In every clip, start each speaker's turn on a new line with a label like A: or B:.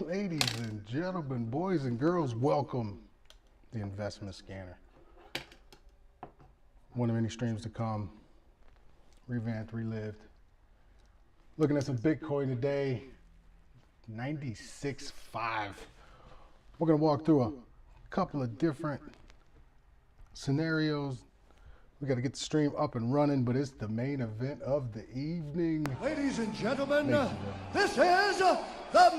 A: Ladies and gentlemen, boys and girls, welcome the investment scanner. One of many streams to come, revamped, relived. Looking at some Bitcoin today, 96.5. We're gonna walk through a couple of different scenarios. We got to get the stream up and running, but it's the main event of the evening.
B: Ladies and gentlemen, this is the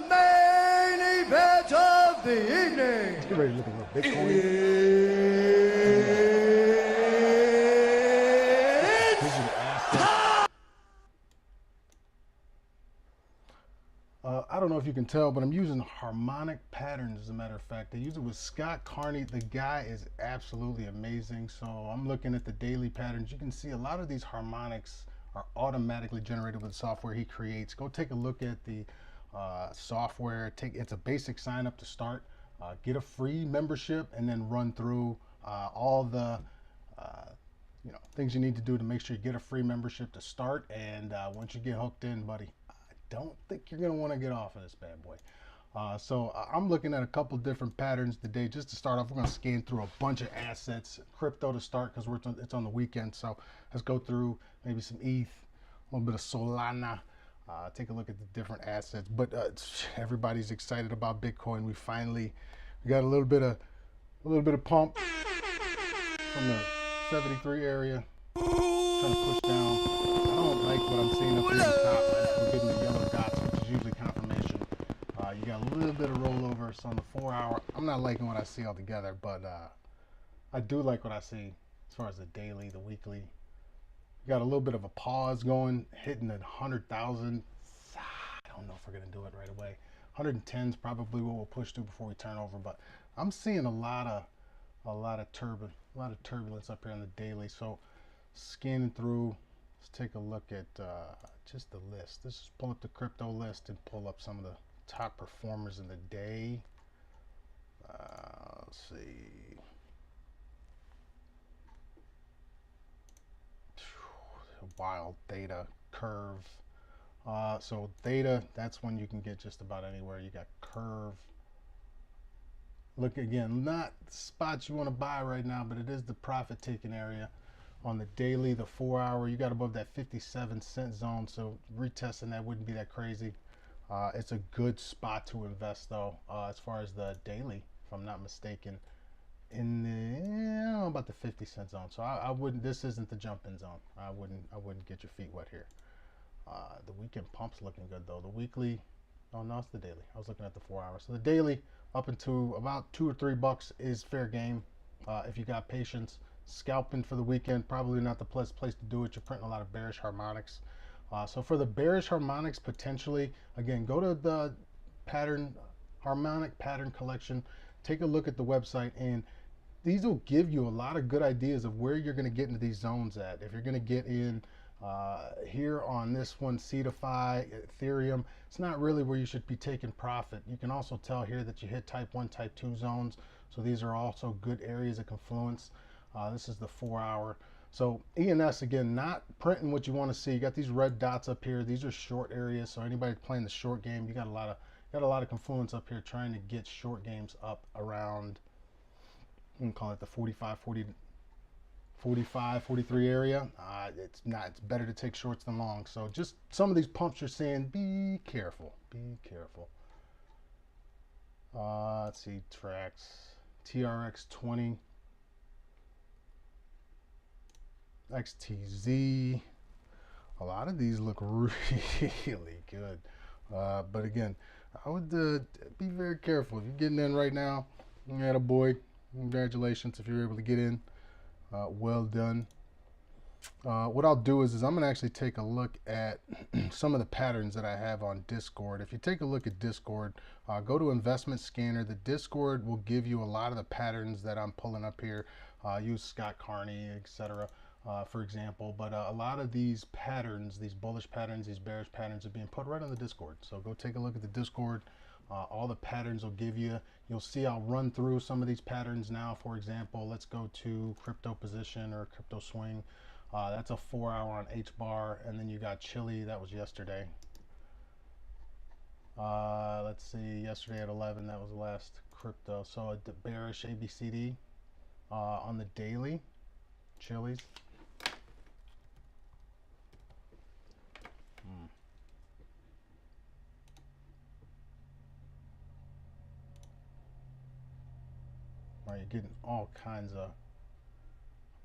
B: main event of the evening.
A: Let's get ready to look at a little Bitcoin. I don't know if you can tell, but I'm using harmonic patterns, as a matter of fact. I use it with Scott Carney. The guy is absolutely amazing. So I'm looking at the daily patterns. You can see a lot of these harmonics are automatically generated with the software he creates. Go take a look at the software. It's a basic sign up to start. Get a free membership and then run through all the things you need to do to make sure you get a free membership to start. And once you get hooked in, buddy, don't think you're going to want to get off of this bad boy. So I'm looking at a couple different patterns today. Just to start off, we're going to scan through a bunch of assets. Crypto to start, because it's on the weekend. So let's go through maybe some ETH, a little bit of Solana. Take a look at the different assets. But everybody's excited about Bitcoin. We got a little bit of pump from the 73 area. Trying to push down. I don't like what I'm seeing up here at the top. I'm getting the yellow dots, which is usually confirmation. You got a little bit of rollover. So on the 4 hour, I'm not liking what I see altogether, but I do like what I see as far as the daily, the weekly. You got a little bit of a pause going, hitting at 100,000. I don't know if we're gonna do it right away. 110 is probably what we'll push to before we turn over, but I'm seeing a lot of turbulence up here on the daily. So scanning through, let's take a look at just the list. Let's just pull up the crypto list and pull up some of the top performers in the day. Let's see. Wild data curve. So data, that's when you can get just about anywhere. You got curve. Look again, not spots you want to buy right now, but it is the profit taking area. On the daily, the 4 hour, you got above that 57-cent zone, so retesting that wouldn't be that crazy. It's a good spot to invest though, as far as the daily, if I'm not mistaken, in the about the 50-cent zone. So I wouldn't, this isn't the jump-in zone. I wouldn't get your feet wet here. The weekend pump's looking good though. The weekly, oh no, it's the daily. I was looking at the 4 hours. So the daily up into about $2 or $3 is fair game. If you got patience. Scalping for the weekend, probably not the place to do it. You're printing a lot of bearish harmonics. So for the bearish harmonics, potentially, again, go to the harmonic pattern collection, take a look at the website, and these will give you a lot of good ideas of where you're going to get into these zones at. If you're going to get in here on this one, CeDeFi, Ethereum, it's not really where you should be taking profit. You can also tell here that you hit type 1, type 2 zones. So these are also good areas of confluence. This is the 4 hour. So ENS, again, not printing what you want to see. You got these red dots up here. These are short areas. So anybody playing the short game, you got a lot of confluence up here trying to get short games up around, we can call it the 45, 43 area. It's better to take shorts than long. So just some of these pumps you're seeing, be careful. Be careful. Let's see, tracks. TRX 20. XTZ, a lot of these look really good, but again, I would be very careful. If you're getting in right now, attaboy, congratulations if you're able to get in, well done. What I'll do is I'm going to actually take a look at some of the patterns that I have on Discord. If you take a look at Discord, go to investment scanner. The Discord will give you a lot of the patterns that I'm pulling up here. Use Scott Carney, etc. For example, but a lot of these patterns, these bullish patterns, these bearish patterns are being put right on the Discord. So go take a look at the Discord. All the patterns will give you. You'll see I'll run through some of these patterns now. For example, let's go to crypto position or crypto swing. That's a 4 hour on H bar, and then you got Chile. That was yesterday. Let's see, yesterday at 11, that was the last crypto. So a bearish ABCD on the daily, Chili's. Mm. All right, you're getting all kinds of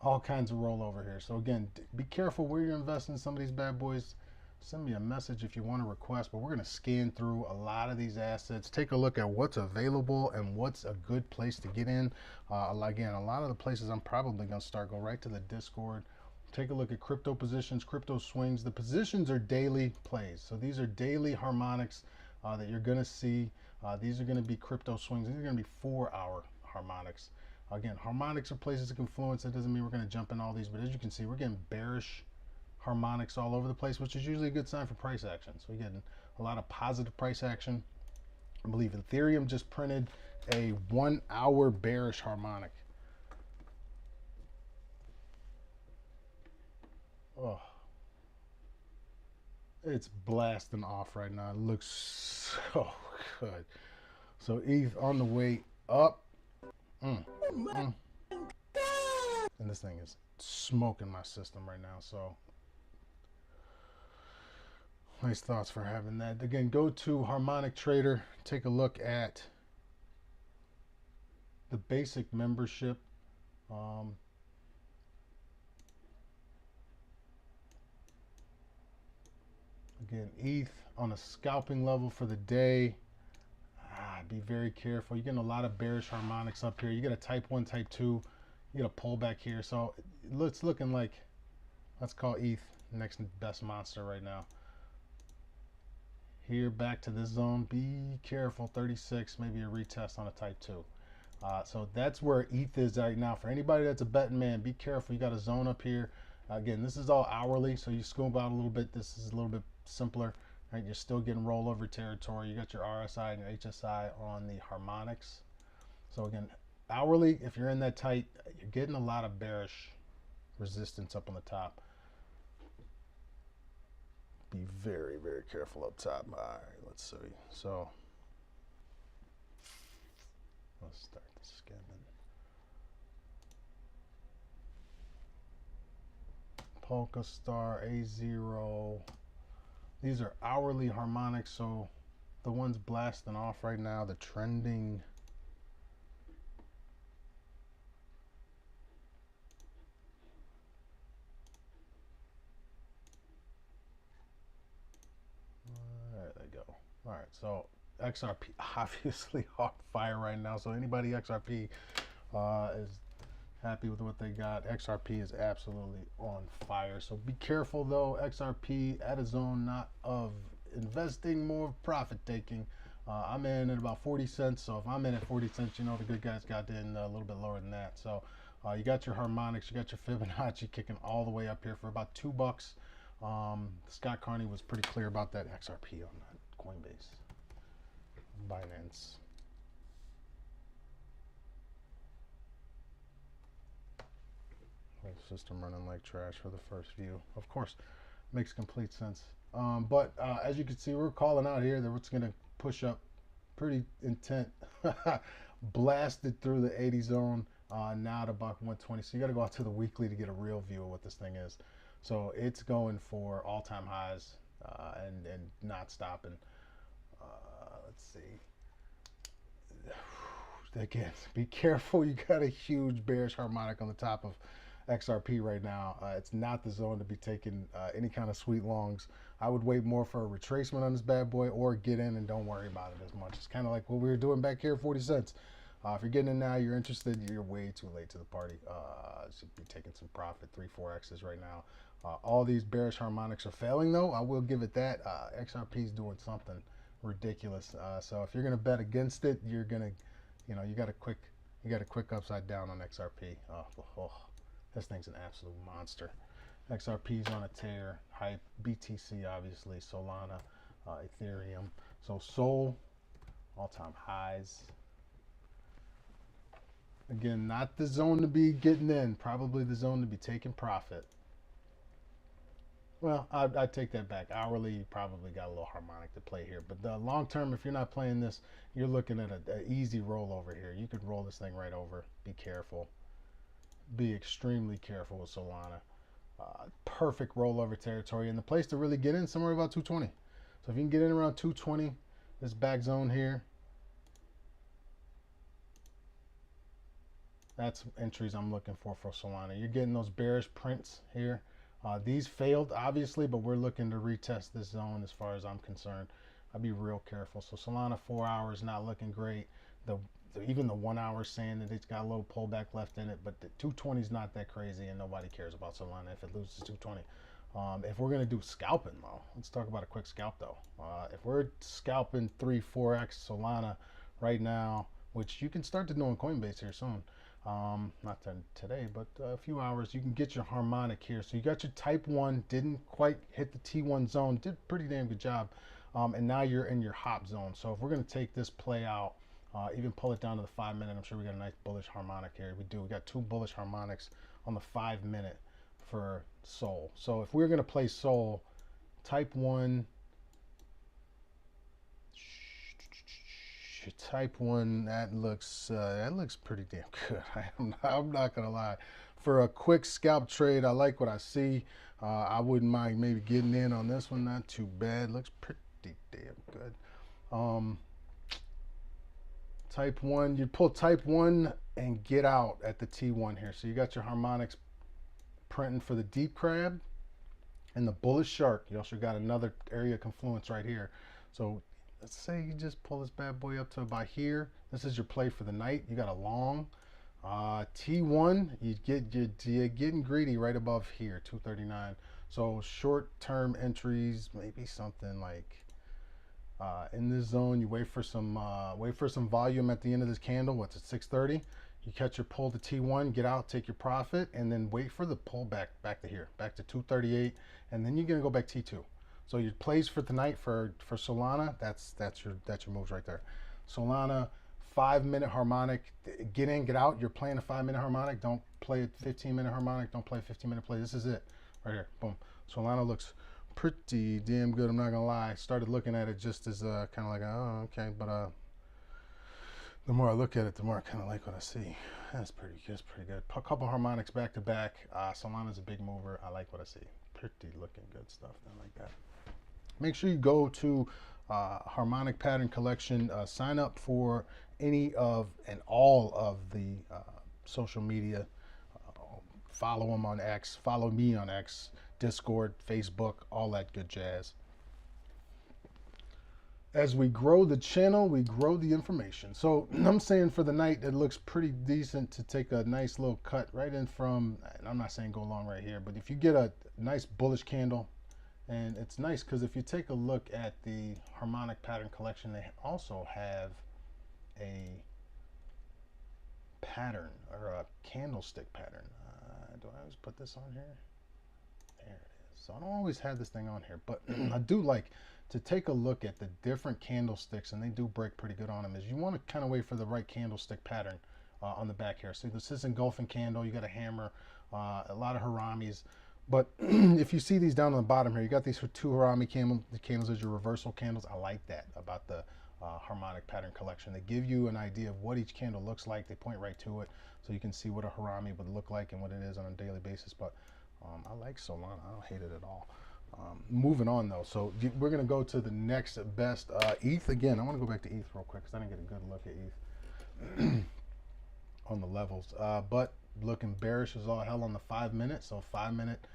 A: rollover here. So again, be careful where you're investing in some of these bad boys. Send me a message if you want to request, but we're going to scan through a lot of these assets, take a look at what's available and what's a good place to get in. Again, a lot of the places I'm probably going to start, go right to the Discord, take a look at crypto positions, crypto swings. The positions are daily plays. So these are daily harmonics that you're going to see. These are going to be crypto swings. These are going to be 4-hour harmonics. Again, harmonics are places of influence. That doesn't mean we're going to jump in all these, but as you can see, we're getting bearish harmonics all over the place, which is usually a good sign for price action. So we're getting a lot of positive price action. I believe Ethereum just printed a 1-hour bearish harmonic. Oh, it's blasting off right now. It looks so good. So ETH on the way up. And this thing is smoking my system right now. So nice thoughts for having that. Again, go to Harmonic Trader, take a look at the basic membership. Again, ETH on a scalping level for the day. Be very careful. You're getting a lot of bearish harmonics up here. You get a type 1, type 2. You get a pullback here. So it's looking like, let's call ETH next best monster right now. Here, back to this zone. Be careful. 36, maybe a retest on a type 2. So that's where ETH is right now. For anybody that's a betting man, be careful. You got a zone up here. Again, this is all hourly, so you scoop out a little bit. This is a little bit simpler. Right? You're still getting rollover territory. You got your RSI and your HSI on the harmonics. So again, hourly, if you're in that tight, you're getting a lot of bearish resistance up on the top. Be very, very careful up top. All right, let's see. So let's start the scanning. Polka Star, A0. These are hourly harmonics, so the ones blasting off right now, the trending. There they go. All right, so XRP obviously on fire right now. So anybody XRP is happy with what they got. XRP is absolutely on fire. So be careful though. XRP at a zone not of investing, more of profit taking. I'm in at about 40 cents. So if I'm in at 40 cents, you know the good guys got in a little bit lower than that. So you got your harmonics, you got your Fibonacci kicking all the way up here for about $2. Scott Carney was pretty clear about that. XRP on that Coinbase, Binance. Whole system running like trash for the first view. Of course, makes complete sense. But as you can see, we're calling out here that it's going to push up pretty intent. Blasted through the 80 zone, now to about 120. So you got to go out to the weekly to get a real view of what this thing is. So it's going for all-time highs and not stopping. Let's see. Again, be careful. You got a huge bearish harmonic on the top of XRP right now. It's not the zone to be taking any kind of sweet longs. I would wait more for a retracement on this bad boy or get in and don't worry about it as much. It's kind of like what we were doing back here, 40 cents. If you're getting in now, you're interested, you're way too late to the party. Should be taking some profit, 3-4X's right now. All these bearish harmonics are failing though. I will give it that. XRP is doing something ridiculous. So if you're going to bet against it, you're going to, you got a quick upside down on XRP. This thing's an absolute monster. XRP's on a tear. Hype, BTC obviously, Solana, Ethereum. So Sol, all-time highs. Again, not the zone to be getting in. Probably the zone to be taking profit. Well, I take that back. Hourly, you probably got a little harmonic to play here, but the long term, if you're not playing this, you're looking at a easy roll over here. You could roll this thing right over. Be careful. Be extremely careful with Solana. Perfect rollover territory, and the place to really get in somewhere about 220. So if you can get in around 220, this back zone here, that's entries I'm looking for Solana. You're getting those bearish prints here. These failed, obviously, but we're looking to retest this zone as far as I'm concerned. I'd be real careful. So Solana 4 hours not looking great. Even the 1 hour saying that it's got a little pullback left in it, but the 220 is not that crazy, and nobody cares about Solana if it loses 220. If we're gonna do scalping though, let's talk about a quick scalp though. If we're scalping 3-4x Solana right now, which you can start to do on Coinbase here soon, not today, but a few hours, you can get your harmonic here. So you got your type 1, didn't quite hit the T1 zone, did pretty damn good job. And now you're in your hop zone. So if we're going to take this play out, even pull it down to the 5 minute, I'm sure we got a nice bullish harmonic here. We do. We got 2 bullish harmonics on the 5 minute for Sol. So if we're going to play Sol, type 1, type 1, that looks pretty damn good. I'm not gonna lie. For a quick scalp trade, I like what I see. I wouldn't mind maybe getting in on this one. Not too bad. Looks pretty damn good. Type 1, you pull type 1 and get out at the T1 here. So you got your harmonics printing for the deep crab and the bullish shark. You also got another area of confluence right here. So let's say you just pull this bad boy up to about here. This is your play for the night. You got a long T1. You're getting greedy right above here, 239. So short-term entries, maybe something like in this zone. You wait for some volume at the end of this candle. What's it, 630? You catch your pull to T1, get out, take your profit, and then wait for the pull back to here, back to 238, and then you're gonna go back T2. So your plays for tonight for Solana, that's your moves right there. Solana 5 minute harmonic, get in, get out. You're playing a 5 minute harmonic. Don't play a 15-minute harmonic. Don't play a 15-minute play. This is it right here. Boom. Solana looks pretty damn good. I'm not gonna lie. Started looking at it just as kind of like, oh, okay, but the more I look at it, the more I kind of like what I see. That's pretty good. A couple harmonics back to back. Solana's a big mover. I like what I see. Pretty looking good stuff. I like that. Make sure you go to Harmonic Pattern Collection. Sign up for any of and all of the social media. Follow them on X. Follow me on X, Discord, Facebook, all that good jazz. As we grow the channel, we grow the information. So I'm saying for the night, it looks pretty decent to take a nice little cut right in from, and I'm not saying go long right here, but if you get a nice bullish candle, and it's nice because if you take a look at the Harmonic Pattern Collection, they also have a pattern or a candlestick pattern. Do I always put this on here? There it is. So I don't always have this thing on here, but I do like to take a look at the different candlesticks, and they do break pretty good on them. Is you want to kind of wait for the right candlestick pattern on the back here. See, this is engulfing candle. You got a hammer, a lot of haramis. But if you see these down on the bottom here, you got these 2 harami candles as your reversal candles. I like that about the Harmonic Pattern Collection. They give you an idea of what each candle looks like. They point right to it, so you can see what a harami would look like and what it is on a daily basis. But I like Solana. I don't hate it at all. Moving on though, so we're gonna go to the next best ETH again. I want to go back to ETH real quick because I didn't get a good look at ETH on the levels. But looking bearish as all hell on the 5 minute. So 5 minute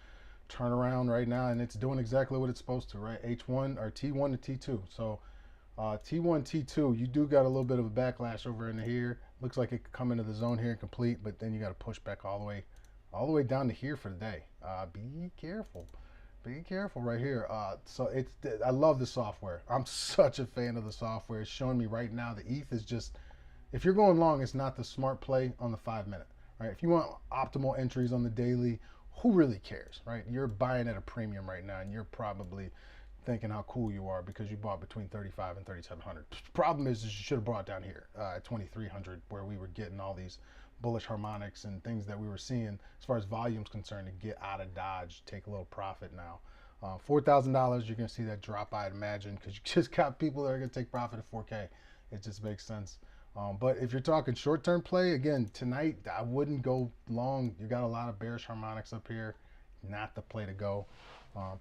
A: turnaround right now, and it's doing exactly what it's supposed to, right? H1 or T1 to T2. So T1, T2, you do got a little bit of a backlash over into here. Looks like it could come into the zone here and complete, but then you got to push back all the way down to here for the day. Be careful. Be careful right here. So I love the software. I'm such a fan of the software. It's showing me right now the ETH is just, if you're going long, it's not the smart play on the 5 minute, right? If you want optimal entries on the daily, who really cares, right? You're buying at a premium right now, and you're probably thinking how cool you are because you bought between 35 and 3,700. Problem is you should have bought down here at 2,300, where we were getting all these bullish harmonics and things that we were seeing as far as volume's concerned to get out of Dodge, take a little profit now. $4,000, you're going to see that drop, I'd imagine, because you just got people that are going to take profit at 4K. It just makes sense. But if you're talking short-term play, again, tonight, I wouldn't go long. You got a lot of bearish harmonics up here. Not the play to go. Um,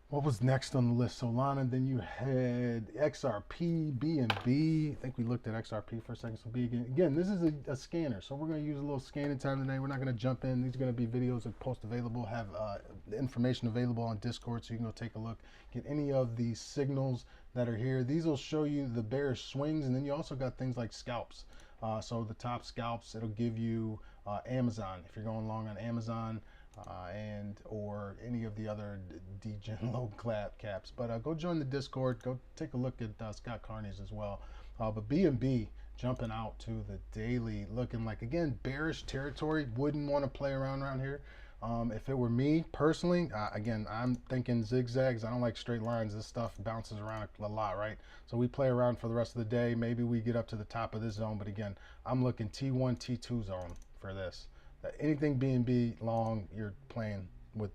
A: what was next on the list? Solana, then you had XRP, BNB. I think we looked at XRP for a second. So again, this is a scanner. So we're going to use a little scanning time today. We're not going to jump in. These are going to be videos that post available, have the information available on Discord, so you can go take a look, get any of these signals that are here. These will show you the bearish swings, and then you also got things like scalps. So the top scalps, it'll give you Amazon. If you're going long on Amazon, and or any of the other degen low caps. But go join the Discord. Go take a look at Scott Carney's as well. But BNB jumping out to the daily, looking like, again, bearish territory. Wouldn't want to play around here. If it were me personally, again, I'm thinking zigzags. I don't like straight lines. This stuff bounces around a lot, right? So we play around for the rest of the day. Maybe we get up to the top of this zone. But again, I'm looking T1, T2 zone for this. Anything BNB long, you're playing with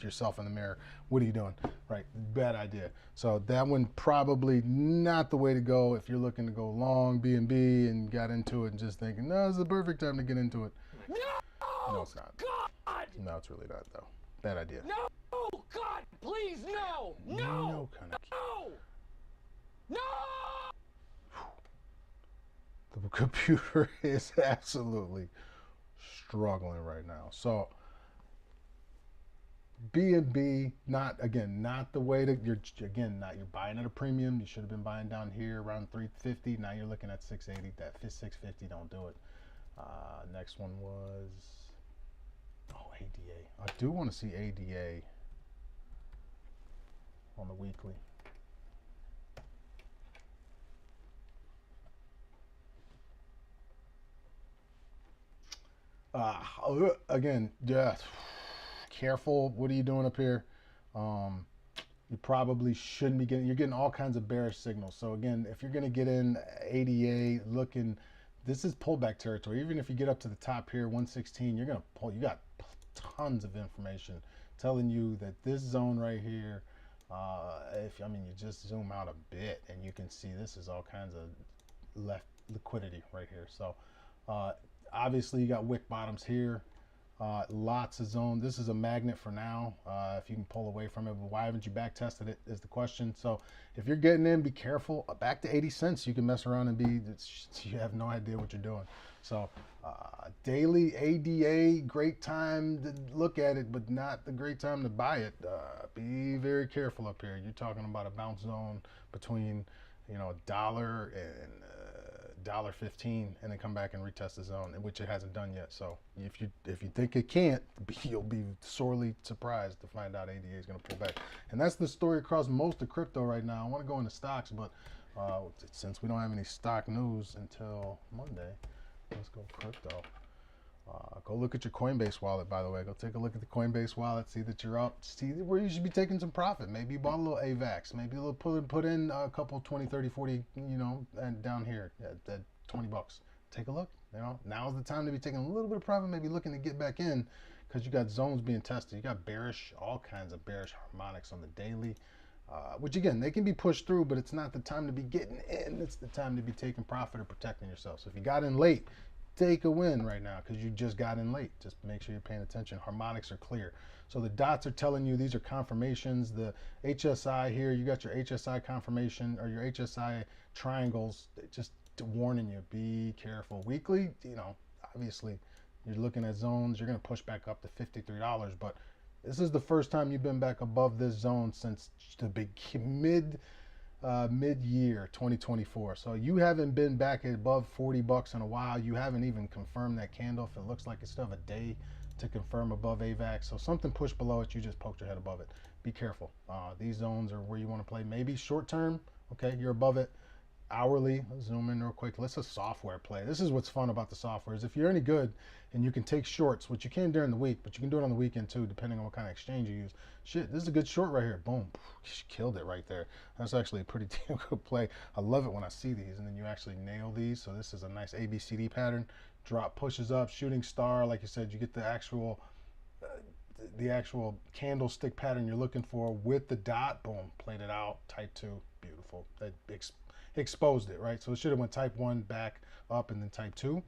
A: yourself in the mirror. What are you doing? Right, bad idea. So that one probably not the way to go if you're looking to go long BNB and got into it and just thinking, no, this is the perfect time to get into it. No, it's not.
C: God!
A: No, it's really not, though. Bad idea.
C: No! God, please, no! No! No! No!
A: The computer is absolutely struggling right now. So BNB, not the way to, you're buying at a premium. You should have been buying down here around 350. Now you're looking at 680. That 650, don't do it. Next one was ADA. I do want to see ADA on the weekly. Again, yeah, careful. What are you doing up here? You probably shouldn't be getting, you're getting all kinds of bearish signals. So again, if you're going to get in ADA looking, this is pullback territory. Even if you get up to the top here, 116, you're going to pull, you got tons of information telling you that this zone right here, you just zoom out a bit and you can see this is all kinds of left liquidity right here. So, obviously, you got wick bottoms here. Lots of zone. This is a magnet for now. If you can pull away from it, but why haven't you back tested it is the question. So if you're getting in, be careful. Back to 80 cents, you can mess around and you have no idea what you're doing. So daily ADA, great time to look at it, but not the great time to buy it. Be very careful up here. You're talking about a bounce zone between, $1 and $1.15, and then come back and retest the zone, which it hasn't done yet. So if you think it can't, you'll be sorely surprised to find out ADA is going to pull back. And that's the story across most of crypto right now. I want to go into stocks, but since we don't have any stock news until Monday, let's go crypto. Go look at your Coinbase wallet, by the way. Go take a look at the Coinbase wallet, see that you're up, see where you should be taking some profit. Maybe you bought a little AVAX, maybe a little put in a couple 20, 30, 40, and down here at 20 bucks. Take a look. Now's the time to be taking a little bit of profit, maybe looking to get back in, because you got zones being tested. You got all kinds of bearish harmonics on the daily, which again, they can be pushed through, but it's not the time to be getting in. It's the time to be taking profit or protecting yourself. So if you got in late, take a win right now because you just got in late. Just make sure you're paying attention. Harmonics are clear. So the dots are telling you these are confirmations. The HSI here, you got your HSI confirmation or your HSI triangles, just warning you, be careful. Weekly, obviously you're looking at zones. You're going to push back up to $53, but this is the first time you've been back above this zone since the big mid-year 2024. So you haven't been back at above 40 bucks in a while. You haven't even confirmed that candle. If it looks like it's still have a day to confirm above AVAX, so something pushed below it, you just poked your head above it. Be careful. These zones are where you want to play. Maybe short term, okay, you're above it. Hourly, let's zoom in real quick. Let's a software play. This is what's fun about the software is if you're any good and you can take shorts, which you can during the week, but you can do it on the weekend too, depending on what kind of exchange you use. Shit, this is a good short right here. Boom, she killed it right there. That's actually a pretty damn good play. I love it when I see these and then you actually nail these. So this is a nice ABCD pattern. Drop pushes up, shooting star. Like you said, you get the actual the actual candlestick pattern you're looking for with the dot. Boom, played it out. Type 2, beautiful. That exposed it, right? So it should have went type 1 back up and then type 2.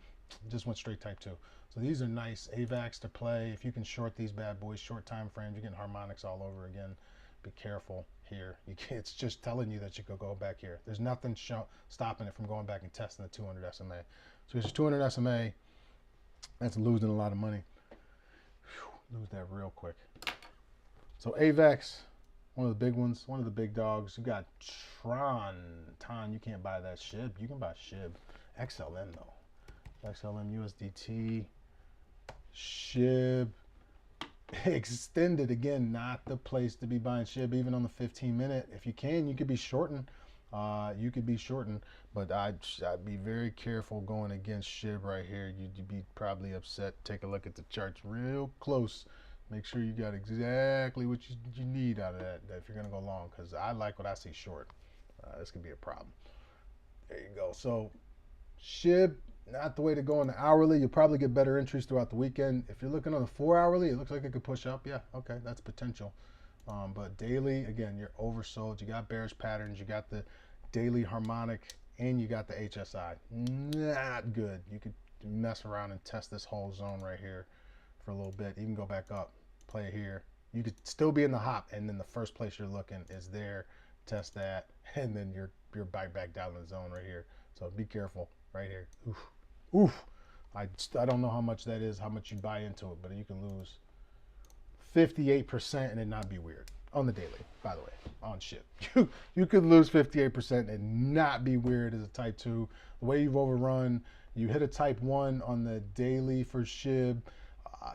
A: Just went straight type 2. So these are nice AVAX to play. If you can short these bad boys, short time frames, you're getting harmonics all over again. Be careful here. It's just telling you that you could go back here. There's nothing stopping it from going back and testing the 200 SMA. So it's 200 SMA. That's losing a lot of money. Whew, lose that real quick. So AVAX, one of the big ones, one of the big dogs. You got Tron. You can't buy that SHIB. You can buy SHIB. XLM though. XLM USDT. SHIB. Extended, again, not the place to be buying SHIB, even on the 15-minute. If you can, you could be shorting. But I'd be very careful going against SHIB right here. You'd be probably upset. Take a look at the charts real close. Make sure you got exactly what you need out of that if you're going to go long, because I like what I see short. This could be a problem. There you go. So SHIB, not the way to go on the hourly. You'll probably get better entries throughout the weekend. If you're looking on the 4 hourly, it looks like it could push up. Yeah, okay, that's potential. But daily, again, you're oversold. You got bearish patterns. You got the daily harmonic, and you got the HSI. Not good. You could mess around and test this whole zone right here for a little bit. Even go back up, play it here. You could still be in the hop, and then the first place you're looking is there. Test that, and then you're back down in the zone right here. So be careful right here. Oof. Oof. I don't know how much that is, how much you buy into it, but you can lose 58% and it not be weird. On the daily, by the way, on SHIB. You could lose 58% and not be weird as a type 2. The way you've overrun, you hit a type 1 on the daily for SHIB.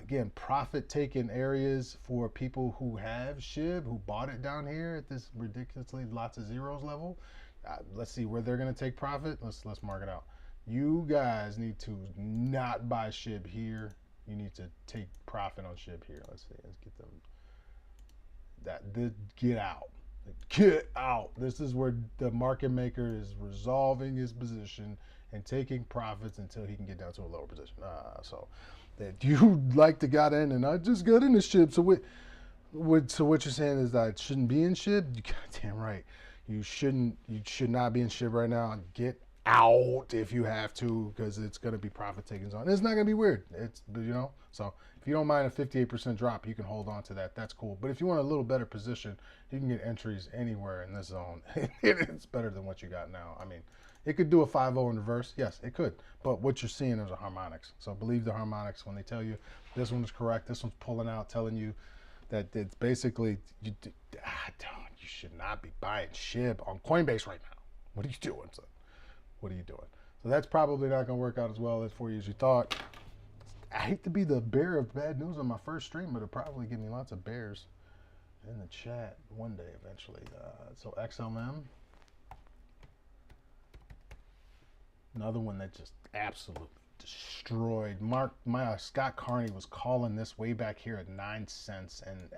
A: Again, profit taking areas for people who have SHIB, who bought it down here at this ridiculously lots of zeros level. Let's see where they're going to take profit. Let's mark it out. You guys need to not buy SHIB here. You need to take profit on SHIB here. Let's see. Let's get them. Get out. Get out. This is where the market maker is resolving his position and taking profits until he can get down to a lower position. So that you like to got in, and I just got into SHIB. So what you're saying is that it shouldn't be in SHIB? You goddamn right. You should not be in SHIB right now. Get out if you have to, because it's going to be profit taking zone. It's not going to be weird. It's, so if you don't mind a 58% drop, you can hold on to that. That's cool. But if you want a little better position, you can get entries anywhere in this zone. It's better than what you got now. I mean, it could do a 5-0 in reverse. Yes, it could. But what you're seeing is a harmonics. So believe the harmonics when they tell you this one is correct. This one's pulling out, telling you that it's basically, you should not be buying SHIB on Coinbase right now. What are you doing, son? What are you doing? So that's probably not going to work out as well for you as you thought. I hate to be the bearer of bad news on my first stream, but it'll probably give me lots of bears in the chat one day eventually. So XLM, another one that just absolutely destroyed. Scott Carney was calling this way back here at 9 cents and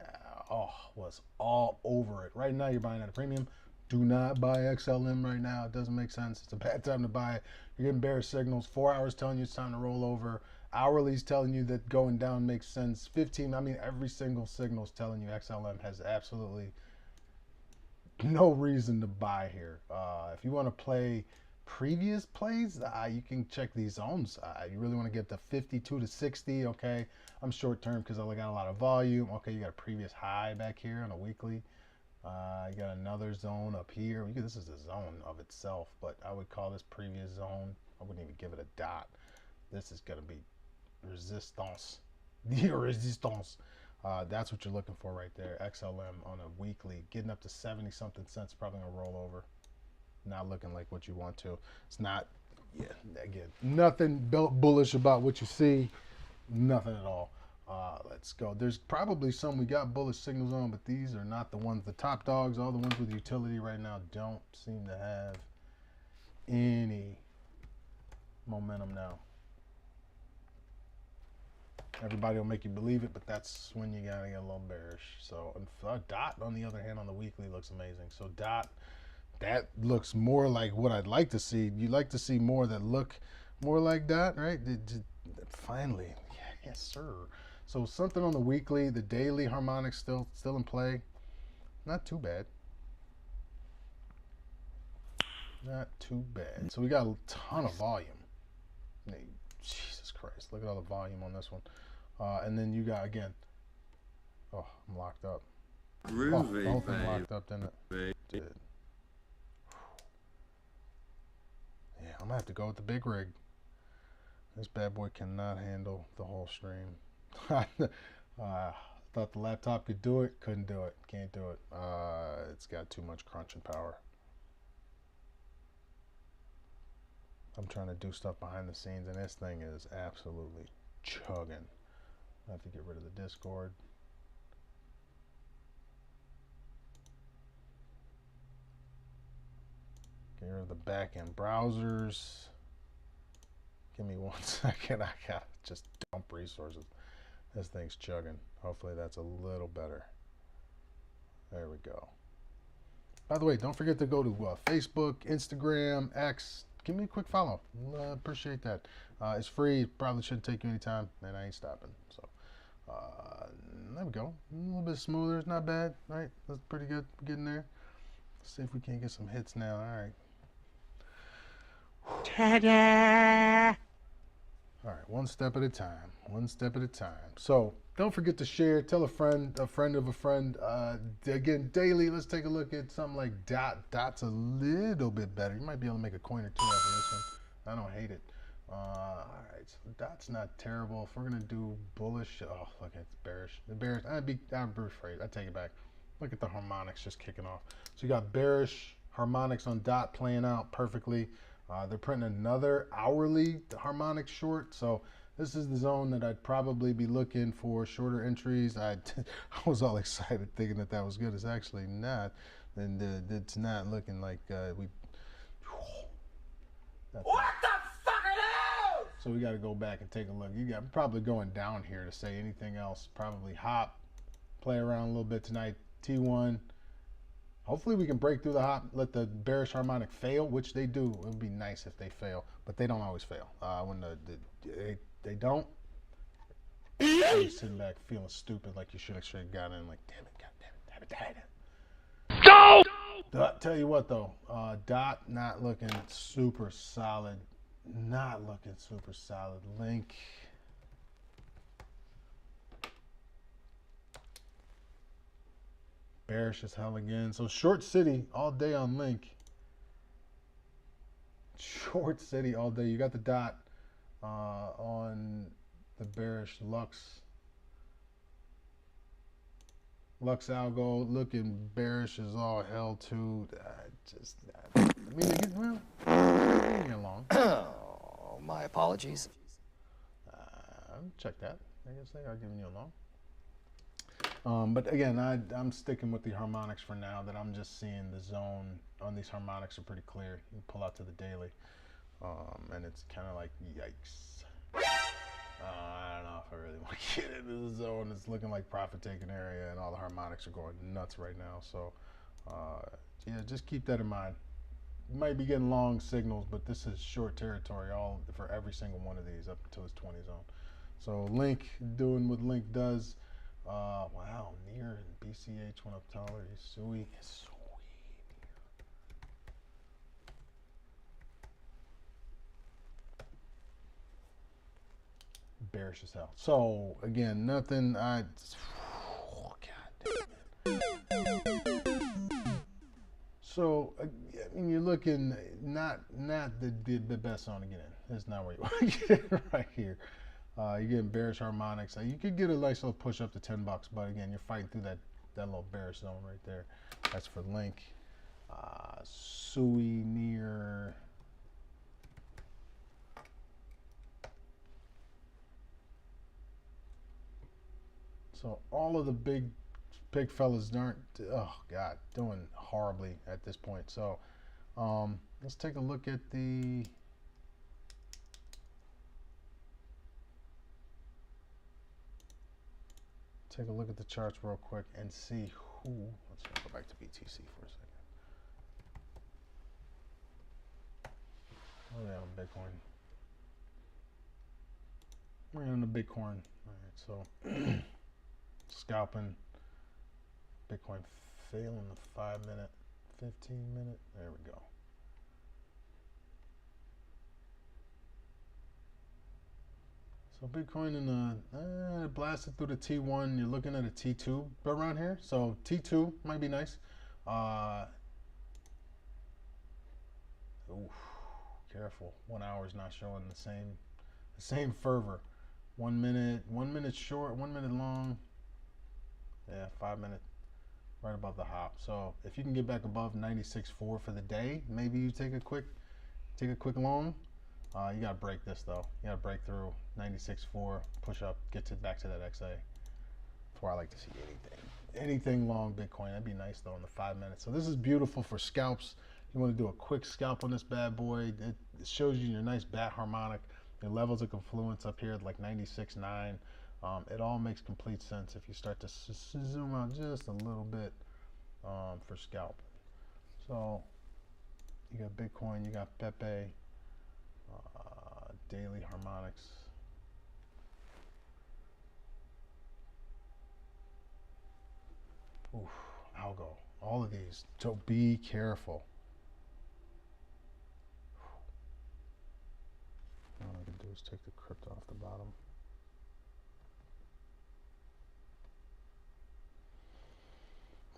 A: was all over it. Right now you're buying at a premium. Do not buy XLM right now. It doesn't make sense. It's a bad time to buy it. You're getting bearish signals. 4 hours telling you it's time to roll over. Hourly's telling you that going down makes sense. 15, I mean, every single signal is telling you XLM has absolutely no reason to buy here. If you want to play previous plays, you can check these zones. You really want to get the 52 to 60. Okay, I'm short term because I got a lot of volume. Okay, you got a previous high back here on a weekly. You got another zone up here. This is a zone of itself, but I would call this previous zone. I wouldn't even give it a dot. This is going to be resistance. The resistance. That's what you're looking for right there. XLM on a weekly, getting up to 70 something cents, probably going to roll over. Not looking like what you want to. It's not, again, nothing bullish about what you see. Nothing at all. Let's go. There's probably some we got bullish signals on, but these are not the ones. The top dogs, all the ones with utility right now, don't seem to have any momentum now. Everybody will make you believe it, but that's when you gotta get a little bearish. So DOT, on the other hand, on the weekly looks amazing. So DOT, that looks more like what I'd like to see. You like to see more that look more like DOT, right? Finally, yes, sir. So something on the weekly, the daily harmonics still in play. Not too bad. Not too bad. So we got a ton of volume. Jesus Christ, look at all the volume on this one. And then you got, again, oh, I'm locked up.
B: Groovy,
A: the whole thing locked up, didn't it? Did. Yeah, I'm gonna have to go with the big rig. This bad boy cannot handle the whole stream. Thought the laptop could do it, couldn't do it, can't do it. It's got too much crunching power. I'm trying to do stuff behind the scenes, and this thing is absolutely chugging. I have to get rid of the Discord. Get rid of the back-end browsers. Give me 1 second. I gotta just dump resources. This thing's chugging. Hopefully that's a little better. There we go. By the way, don't forget to go to Facebook, Instagram, X. Give me a quick follow. Appreciate that. It's free. It probably shouldn't take you any time, and I ain't stopping. So there we go. A little bit smoother. It's not bad, right? That's pretty good. We're getting there. Let's see if we can get some hits now. All right. Ta-da! All right, one step at a time. One step at a time. So don't forget to share. Tell a friend of a friend. Again, daily. Let's take a look at something like Dot. Dot's a little bit better. You might be able to make a coin or two out of this one. I don't hate it. All right, so Dot's not terrible. If we're gonna do bullish, oh look, it's bearish. The bearish. I'm afraid. I take it back. Look at the harmonics just kicking off. So you got bearish harmonics on Dot playing out perfectly. They're printing another hourly harmonic short, so this is the zone that I'd probably be looking for shorter entries. I was all excited thinking that was good. It's actually not, and it's not looking like we.
C: What the fuck are those?
A: So we got to go back and take a look. You got probably going down here to say anything else. Probably hop, play around a little bit tonight. T1. Hopefully we can break through the hop, let the bearish harmonic fail, which they do. It would be nice if they fail, but they don't always fail. When they don't, you're sitting back feeling stupid, like you should have got in. Like, damn it, damn it. No! Tell you what though, Dot not looking super solid. Not looking super solid. Link. Bearish as hell again. So short city all day on Link. Short city all day. You got the Dot on the bearish Lux. Lux algo looking bearish as all hell too. Leave me alone.
D: Oh, my apologies.
A: Check that. I guess they are giving you a loan. But again, I'm sticking with the harmonics for now. That I'm just seeing the zone on these harmonics are pretty clear. You pull out to the daily, and it's kind of like yikes. I don't know if I really want to get into the zone. It's looking like profit taking area, and all the harmonics are going nuts right now. So yeah, just keep that in mind. You might be getting long signals, but this is short territory all for every single one of these up until this 20 zone. So Link doing what Link does. Wow, near and BCH went up taller. Sui. Bearish as hell. So again, nothing. God damn it. So I mean, you're looking not the best zone to get in. That's not where you want to get in right here. You're getting bearish harmonics. You could get a nice little push up to $10, but again, you're fighting through that little bearish zone right there. That's for Link. Sui near. So all of the big fellas aren't, oh God, doing horribly at this point. So let's take a look at the. Take a look at the charts real quick and see who. Let's go back to BTC for a second. Oh yeah, on Bitcoin. We're in the Bitcoin. All right, So scalping Bitcoin failing the 5 minute, 15 minute. There we go. So Bitcoin it blasted through the T1. You're looking at a T2 around here. So T2 might be nice. Oof, careful. 1 hour is not showing the same fervor. 1 minute short, 1 minute long. Yeah, 5 minutes right above the hop. So if you can get back above 96.4 for the day, maybe you take a quick long. You gotta break this though. You gotta break through 96.4, push up, back to that XA. Before I like to see anything long Bitcoin. That'd be nice though in the 5 minutes. So this is beautiful for scalps. You want to do a quick scalp on this bad boy. It shows you your nice bat harmonic. Your levels of confluence up here at like 96.9. It all makes complete sense if you start to zoom out just a little bit for scalp. So you got Bitcoin, you got Pepe, daily harmonics. Oof, algo, all of these. So be careful. What I can do is take the crypto off the bottom.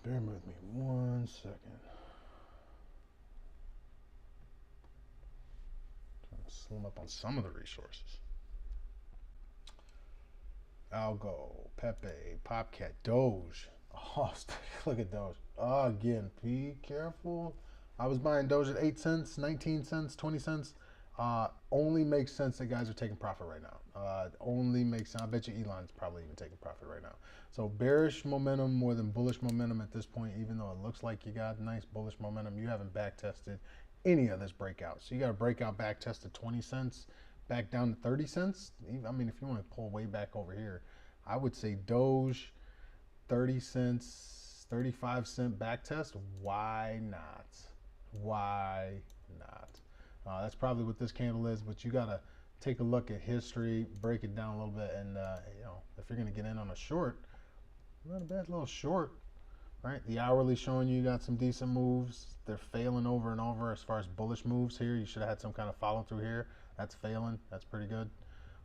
A: Bear with me 1 second. Trying to slim up on some of the resources. Algo, Pepe, Popcat, Doge. Oh, look at Doge. Oh, again, be careful. I was buying Doge at 8 cents, 19 cents, 20 cents. Only makes sense that guys are taking profit right now. Only makes sense. I bet you Elon's probably even taking profit right now. So bearish momentum more than bullish momentum at this point, even though it looks like you got nice bullish momentum, you haven't back tested any of this breakout. So you got a breakout back test at 20 cents, back down to 30 cents. I mean, if you want to pull way back over here, I would say Doge, 30 cents, 35-cent back test. Why not? Why not? That's probably what this candle is, but you got to take a look at history, break it down a little bit, and if you're going to get in on a short, not a bad little short, right? The hourly showing you got some decent moves. They're failing over and over as far as bullish moves here. You should have had some kind of follow through here. That's failing. That's pretty good.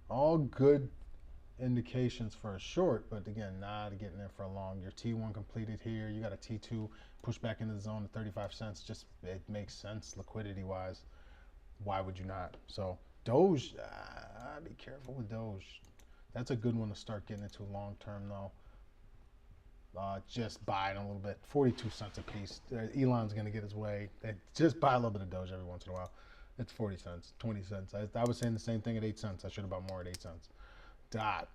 A: All good indications for a short, but again, not getting in for a long. Your T1 completed here. You got a T2 push back into the zone at 35 cents. Just it makes sense liquidity wise. Why would you not? So Doge, be careful with Doge. That's a good one to start getting into long term though. Just buy it a little bit. 42 cents a piece. Elon's going to get his way. Just buy a little bit of Doge every once in a while. It's 40 cents, 20 cents. I was saying the same thing at 8 cents. I should have bought more at 8 cents. Dot,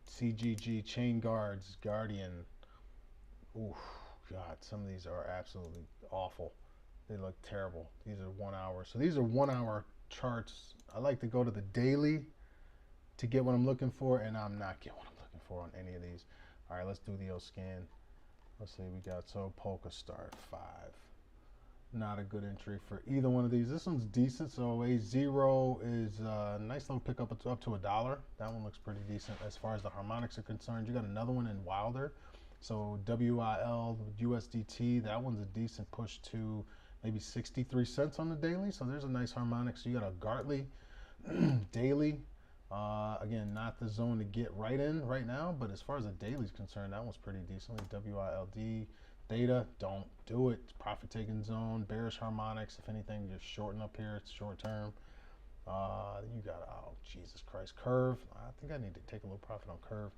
A: CGG, Chain Guards, Guardian. Oof, God, some of these are absolutely awful. They look terrible. These are 1 hour. So these are 1 hour charts. I like to go to the daily to get what I'm looking for, and I'm not getting what I'm looking for on any of these. All right, let's do the O scan. Let's see, we got Polka Star 5. Not a good entry for either one of these. This one's decent. So A0 is a nice little pickup up to $1. That one looks pretty decent as far as the harmonics are concerned. You got another one in Wilder. So WIL, USDT, that one's a decent push to maybe 63 cents on the daily. So there's a nice harmonic. So you got a Gartley daily. Again, not the zone to get right in right now, but as far as the daily is concerned, that one's pretty decently. WILD, Theta, don't do it. It's profit taking zone, bearish harmonics. If anything, you're shorting up here. It's short term. You got, oh, Jesus Christ, Curve. I think I need to take a little profit on Curve.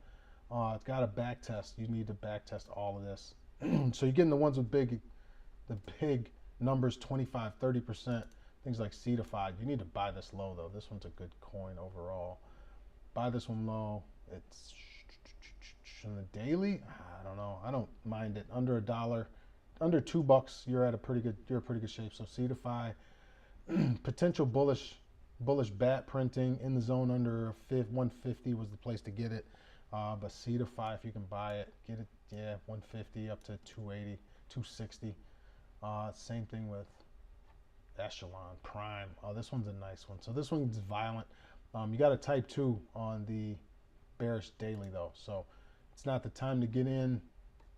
A: It's got a back test. You need to back test all of this. So you're getting the ones with the big numbers, 25, 30%. Things like Cetify. You need to buy this low though. This one's a good coin overall. Buy this one low. It's on the daily. I don't know. I don't mind it. Under $1, under $2, you're at a pretty good shape. So Cetify, potential bullish bat printing in the zone under 150 was the place to get it. But Cetify, if you can buy it, get it. Yeah, 150 up to 280, 260. Same thing with Echelon Prime. Oh, this one's a nice one. So this one's violent. You got a type 2 on the bearish daily though. So it's not the time to get in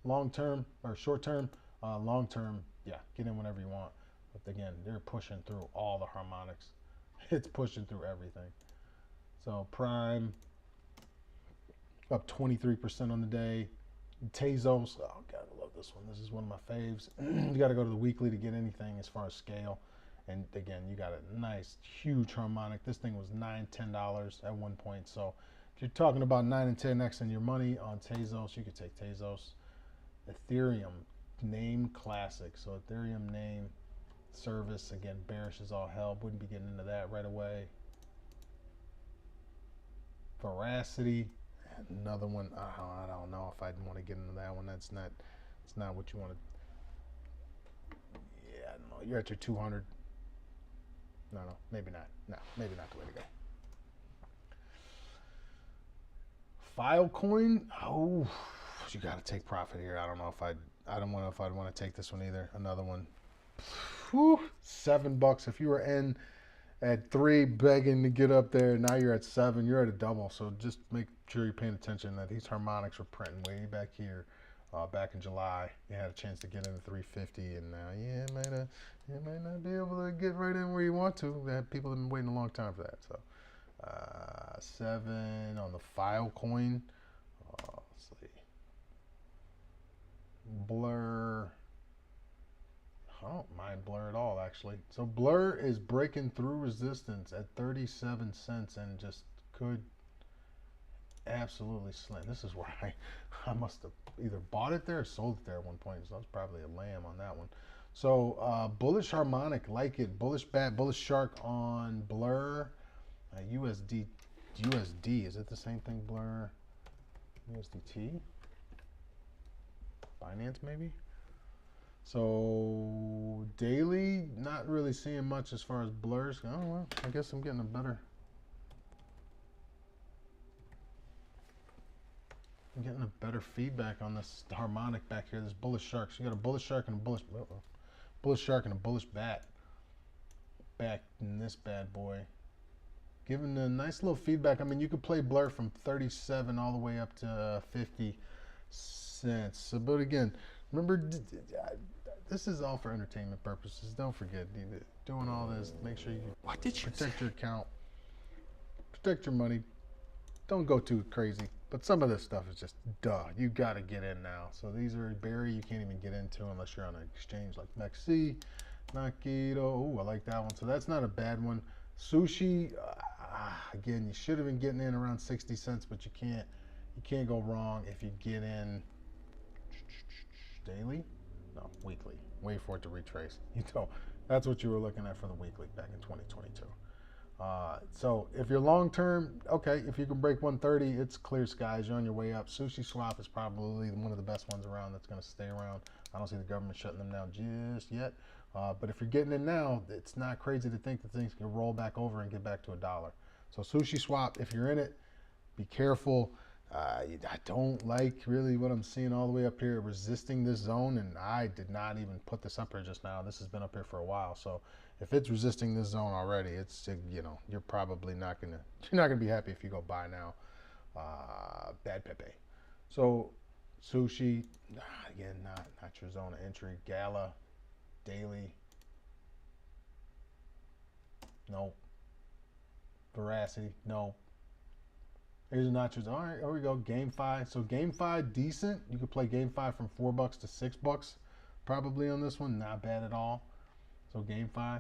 A: long term or short term. Long term, yeah, get in whenever you want. But again, they're pushing through all the harmonics. It's pushing through everything. So Prime up 23% on the day. Tezos, oh god, I love this one. This is one of my faves. You got to go to the weekly to get anything as far as scale. And again, you got a nice, huge harmonic. This thing was $9, $10 at one point. So if you're talking about 9 and 10x in your money on Tezos, you could take Tezos. Ethereum, name classic. So Ethereum name service, again, bearish as all hell. Wouldn't be getting into that right away. Veracity, another one. I don't know if I'd want to get into that one. It's not what you want to. Yeah, I don't know. You're at your 200. No, maybe not. No, maybe not the way to go. Filecoin. Oh, you got to take profit here. I don't know if I don't know if I'd want to take this one either. Another one. Whew, $7. If you were in at 3 begging to get up there, now you're at 7. You're at a double. So just make sure you're paying attention that these harmonics were printing way back here. Back in July, you had a chance to get into 350, and now you might not be able to get right in where you want to. People have been waiting a long time for that. So 7 on the Filecoin. Let's see. Blur. I don't mind Blur at all, actually. So Blur is breaking through resistance at 37 cents and just could absolutely slam. This is where I must have either bought it there or sold it there at one point. So I was probably a lamb on that one. So bullish harmonic, like it. Bullish bat, bullish shark on Blur. USD, is it the same thing? Blur, USDT, Binance maybe. So daily, not really seeing much as far as Blurs. Oh well, I guess I'm getting a better. I'm getting a better feedback on this harmonic back here. This bullish shark. So you got a bullish shark and a bullish shark and a bullish bat back in this bad boy. Giving a nice little feedback. I mean, you could play Blur from 37 all the way up to 50 cents. So, but again, remember, this is all for entertainment purposes. Don't forget, doing all this, make sure you protect your account, protect your money. Don't go too crazy. But some of this stuff is just duh. You got to get in now. So these are Berry you can't even get into unless you're on an exchange like MEXC, Nakito. Oh, I like that one. So that's not a bad one. Sushi, again, you should have been getting in around 60 cents, but you can't go wrong if you get in daily. No, weekly. Wait for it to retrace. That's what you were looking at for the weekly back in 2022. So if you're long term, okay, if you can break 130, it's clear skies. You're on your way up. Sushi Swap is probably one of the best ones around that's going to stay around. I don't see the government shutting them down just yet. But if you're getting in now, it's not crazy to think that things can roll back over and get back to $1. So Sushi Swap, if you're in it, be careful. I don't like really what I'm seeing all the way up here, resisting this zone, and I did not even put this up here just now. This has been up here for a while, so if it's resisting this zone already, it's, you're probably not gonna be happy if you go buy now. Bad Pepe. So Sushi, again, not your zone of entry. Gala, daily, nope. Veracity, nope. Here's the nachos. All right, here we go. GameFi. So GameFi, decent. You could play GameFi from $4 to $6 probably on this one. Not bad at all. So GameFi.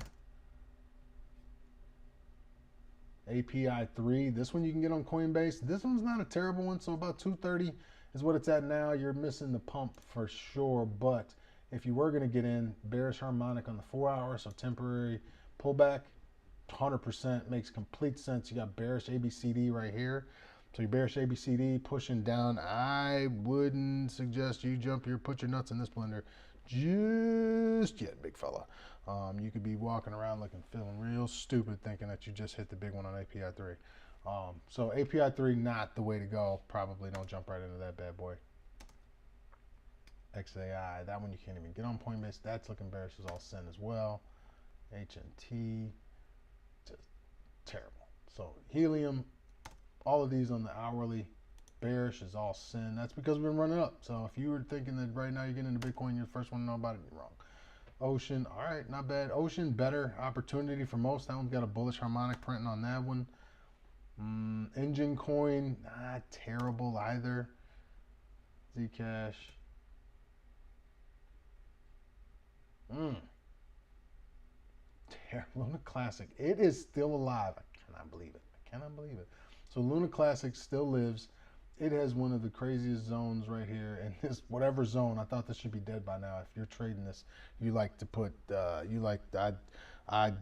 A: API 3. This one you can get on Coinbase. This one's not a terrible one. So about 230 is what it's at now. You're missing the pump for sure. But if you were going to get in, bearish harmonic on the 4 hour, so temporary pullback, 100% makes complete sense. You got bearish ABCD right here. So your bearish ABCD pushing down. I wouldn't suggest you put your nuts in this blender just yet, big fella. You could be walking around feeling real stupid thinking that you just hit the big one on API 3. So API 3, not the way to go. Probably don't jump right into that bad boy. XAI, that one you can't even get on Coinbase. That's looking bearish as all sin as well. HNT, just terrible. So Helium, all of these on the hourly, bearish is all sin. That's because we've been running up. So if you were thinking that right now you're getting into Bitcoin, you're the first one to know about it, you're wrong. Ocean, all right, not bad. Ocean, better opportunity for most. That one's got a bullish harmonic printing on that one. Engine coin, not terrible either. Zcash. Luna Classic. It is still alive. I cannot believe it. I cannot believe it. So Luna Classic still lives. It has one of the craziest zones right here, and this whatever zone. I thought this should be dead by now. If you're trading this, you like to put I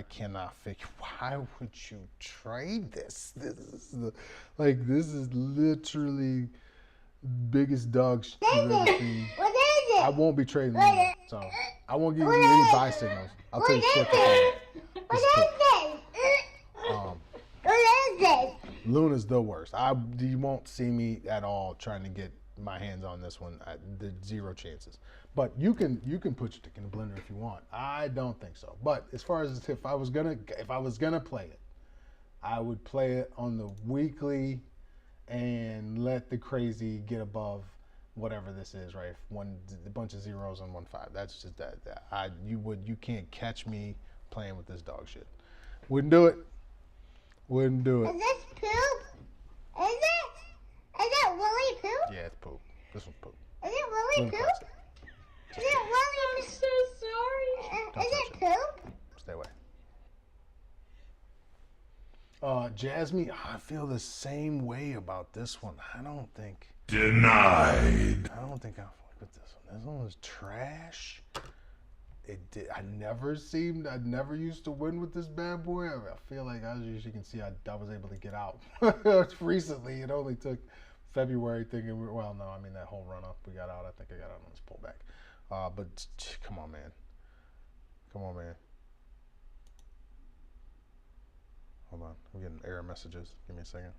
A: cannot figure why would you trade this. This is literally biggest dog shit you've ever seen.
C: What is it?
A: I won't be trading Luna, so I won't give you any buy signals. I'll tell you short to follow.
C: What is this? What is this?
A: Luna's the worst. You won't see me at all trying to get my hands on this one. There's zero chances. But you can put your stick in the blender if you want. I don't think so. But as far as if I was gonna play it, I would play it on the weekly and let the crazy get above whatever this is, right? A bunch of zeros on 1.5. That's just that. You can't catch me playing with this dog shit. Wouldn't do it. Wouldn't do it.
C: Is this poop? Is it? Is it really poop?
A: Yeah, it's poop. This one's poop.
C: Is it really
A: Luna
C: poop?
A: Classic.
C: Is it really? I'm so sorry.
A: Don't
C: Is it
A: touch
C: poop?
A: Stay away. Jasmine, I feel the same way about this one. I don't think
E: Denied.
A: I'll fuck with this one. This one was trash. I never used to win with this bad boy. I feel like, as you can see, I was able to get out recently. It only took February thinking, that whole run up we got out. I think I got out on this pullback. But come on, man. Come on, man. Hold on. I'm getting error messages. Give me a second.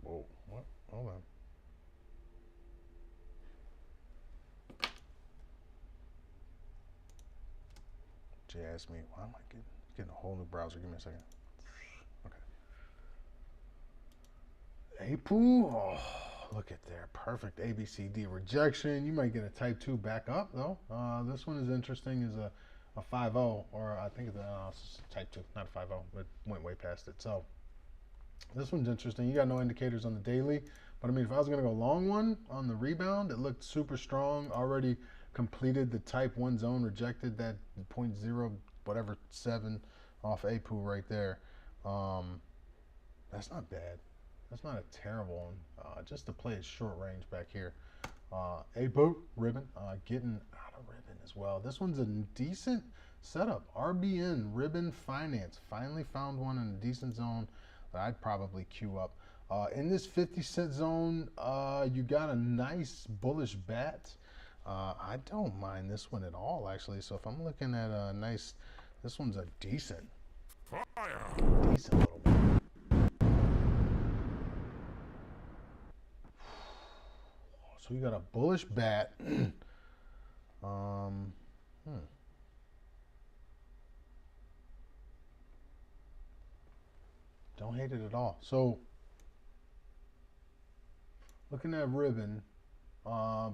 A: Whoa. What? Hold on. Jasmine. Why am I getting a whole new browser? Give me a second. Okay. APU. Oh, look at there. Perfect ABCD rejection. You might get a type 2 back up, though. This one is interesting. Is a 5.0, or I think it's type 2, not a 5.0. It went way past it. So this one's interesting. You got no indicators on the daily. But, if I was going to go long one on the rebound, it looked super strong. Already completed the type 1 zone, rejected that 0.0 whatever 7 off APU right there. That's not bad. That's not a terrible one. Just to play it short range back here. APU ribbon, getting out of ribbon as well. This one's a decent setup. RBN ribbon finance. Finally found one in a decent zone that I'd probably queue up. In this 50-cent zone, you got a nice bullish bat. I don't mind this one at all, actually. So if I'm looking at a nice, this one's a decent little one. So we got a bullish bat. Don't hate it at all. So looking at ribbon,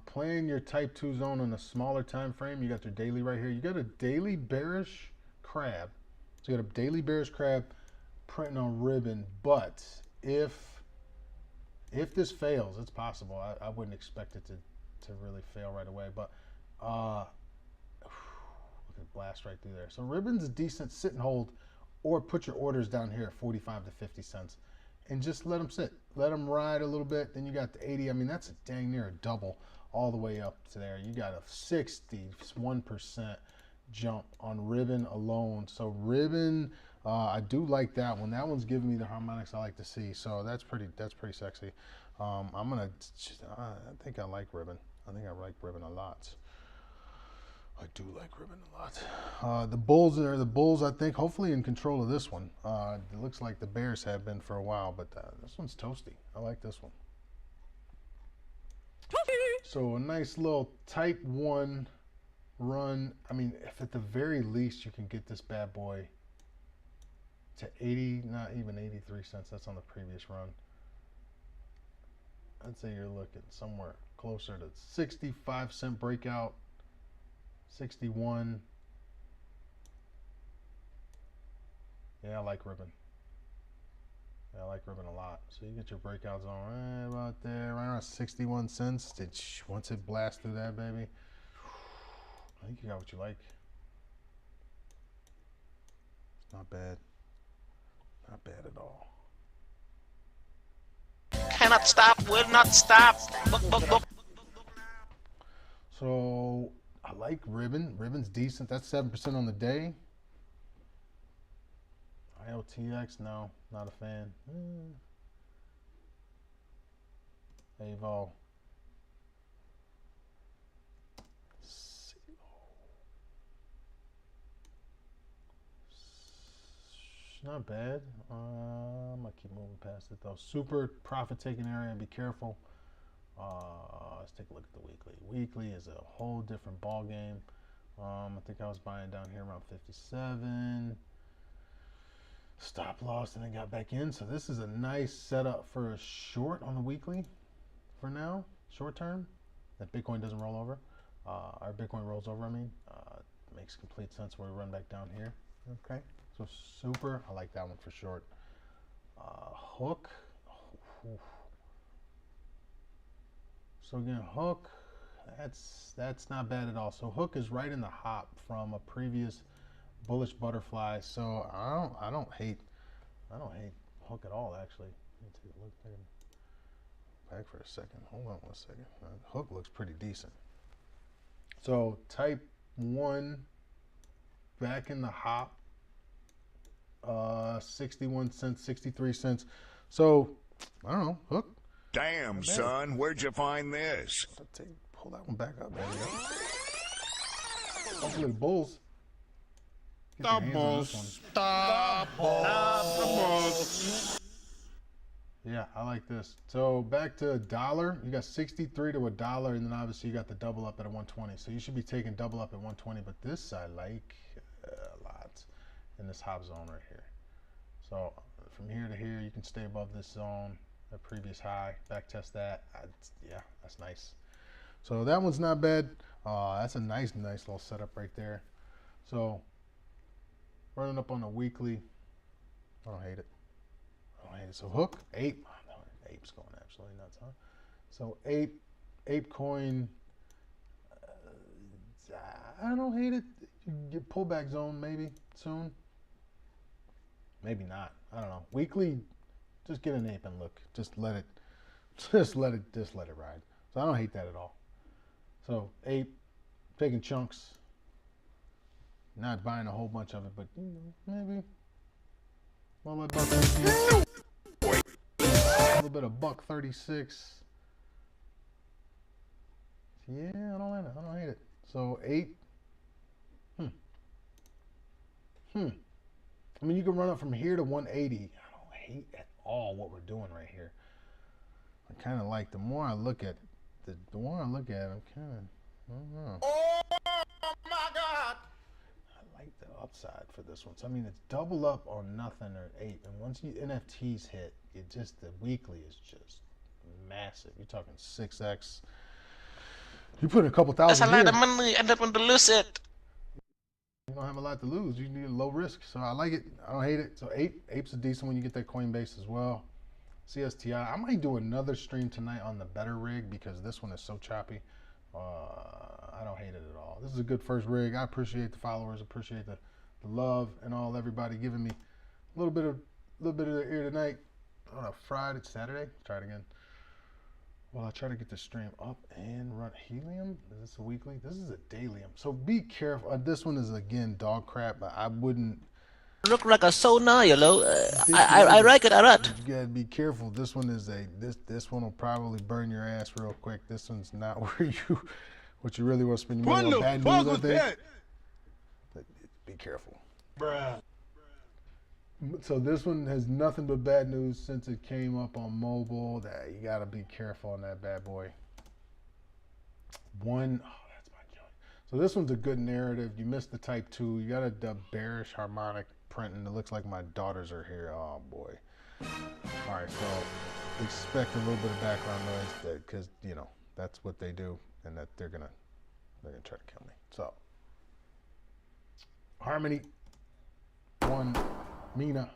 A: playing your type 2 zone on a smaller time frame. You got your daily right here. You got a daily bearish crab. So you got a daily bearish crab printing on ribbon. But if this fails, it's possible. I wouldn't expect it to really fail right away. But look at blast right through there. So ribbon's a decent sit and hold, or put your orders down here at 45 to 50 cents. And just let them sit. Let them ride a little bit. Then you got the 80. That's a dang near a double all the way up to there. You got a 61% jump on ribbon alone. So ribbon, I do like that one. That one's giving me the harmonics I like to see. So that's pretty sexy. I think I like ribbon. I think I like ribbon a lot. I do like ribbon a lot. The Bulls, I think, hopefully in control of this one. It looks like the Bears have been for a while, but this one's toasty. I like this one. So a nice little type 1 run. If at the very least you can get this bad boy to 80, not even 83 cents. That's on the previous run. I'd say you're looking somewhere closer to 65-cent breakout, 61. Yeah, I like ribbon. Yeah, I like ribbon a lot. So you get your breakout zone right about there, right around 61 cents. Once it blasts through that, baby, I think you got what you like. It's not bad. Not bad at all.
F: Cannot stop, will not stop.
A: So I like ribbon. Ribbon's decent. That's 7% on the day. IOTX, no, not a fan. Avo. Not bad. I'm gonna keep moving past it though. Super profit taking area. Be careful. Let's take a look at the weekly. Weekly is a whole different ball game. I think I was buying down here around 57. Stop loss and then got back in. So this is a nice setup for a short on the weekly for now, short term. That Bitcoin doesn't roll over. Our Bitcoin rolls over, I mean. Makes complete sense where we run back down here. Okay. So super, I like that one for short. Hook. So again, hook, that's not bad at all. So hook is right in the hop from a previous bullish butterfly. So I don't hate hook at all actually. Let me take a look back for a second. Hold on one second. Hook looks pretty decent. So type 1 back in the hop. 61 cents, 63 cents. So I don't know, hook.
E: Damn, son, where'd you find this?
A: Pull that one back up. There we go. Hopefully the bulls. Yeah, I like this. So back to $1. You got 63 to $1, and then obviously you got the double up at a 120. So you should be taking double up at 120. But this I like a lot in this hop zone right here. So from here to here, you can stay above this zone, a previous high, back test that. Yeah, that's nice. So that one's not bad. That's a nice little setup right there. So running up on a weekly, I don't hate it. So hook, ape. Ape's going absolutely nuts, huh? So ape coin, I don't hate it. You get pullback zone maybe soon. Maybe not. I don't know. Weekly, just get an ape and look. Just let it ride. So I don't hate that at all. So ape, taking chunks, not buying a whole bunch of it, but maybe. Well, my buck 36. A little bit of buck 36. Yeah, I don't hate it. So 8. I mean, you can run up from here to 180. I don't hate at all what we're doing right here. I kind of like, the more I look at it, I'm kind of, I don't know.
F: Oh my God!
A: I like the upside for this one. So I mean, it's double up on nothing or 8, and once you NFTs hit, the weekly is just massive. You're talking 6x. You put a couple thousand.
F: That's a lot of money. I don't want to lose it.
A: You don't have a lot to lose. You need a low risk, so I like it. I don't hate it. So ape's a decent one. You get that Coinbase as well. CSTI. I might do another stream tonight on the better rig because this one is so choppy. I don't hate it at all. This is a good first rig. I appreciate the followers. Appreciate the love and all, everybody giving me a little bit of their ear tonight on a Friday, Saturday. Try it again. Well, I try to get the stream up and run. Helium? Is this a weekly? This is a dailium. So be careful. This one is, again, dog crap, but I wouldn't.
F: Look like a sauna, you know. I like it a lot.
A: You gotta be careful. This one is this one will probably burn your ass real quick. This one's not where what you really want to spend your money on. Bad news, I think. But be careful.
B: Bruh.
A: So this one has nothing but bad news since it came up on mobile. That you gotta be careful on that bad boy. That's my joint. So this one's a good narrative. You missed the type 2. You got a bearish harmonic print, and it looks like my daughters are here. Oh boy. All right, so expect a little bit of background noise because you know that's what they do, and that they're gonna try to kill me. So Harmony, 1, Mina,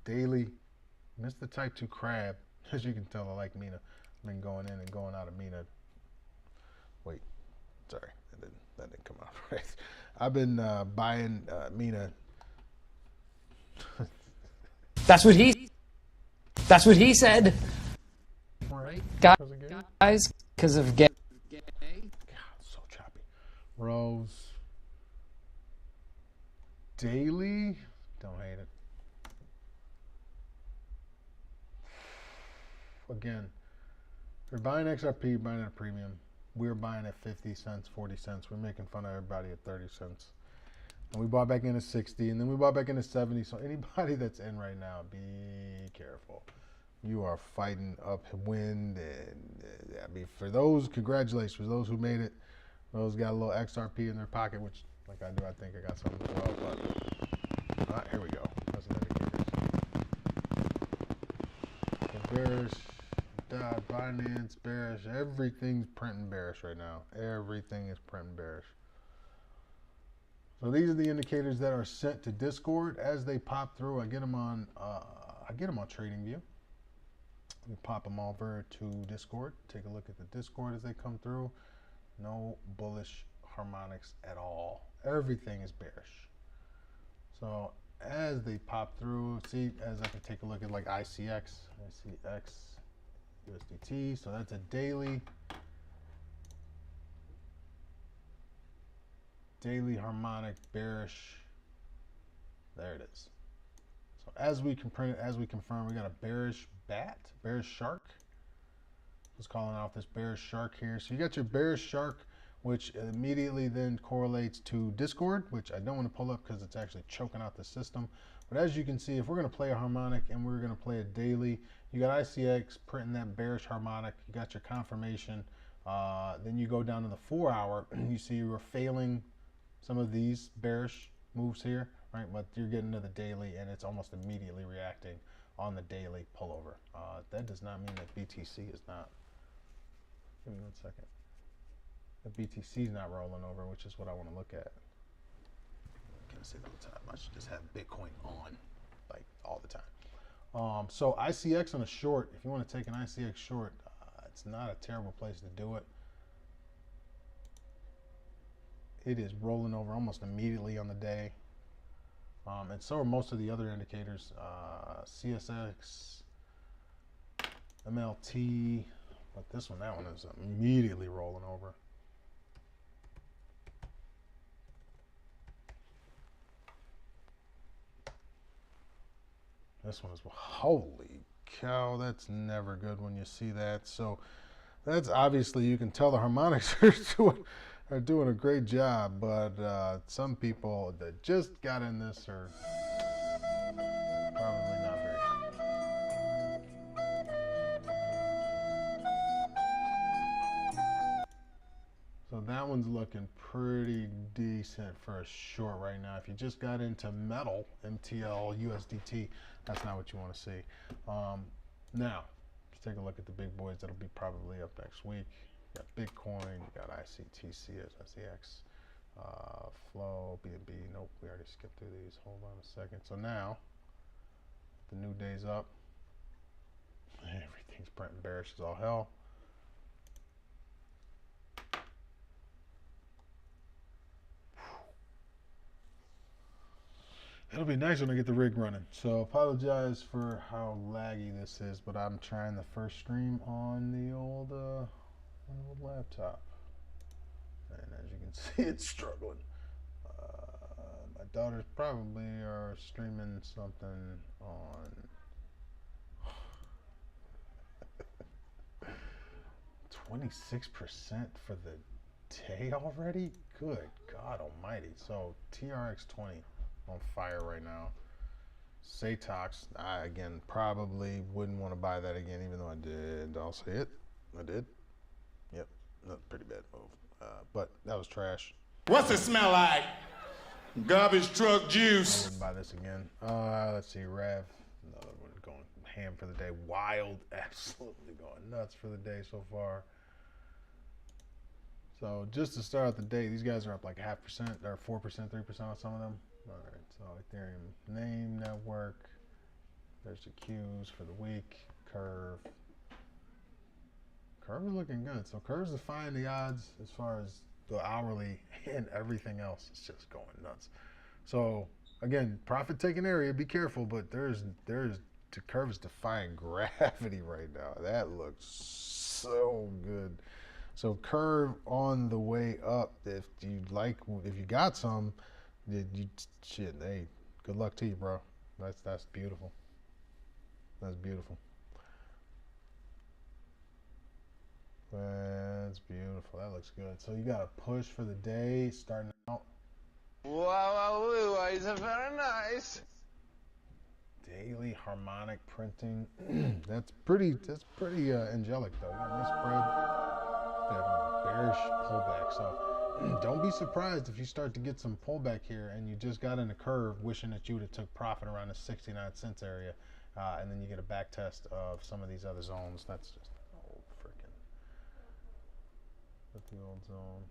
A: daily. Missed the type 2 crab. As you can tell, I like Mina. I've been going in and going out of Mina. Wait, sorry, that didn't come out right. I've been buying Mina.
D: That's what he said.
A: Right?
D: Guys, because of gay.
A: God, so choppy. Rose. Daily. Don't hate it. Again, if you're buying XRP, you're buying at a premium. We're buying at 50 cents, 40 cents. We're making fun of everybody at 30 cents. And we bought back in at 60, and then we bought back in at 70. So anybody that's in right now, be careful. You are fighting upwind. And I mean, for those, congratulations. For those who made it, those got a little XRP in their pocket, which, like I do, I think I got something as well. But here we go. That's an indicator. Bearish. Binance bearish. Everything's printing bearish right now. Everything is printing bearish. So these are the indicators that are sent to Discord as they pop through. I get them on TradingView. We pop them over to Discord. Take a look at the Discord as they come through. No bullish harmonics at all. Everything is bearish. So as they pop through, see, as I can take a look at like ICX, USDT, so that's a daily harmonic bearish. There it is. So as we can print it, as we confirm, we got a bearish shark. Just calling out this bearish shark here. So you got your bearish shark, which immediately then correlates to Discord, which I don't want to pull up because it's actually choking out the system. But as you can see, if we're going to play a harmonic and we're going to play a daily, you got ICX printing that bearish harmonic. You got your confirmation. Then you go down to the 4 hour and you see you're failing some of these bearish moves here, right? But you're getting to the daily and it's almost immediately reacting on the daily pullover. That does not mean that BTC is not. Give me 1 second. The BTC is not rolling over, which is what I want to look at. Can I say that all the time? I should just have Bitcoin on, like, all the time. So ICX on a short, if you want to take an ICX short, it's not a terrible place to do it. It is rolling over almost immediately on the day. And so are most of the other indicators. CSX, MLT, but that one is immediately rolling over. This one is, holy cow, that's never good when you see that. So that's obviously, you can tell the harmonics are doing a great job, but some people that just got in this are probably not very happy. So that one's looking pretty decent for a short right now. If you just got into metal, MTL, USDT, that's not what you want to see. Now, let's take a look at the big boys that'll be probably up next week. You got Bitcoin, you got ICTC, SIX, Flow, BNB. Nope, we already skipped through these. Hold on a second. So now, the new day's up. Everything's printing bearish as all hell. It'll be nice when I get the rig running. So apologize for how laggy this is, but I'm trying the first stream on the old laptop. And as you can see, it's struggling. My daughters probably are streaming something on 26% for the day already? Good God almighty. So TRX20 on fire right now. Satox, I again probably wouldn't want to buy that again, even though I did. I'll say it. I did. Yep, that's a pretty bad move. But that was trash.
G: What's it smell like? Garbage truck
A: I
G: juice.
A: wouldn't buy this again. Let's see, Rev. Another one going ham for the day. Wild, absolutely going nuts for the day so far. So just to start out the day, these guys are up like 0.5% or 4%, 3% on some of them. All right, so Ethereum name network. There's the Qs for the week. Curve. Curve is looking good. So Curve's defying the odds as far as the hourly and everything else. It's just going nuts. So again, profit taking area. Be careful, but there's the Curve is defying gravity right now. That looks so good. So Curve on the way up. If you got some, hey, good luck to you, bro. That's beautiful. That's beautiful. That's beautiful. That looks good. So you got a push for the day starting out.
H: Wow, is very nice.
A: Daily harmonic printing. That's pretty angelic though. You got a nice spread. Got a bearish pullback. So don't be surprised if you start to get some pullback here and you just got in a curve wishing that you would have took profit around the 69 cents area, and then you get a back test of some of these other zones. That's just old freaking. That's the old zone.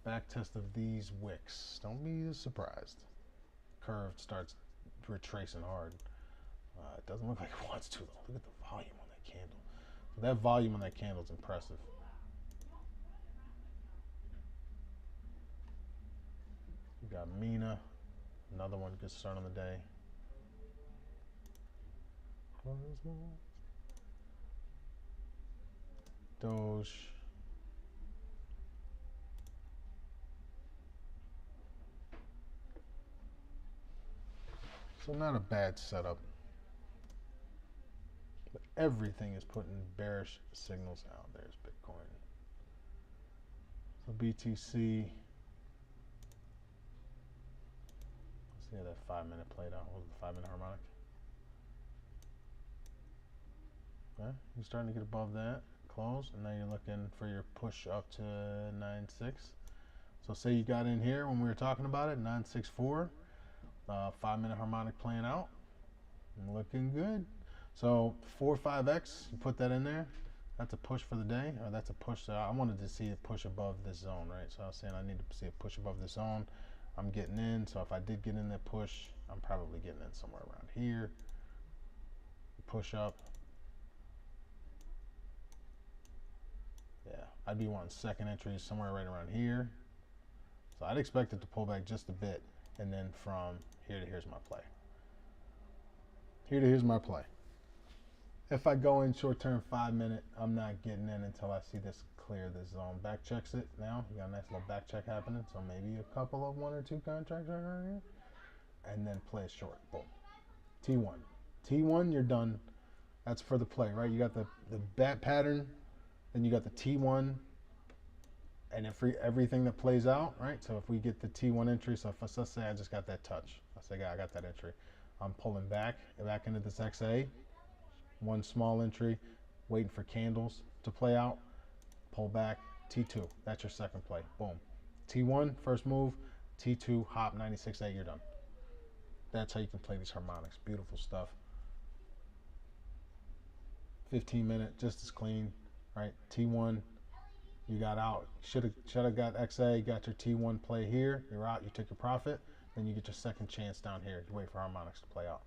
A: Back test of these wicks. Don't be surprised. Curve starts retracing hard. It doesn't look like it wants to though. Look at the volume on that candle. So that volume on that candle is impressive. You got Mina, another one good start on the day. Doge. So not a bad setup. But everything is putting bearish signals out. There's Bitcoin. So BTC. Let's see how that 5-minute played out. What was the 5-minute harmonic? Okay, you're starting to get above that. Close. And now you're looking for your push up to 9.6. So say you got in here when we were talking about it, 9.64. 5-minute harmonic playing out. Looking good. So 4-5x, you put that in there. That's a push for the day, or that's a push. So I wanted to see a push above this zone, right? So I was saying I need to see a push above this zone. I'm getting in. So if I did get in that push, I'm probably getting in somewhere around here. Push up. Yeah, I'd be wanting second entries somewhere right around here. So I'd expect it to pull back just a bit, and then from here to here's my play. Here to here's my play. If I go in short-term 5-minute, I'm not getting in until I see this clear this zone. Back checks it now. You got a nice little back check happening. So maybe a couple of 1 or 2 contracts right around here, and then play short. Boom. T1. T1, you're done. That's for the play, right? You got the bat pattern, then you got the T1, and everything that plays out, right? So if we get the T1 entry, so if let's say I just got that touch, let's say I got that entry, I'm pulling back into this XA, one small entry, waiting for candles to play out, pull back, T2, that's your second play, boom. T1, first move, T2, hop, 96A, you're done. That's how you can play these harmonics, beautiful stuff. 15-minute, just as clean, right? T1, you got out. Should have got XA, got your T1 play here. You're out, you took your profit. Then you get your second chance down here. You wait for harmonics to play out.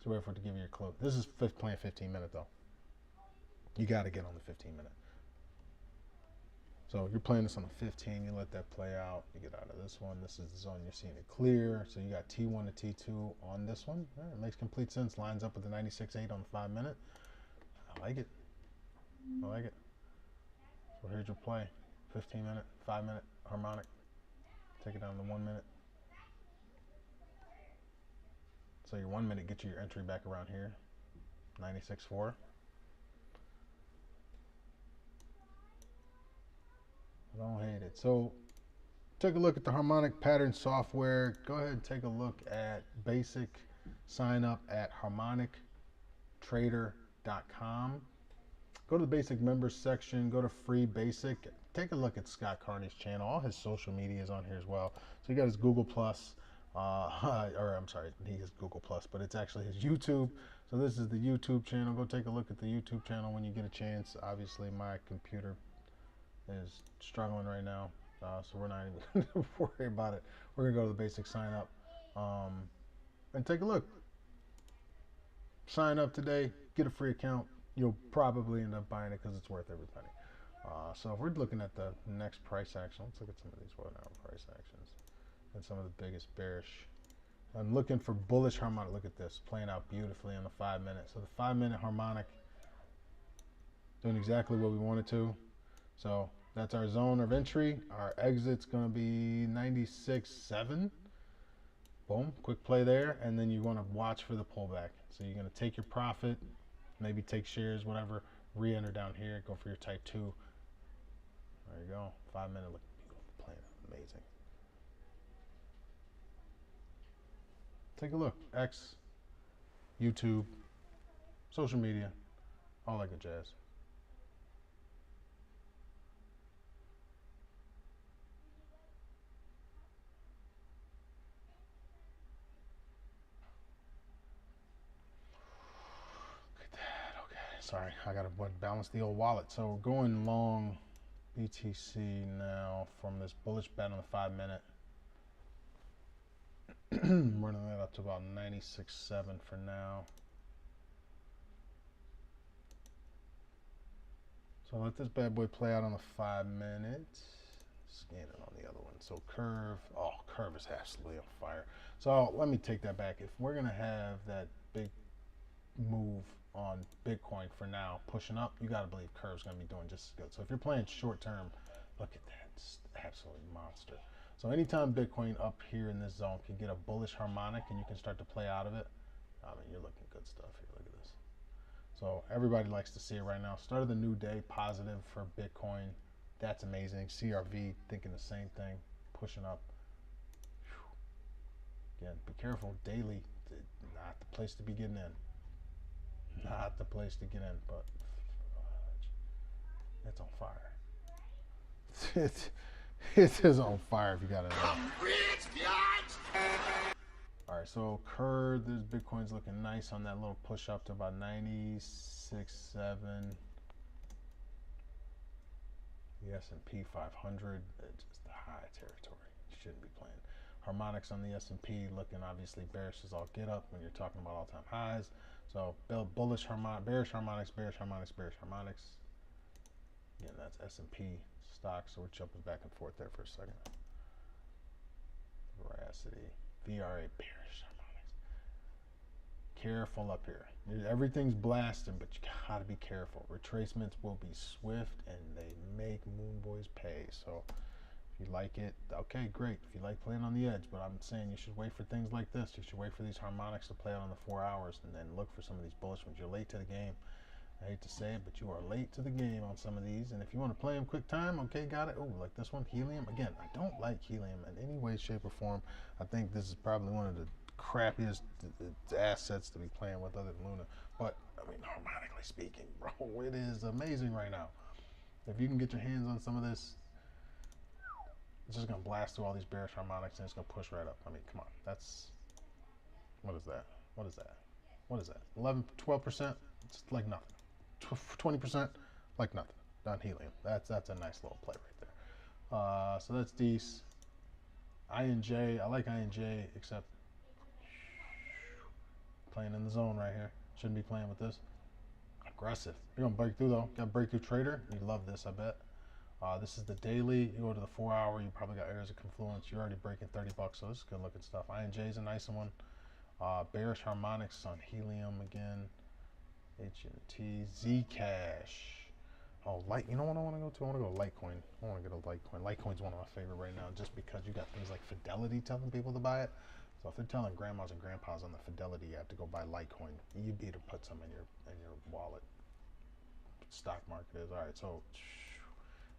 A: So wait for it to give you your clue. This is playing 15-minute though. You got to get on the 15-minute. So you're playing this on the 15. You let that play out. You get out of this one. This is the zone you're seeing it clear. So you got T1 to T2 on this one. All right, it makes complete sense. Lines up with the 96.8 on the 5-minute. I like it. I like it. So here's your play. 15-minute, 5-minute harmonic. Take it down to 1 minute. So your 1 minute, get you your entry back around here. 96.4. I don't hate it. So take a look at the harmonic pattern software. Go ahead and take a look at basic sign up at harmonictrader.com. Go to the basic members section, go to free basic. Take a look at Scott Carney's channel. All his social media is on here as well. So you got his Google Plus, or I'm sorry, he has Google Plus, but it's actually his YouTube. So this is the YouTube channel. Go take a look at the YouTube channel when you get a chance. Obviously, my computer is struggling right now, so we're not even going to worry about it. We're going to go to the basic sign up and take a look. Sign up today, get a free account. You'll probably end up buying it because it's worth every penny. So if we're looking at the next price action, let's look at some of these 1 hour price actions and some of the biggest bearish. I'm looking for bullish harmonic. Look at this, playing out beautifully on the 5 minute. So the 5 minute harmonic doing exactly what we wanted to. So that's our zone of entry. Our exit's going to be 96.7. Boom, quick play there, and then you want to watch for the pullback. So you're going to take your profit, maybe take shares, whatever, re-enter down here, go for your type 2. There you go. 5 minute, look beautiful, playing amazing. Take a look. X, YouTube, social media, all that good jazz. Look at that. Okay. Sorry, I gotta balance the old wallet. So we're going long BTC now from this bullish bet on the 5 minute. Running that up to about 96.7 for now. So let this bad boy play out on the 5 minute. Scan it on the other one. So curve, oh, curve is absolutely on fire. So let me take that back. If we're gonna have that big move on Bitcoin for now, pushing up, you gotta believe curve's gonna be doing just as good. So if you're playing short term, look at that, it's absolutely monster. So anytime Bitcoin up here in this zone can get a bullish harmonic and you can start to play out of it, I mean, you're looking good stuff here. Look at this. So everybody likes to see it right now. Start of the new day, positive for Bitcoin. That's amazing. CRV thinking the same thing, pushing up. Whew. Again, be careful. Daily, not the place to be getting in. Not the place to get in, but it's on fire. It is on fire if you got it. All right, so curve, this Bitcoin's looking nice on that little push up to about 96.7. The S&P 500, it's just the high territory. You shouldn't be playing. Harmonics on the S&P looking obviously bearish as all get up when you're talking about all-time highs. So bullish harmonic, bearish harmonics, bearish harmonics, bearish harmonics. Again, that's S&P stock, so we're jumping back and forth there for a second. Veracity, VRA, bearish harmonics. Careful up here. Everything's blasting, but you gotta be careful. Retracements will be swift, and they make moon boys pay. So if you like it, okay, great. If you like playing on the edge, but I'm saying you should wait for things like this. You should wait for these harmonics to play out on the 4 hours, and then look for some of these bullish ones. You're late to the game. I hate to say it, but you are late to the game on some of these. And if you want to play them quick time, okay, got it. Oh, like this one, helium. Again, I don't like helium in any way, shape, or form. I think this is probably one of the crappiest assets to be playing with other than Luna. But, I mean, harmonically speaking, bro, it is amazing right now. If you can get your hands on some of this, it's just going to blast through all these bearish harmonics and it's going to push right up. I mean, come on. That's, what is that? What is that? What is that? 11, 12%? It's like nothing. 20%, like nothing. On helium. That's a nice little play right there. So that's Dece. INJ. I like INJ, except playing in the zone right here. Shouldn't be playing with this. Aggressive. You're gonna break through though. Got breakthrough trader. You love this, I bet. This is the daily. You go to the 4 hour. You probably got areas of confluence. You're already breaking 30 bucks, so this is good looking stuff. INJ is a nice one. Bearish harmonics on helium again. HNT, Zcash. Oh, you know what I want to go to? I want to go Litecoin. I want to get a Litecoin. Litecoin's one of my favorite right now, just because you got things like Fidelity telling people to buy it. So if they're telling grandmas and grandpas on the Fidelity, you have to go buy Litecoin. You better put some in your wallet. Stock market is all right. So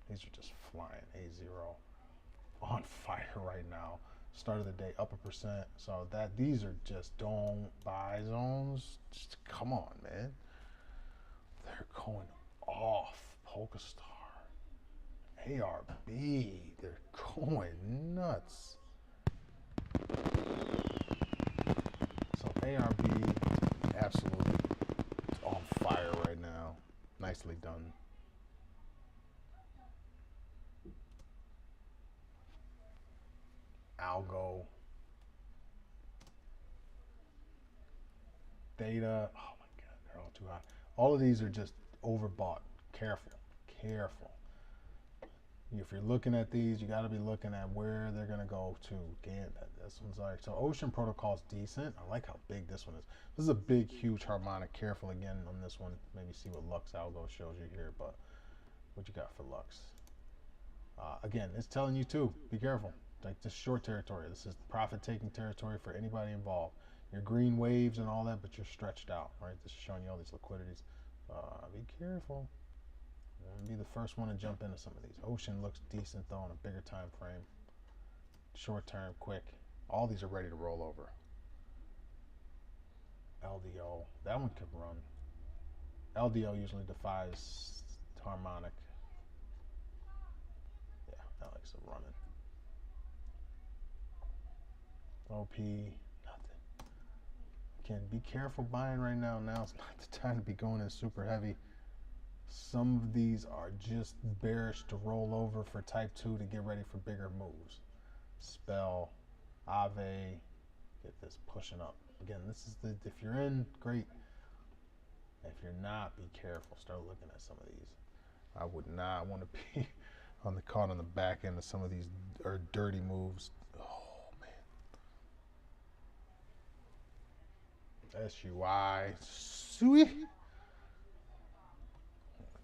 A: these are just flying. A0 on fire right now. Start of the day up 1%. So these are just don't buy zones. Just come on, man. They're going off. Polkastar. ARB. They're going nuts. So ARB absolutely on fire right now. Nicely done. Algo. Data. Oh my God, they're all too high. All of these are just overbought. Careful. Careful. If you're looking at these, you got to be looking at where they're going to go to. Again, this one's like, so Ocean Protocol is decent. I like how big this one is. This is a big, huge harmonic. Careful again on this one. Maybe see what Lux Algo shows you here, but what you got for Lux? Again, it's telling you too, be careful. Like this short territory. This is profit-taking territory for anybody involved. Your green waves and all that, but you're stretched out, right? This is showing you all these liquidities. Be careful. Be the first one to jump into some of these. Ocean looks decent though on a bigger time frame. Short term, quick. All these are ready to roll over. LDO, that one could run. LDO usually defies harmonic. Yeah, that likes to running. OP, nothing. Again, be careful buying right now. Now's not the time to be going in super heavy. Some of these are just bearish to roll over for type 2 to get ready for bigger moves. Spell, Ave, get this pushing up. Again, this is the, if you're in, great. If you're not, be careful. Start looking at some of these. I would not want to be caught on the back end of some of these dirty moves. Oh, man. SUI, sweet.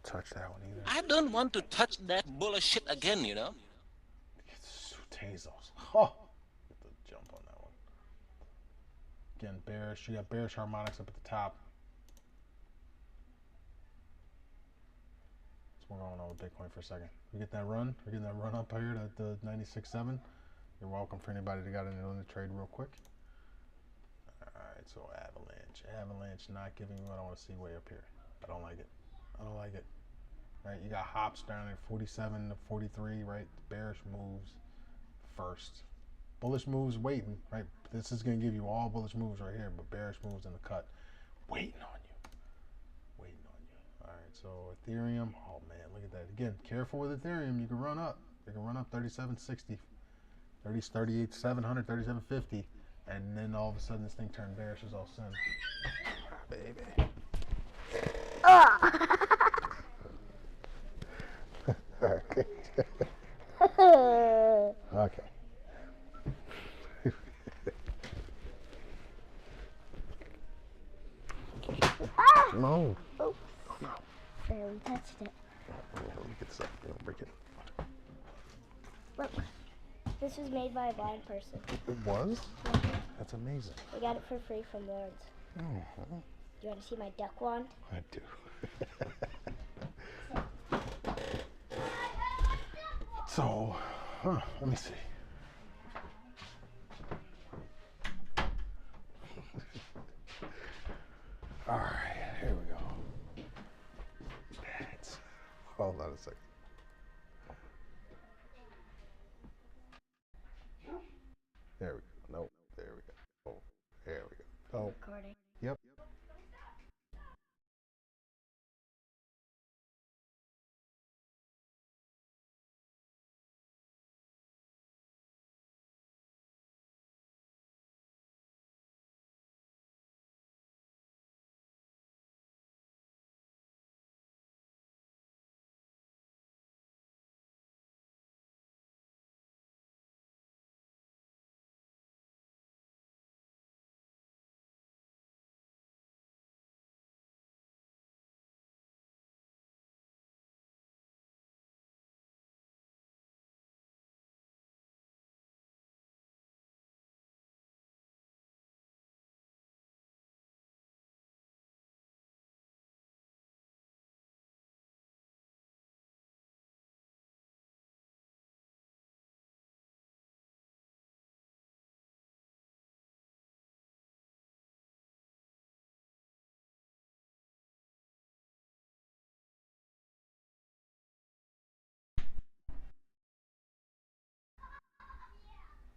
A: Touch that one either.
F: I don't want to touch that bullshit again, you know.
A: Tezos. Oh, get the jump on that one. Again, bearish. You got bearish harmonics up at the top. What's going on with Bitcoin for a second? We get that run. We're getting that run up here to the 96.7. You're welcome for anybody that got in the trade real quick. All right, so Avalanche. Avalanche not giving me what I want to see way up here. I don't like it. I don't like it. Right, you got hops down at 47 to 43, right? Bearish moves first. Bullish moves waiting, right? This is going to give you all bullish moves right here, but bearish moves in the cut. Waiting on you. Waiting on you. All right, so Ethereum. Oh, man, look at that. Again, careful with Ethereum. You can run up. You can run up 37.60, 38.700, 37.50, and then all of a sudden this thing turned bearish as all sin. Baby. Okay. Okay. No.
C: Oh, barely touched it.
A: Let me get this up. Don't break it.
C: Look, this was made by a blind person.
A: It was? That's amazing.
C: We got it for free from Lawrence.
A: Oh.
C: Do you want to see my duck wand?
A: I do. So, let me see. All right, here we go. That's, hold on a second. There we go. Nope. There we go. Oh, there we go. Oh.
C: Recording.
A: Yep.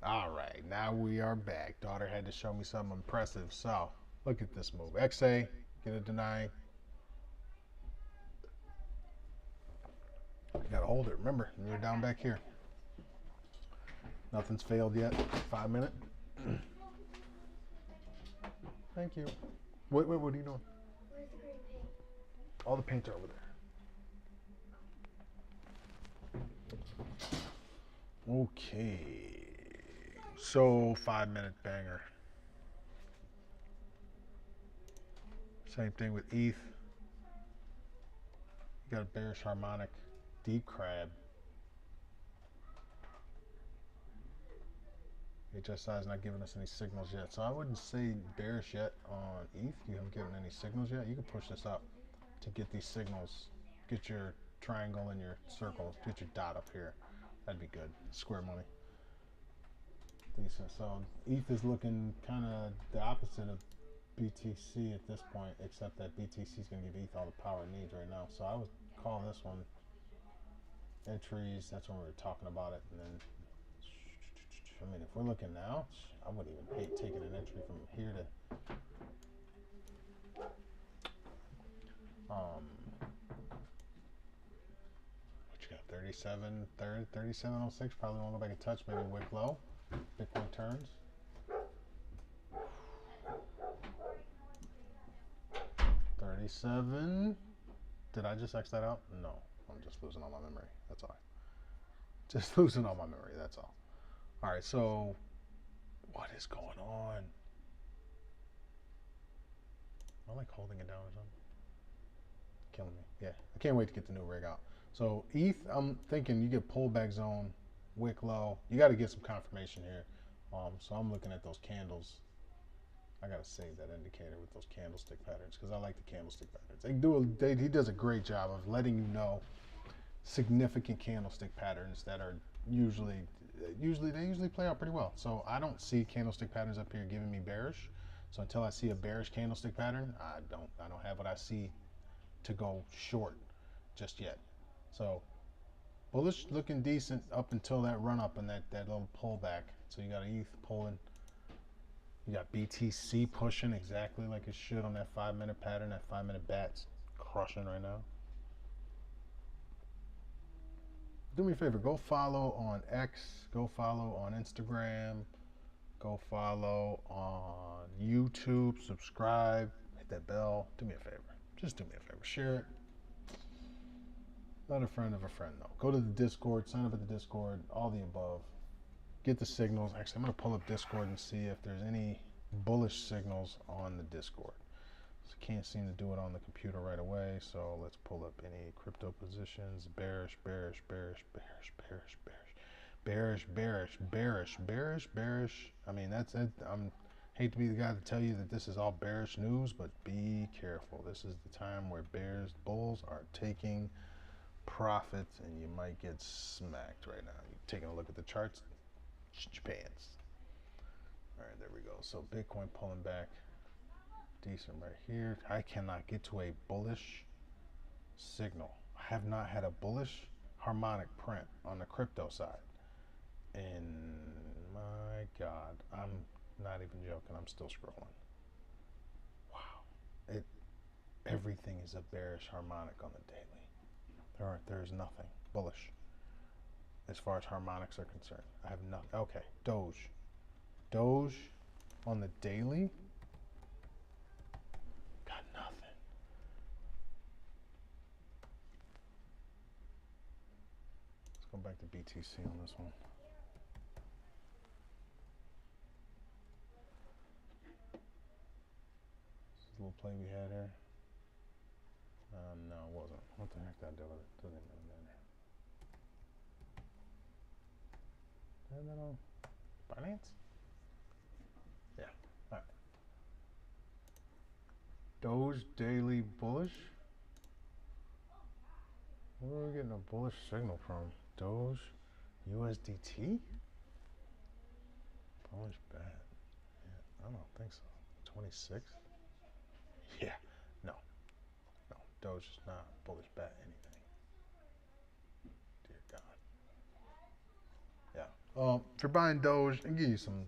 A: All right, now we are back. Daughter had to show me something impressive. So, look at this move. XA, get a deny. You gotta hold it. Remember, you're down back here. Nothing's failed yet. 5 minute. Thank you. Wait, what are you doing?
C: Where's the green paint?
A: All the paint are over there. Okay. So 5 minute banger. Same thing with ETH. You got a bearish harmonic, deep crab. HSI is not giving us any signals yet, so I wouldn't say bearish yet on ETH. You haven't given any signals yet. You can push this up to get these signals. Get your triangle and your circle. Get your dot up here. That'd be good. Square money. Decent. So ETH is looking kind of the opposite of BTC at this point, except that BTC is going to give ETH all the power it needs right now. So I would call this one entries. That's when we were talking about it. And then, I mean, if we're looking now, I wouldn't even hate taking an entry from here to what you got? 3706. Probably won't go back and touch. Maybe wick low. Bitcoin turns. $37. Did I just X that out? No. I'm just losing all my memory. That's all. Just losing all my memory. That's all. All right. So, what is going on? Am I like holding it down or something? Killing me. Yeah. I can't wait to get the new rig out. So, ETH, I'm thinking you get pullback zone, wick low. You got to get some confirmation here. So, I'm looking at those candles. I gotta save that indicator with those candlestick patterns because I like the candlestick patterns. He does a great job of letting you know significant candlestick patterns that are usually play out pretty well. So I don't see candlestick patterns up here giving me bearish. So until I see a bearish candlestick pattern, I don't have what I see to go short just yet. So bullish looking decent up until that run up and that little pullback. So you got ETH pulling. You got BTC pushing exactly like it should on that 5 minute pattern. That 5 minute bat's crushing right now. Do me a favor, go follow on X, go follow on Instagram, go follow on YouTube, subscribe, hit that bell. Do me a favor. Just do me a favor. Share it. Let a friend of a friend know. Go to the Discord, sign up at the Discord, all the above. Get the signals. Actually, I'm going to pull up Discord and see if there's any bullish signals on the Discord. So can't seem to do it on the computer right away. So let's pull up any crypto positions. Bearish, bearish, bearish, bearish, bearish, bearish, bearish, bearish, bearish, bearish. I mean, that's it. Hate to be the guy to tell you that this is all bearish news, but be careful. This is the time where bulls are taking profits, and you might get smacked right now. You're taking a look at the charts. Pants. All right, there we go. So Bitcoin pulling back decent right here. I cannot get to a bullish signal. I have not had a bullish harmonic print on the crypto side. And my God, I'm not even joking. I'm still scrolling. Wow. Everything is a bearish harmonic on the daily. There's nothing bullish. As far as harmonics are concerned, I have nothing. Okay, Doge on the daily, got nothing. Let's go back to BTC on this one. This is a little play we had here. No, it wasn't. What the heck did I do with it? Doesn't even matter. Is that on Binance? Yeah. All right. Doge daily bullish. Where are we getting a bullish signal from? Doge USDT? Bullish bat. Yeah, I don't think so. 26? Yeah. No. Doge is not bullish bat anything. Dear God. Yeah, If you're buying Doge, and give you some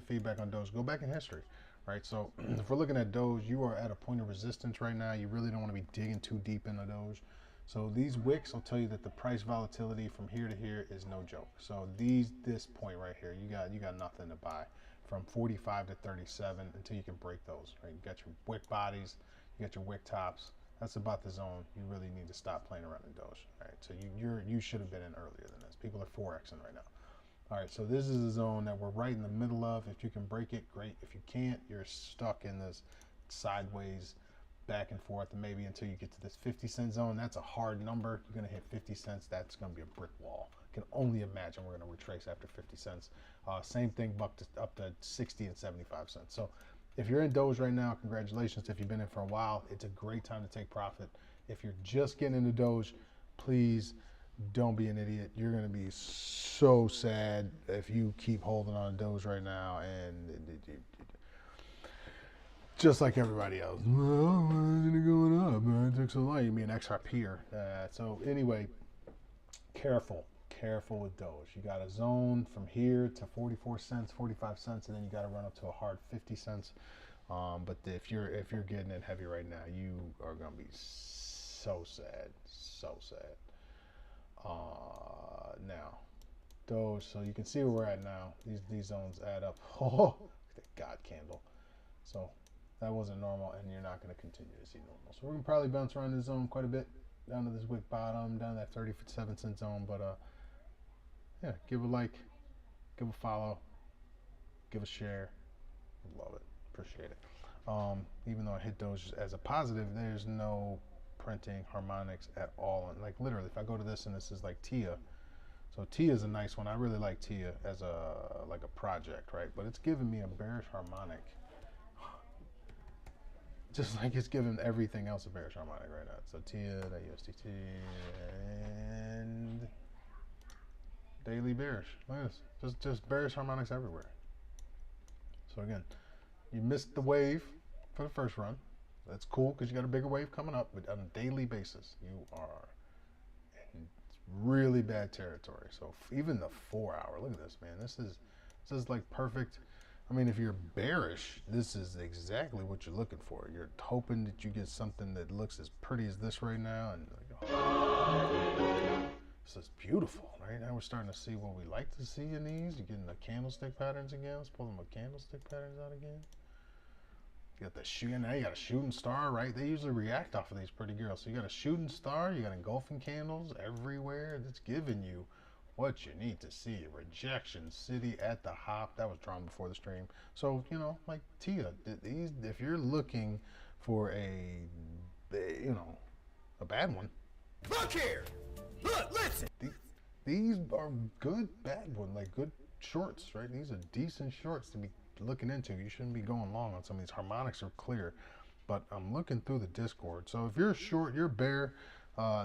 A: feedback on Doge, go back in history, right? So if we're looking at Doge, you are at a point of resistance right now. You really don't want to be digging too deep into Doge. So these wicks will tell you that the price volatility from here to here is no joke. So this point right here, you got nothing to buy from 45 to 37 until you can break those, right? You got your wick bodies, you got your wick tops. That's about the zone. You really need to stop playing around in Doge, right? So you should have been in earlier than this. People are 4xing right now. All right, so this is a zone that we're right in the middle of. If you can break it, great. If you can't, you're stuck in this sideways back and forth, and maybe until you get to this 50-cent zone. That's a hard number. You're going to hit 50 cents. That's going to be a brick wall. I can only imagine we're going to retrace after 50 cents. Same thing up to 60 and 75 cents. So if you're in Doge right now, congratulations. If you've been in for a while, it's a great time to take profit. If you're just getting into Doge, please don't be an idiot. You're going to be so sad if you keep holding on to Doge right now, and just like everybody else. Well, why isn't it going up? It took so long. You mean XRP. So anyway, careful with Doge. You got a zone from here to 44 cents, 45 cents, and then you got to run up to a hard 50 cents. But if you're getting it heavy right now, you are going to be so sad, so sad. Now, Doge. So you can see where we're at now. These zones add up. Oh, the God candle. So that wasn't normal, and you're not going to continue to see normal. So we're going to probably bounce around this zone quite a bit, down to this wick bottom, down to that 37-cent zone. But yeah, give a like, give a follow, give a share. Love it, appreciate it. Even though I hit Doge as a positive, there's no printing harmonics at all. And like literally, if I go to this and this is like TIA, so TIA is a nice one. I really like TIA as a project, right? But it's giving me a bearish harmonic, just like it's giving everything else a bearish harmonic right now. So TIA, USDT, and daily bearish. Look at this, just bearish harmonics everywhere. So again, you missed the wave for the first run. That's cool because you got a bigger wave coming up, but on a daily basis, you are in really bad territory. So even the 4 hour, look at this, man. This is like perfect. I mean, if you're bearish, this is exactly what you're looking for. You're hoping that you get something that looks as pretty as this right now, and like, oh, this is beautiful. Right now, we're starting to see what we like to see in these. You're getting the candlestick patterns again. Let's pull them candlestick patterns out again. You got the shooting. Now you got a shooting star, right? They usually react off of these pretty girls. So you got a shooting star. You got engulfing candles everywhere. That's giving you what you need to see. Rejection city at the hop. That was drawn before the stream. So like TIA, these, if you're looking for a bad one,
B: Look here! Look, listen!
A: these are good bad one, like good shorts, right? These are decent shorts to be looking into. You shouldn't be going long on some of these. Harmonics are clear, but I'm looking through the Discord. So if you're short, you're bear,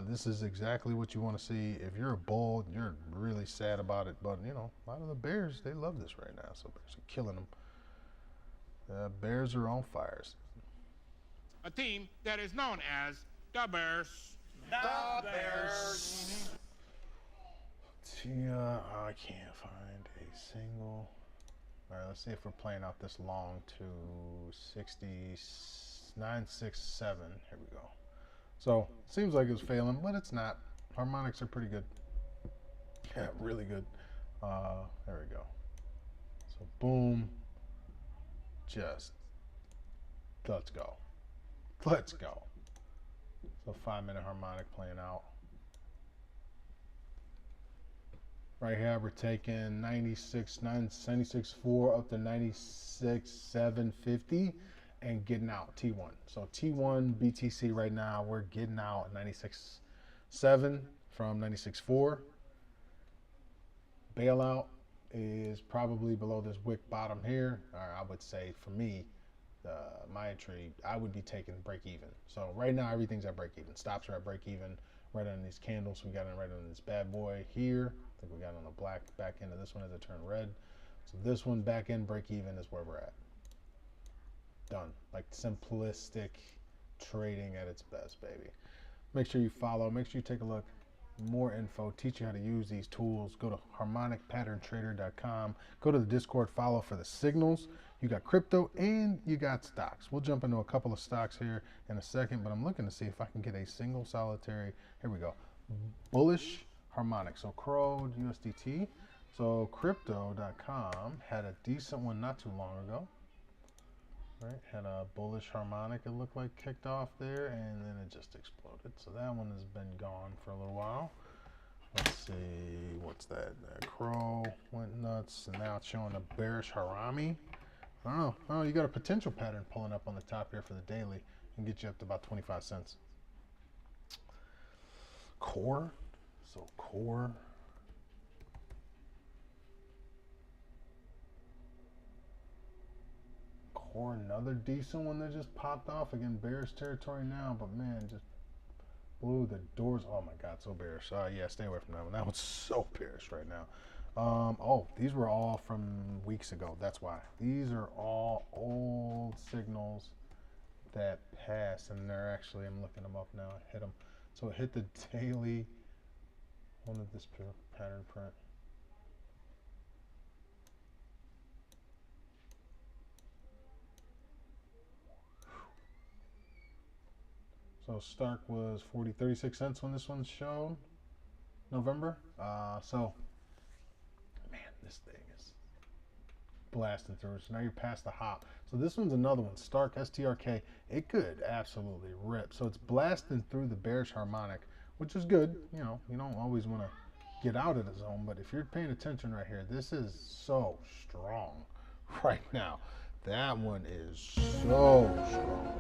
A: this is exactly what you want to see. If you're a bull, you're really sad about it. But a lot of the bears, they love this right now. So bears are killing them. Bears are on fires.
I: A team that is known as the Bears.
B: The Bears!
A: TIA, I can't find a single. All right, let's see if we're playing out this long to 69.67. Here we go. So it seems like it's failing, but it's not. Harmonics are pretty good. Yeah, really good. There we go. So boom. Just let's go. Let's go. So 5-minute harmonic playing out. Right here, we're taking 96.4 up to 96.750 and getting out T1. So T1 BTC right now, we're getting out 96.7 from 96.4. Bailout is probably below this wick bottom here. Or I would say for me, my entry, I would be taking break even. So right now, everything's at break even. Stops are at break even. Right on these candles, we got it right on this bad boy here. I think we got on the black back end of this one as it turned red. So this one back end break even is where we're at. Done. Like simplistic trading at its best, baby. Make sure you follow. Make sure you take a look. more info, teach you how to use these tools, go to harmonicpatterntrader.com. Go to the Discord, follow for the signals. You got crypto and you got stocks. We'll jump into a couple of stocks here in a second, but I'm looking to see if I can get a single solitary. Here we go. Bullish harmonic. So CRO USDT. So crypto.com had a decent one not too long ago. Right, had a bullish harmonic, it looked like, kicked off there, and then it just exploded. So that one has been gone for a little while. Let's see, what's that? Crow went nuts, and now it's showing a bearish harami. I don't know. Oh, you got a potential pattern pulling up on the top here for the daily and get you up to about 25 cents. Core. So core. Or another decent one that just popped off. Again, bearish territory now, but man, just blew the doors. Oh my God, so bearish. Yeah, stay away from that one. That one's so bearish right now. Oh, these were all from weeks ago. That's why. These are all old signals that passed, and they're actually, I'm looking them up now. I hit them. So it hit the daily. One of this pattern print. So Stark was 36 cents when this one showed, November. So, man, this thing is blasting through. So now you're past the hop. So this one's another one, Stark STRK. It could absolutely rip. So it's blasting through the bearish harmonic, which is good. You know, you don't always want to get out of the zone, but if you're paying attention right here, this is so strong right now. That one is so strong.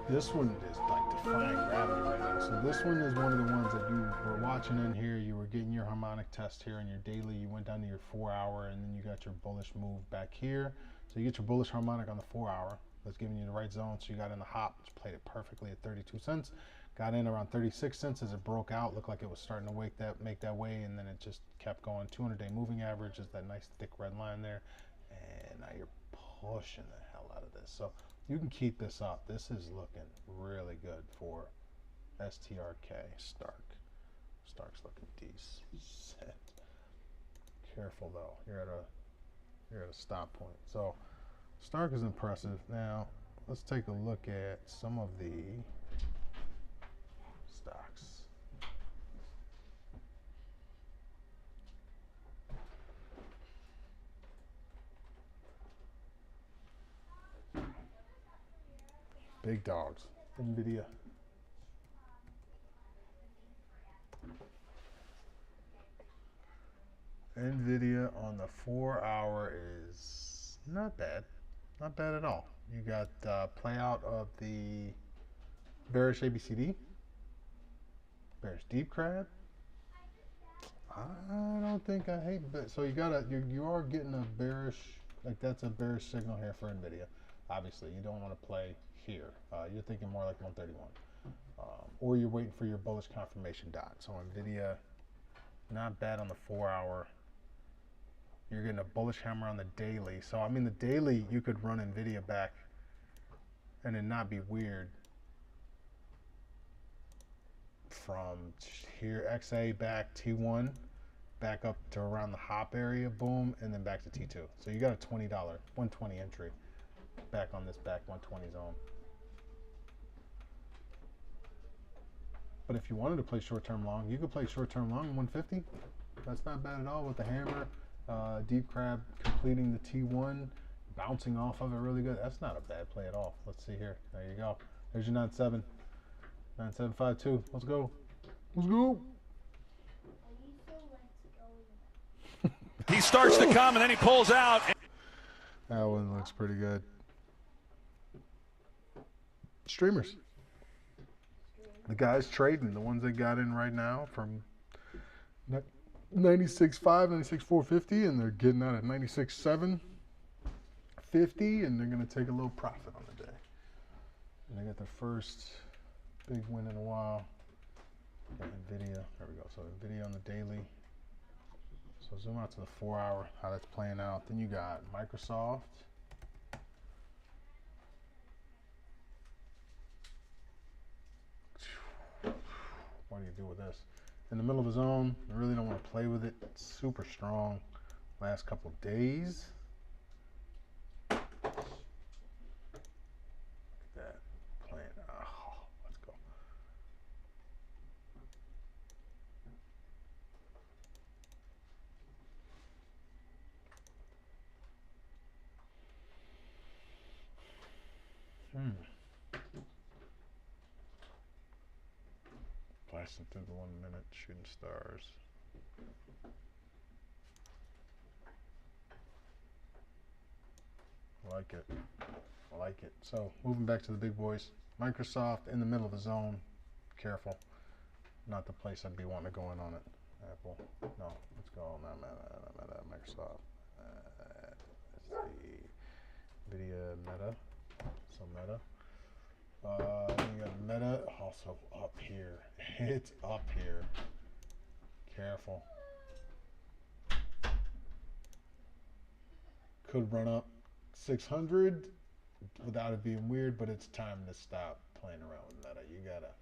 A: This one is like defying gravity right now. So this one is one of the ones that you were watching in here. You were getting your harmonic test here on your daily. You went down to your 4 hour, and then you got your bullish move back here. So you get your bullish harmonic on the 4 hour. That's giving you the right zone. So you got in the hop, which played it perfectly at 32 cents. Got in around 36 cents as it broke out. Looked like it was starting to make that way, and then it just kept going. 200-day moving average is that nice thick red line there. And now you're pushing the hell out of this. So you can keep this up. This is looking really good for STRK, Stark. Stark's looking decent. Careful though. You're at a stop point. So Stark is impressive. Now let's take a look at some of the stocks. Big dogs. NVIDIA. NVIDIA on the 4 hour is not bad. Not bad at all. You got play out of the bearish ABCD. Bearish deep crab. I don't think I hate, but so you are getting a bearish, like that's a bearish signal here for NVIDIA. Obviously, you don't want to play here. You're thinking more like 131. Or you're waiting for your bullish confirmation dot. So NVIDIA, not bad on the 4 hour. You're getting a bullish hammer on the daily. So, I mean, the daily, you could run NVIDIA back and it not be weird. From here, XA back, T1, back up to around the hop area, boom, and then back to T2. So you got a $20, 120 entry back on this back 120 zone. But if you wanted to play short-term long, you could play short-term long 150. That's not bad at all with the hammer. Deep crab completing the T1, bouncing off of it really good. That's not a bad play at all. Let's see here. There you go. There's your 97. 9752. Let's go. Let's go.
J: He starts to come and then he pulls out.
A: That one looks pretty good. Streamers. The guys trading, the ones that got in right now from 96.5, 96.450, and they're getting out at 96.750, and they're going to take a little profit on the day. And they got their first big win in a while. Got NVIDIA. There we go. So NVIDIA on the daily. So zoom out to the 4 hour, how that's playing out. Then you got Microsoft. What do you do with this? in the middle of the zone. I really don't want to play with it. It's super strong last couple days. Look at that playing. Oh, let's go. Blasting through the 1 minute, shooting stars. I like it. I like it. So moving back to the big boys. Microsoft in the middle of the zone. Careful. Not the place I'd be wanting to go in on it. Apple. No. Let's go. No, Microsoft. Let's see. Nvidia, Meta. So Meta. You got Meta also up here. It's up here. Careful. Could run up 600 without it being weird, but it's time to stop playing around with Meta. You gotta.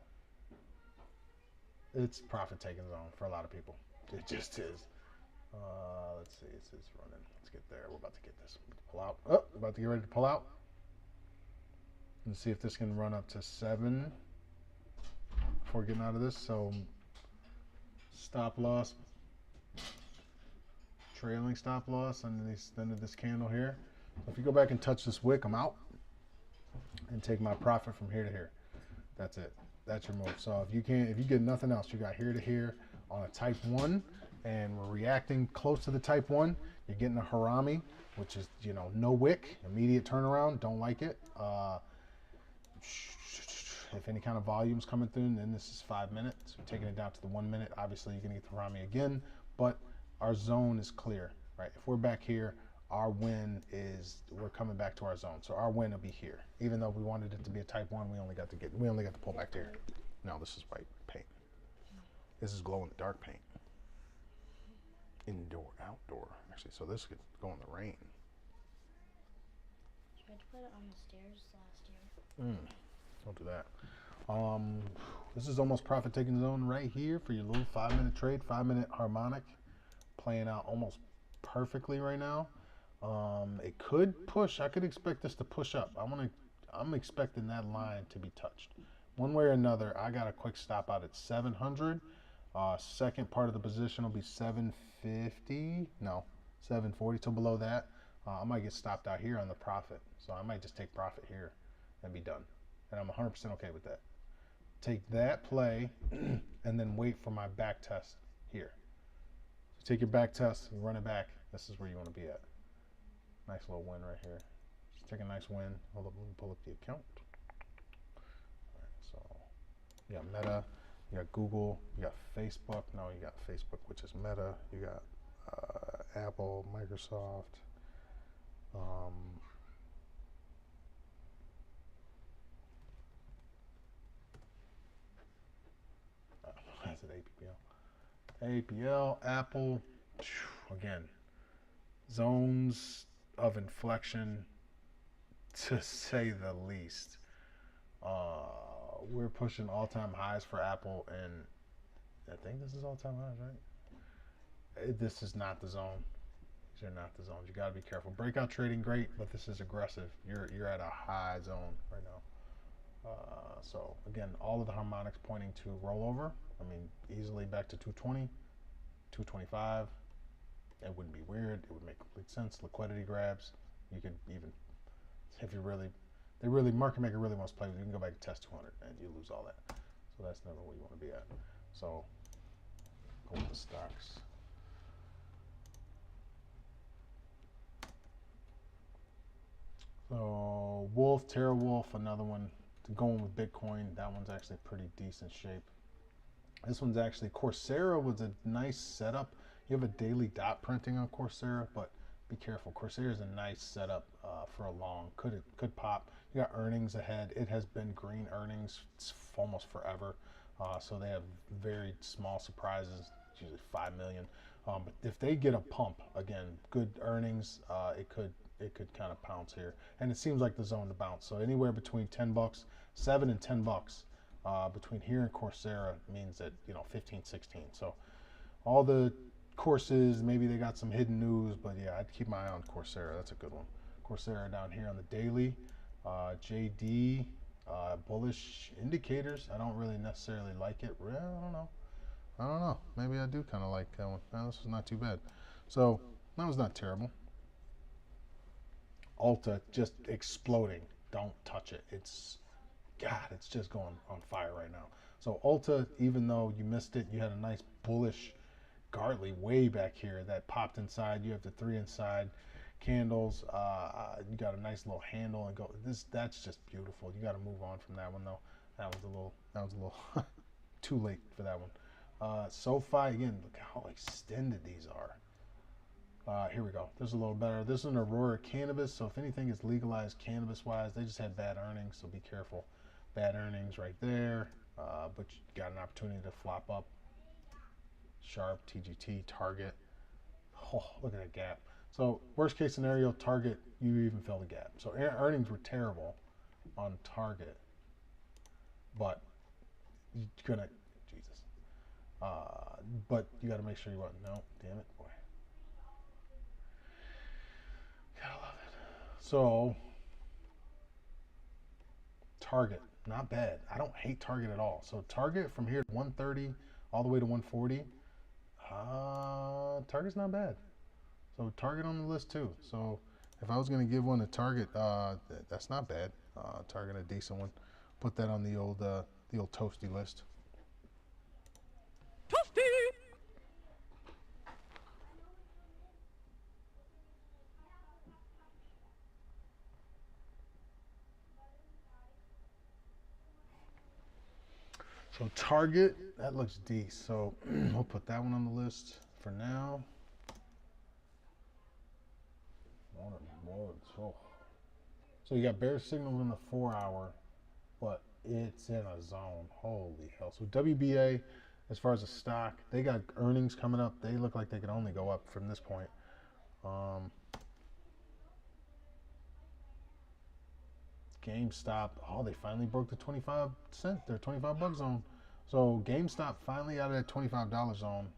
A: It's profit taking zone for a lot of people. It just is. Let's see. It's running. Let's get there. We're about to get this. Pull out. Oh, about to get ready to pull out. And see if this can run up to 7 before getting out of this. So stop loss, trailing stop loss under this candle here. So if you go back and touch this wick, I'm out and take my profit from here to here. That's it. That's your move. So if you get nothing else, you got here to here on a type 1, and we're reacting close to the type 1. You're getting a harami, which is, no wick, immediate turnaround. Don't like it. If any kind of volume's coming through, then this is 5 minutes. We're taking it down to the 1 minute. Obviously, you're going to get the harami again, but our zone is clear, right? If we're back here, our win is, we're coming back to our zone. So our win will be here. Even though we wanted it to be a type 1, we only got to pull back to here. No, this is white paint. This is glow in the dark paint. Indoor, outdoor. Actually, so this could go in the rain.
C: Tried to put it on the stairs last year.
A: Don't do that. This is almost profit taking zone right here for your little 5 minute trade, 5 minute harmonic, playing out almost perfectly right now. It could push. I could expect this to push up. I'm expecting that line to be touched one way or another. I got a quick stop out at 700. Second part of the position will be 750. No, 740. So below that, I might get stopped out here on the profit. So I might just take profit here and be done. And I'm 100% okay with that. Take that play and then wait for my back test here. So take your back test, you run it back. This is where you want to be at. Nice little win right here. Just take a nice win. Hold up, let me pull up the account. All right, so you got Meta, you got Google, you got Facebook. No, you got Facebook, which is Meta. You got Apple, Microsoft. That's it, APL, Apple. Again, zones of inflection, to say the least. We're pushing all-time highs for Apple, and I think this is all-time highs, right? This is not the zone. These are not the zones. You got to be careful. Breakout trading, great, but this is aggressive. You're at a high zone right now. So again, all of the harmonics pointing to rollover. I mean, easily back to 220, 225. It wouldn't be weird. It would make complete sense. Liquidity grabs. You could even, if you really, market maker really wants to play with you, can go back and test 200 and you lose all that. So that's never where you want to be at. So go with the stocks. So Wolf, Terra Wolf, another one. Going with Bitcoin, that one's actually pretty decent shape. This one's actually, Coursera was a nice setup. You have a daily dot printing on Coursera, but be careful. Coursera is a nice setup for a long. Could pop. You got earnings ahead. It has been green earnings almost forever. So they have very small surprises, usually 5 million. But if they get a pump, again, good earnings, it could kind of pounce here. And it seems like the zone to bounce. So anywhere between $10, $7 and $10 between here and Coursera means that, 15, 16. So all the courses, maybe they got some hidden news, but yeah, I'd keep my eye on Coursera. That's a good one. Coursera down here on the daily. JD, bullish indicators. I don't really necessarily like it. I don't know. Maybe I do kind of like that one. No, this was not too bad. So that was not terrible. Alta just exploding. Don't touch it. It's just going on fire right now. So Alta, even though you missed it, you had a nice bullish Gartley way back here that popped inside. You have the 3 inside candles. You got a nice little handle and go. That's just beautiful. You got to move on from that one though. That was a little too late for that one. SoFi again. Look how extended these are. Here we go. This is a little better. This is an Aurora Cannabis. So if anything is legalized cannabis-wise, they just had bad earnings. So be careful. Bad earnings right there. But you got an opportunity to flop up. Sharp, TGT, Target. Oh, look at that gap. So worst case scenario, Target, you even fill the gap. So earnings were terrible on Target. But you're gonna, Jesus. But you got to make sure you want. No, damn it, boy. Gotta love it. So Target, not bad. I don't hate Target at all. So Target from here to 130 all the way to 140. Target's not bad. So Target on the list too. So if I was going to give one a Target, that's not bad. Target, a decent one. Put that on the old toasty list. Toasty. So Target, that looks decent. So we'll put that one on the list for now. So you got bear signals in the 4-hour, but it's in a zone. Holy hell. So WBA, as far as a stock, they got earnings coming up. They look like they could only go up from this point. GameStop, they finally broke the 25 cent, their 25 buck zone. So GameStop finally out of that $25 zone.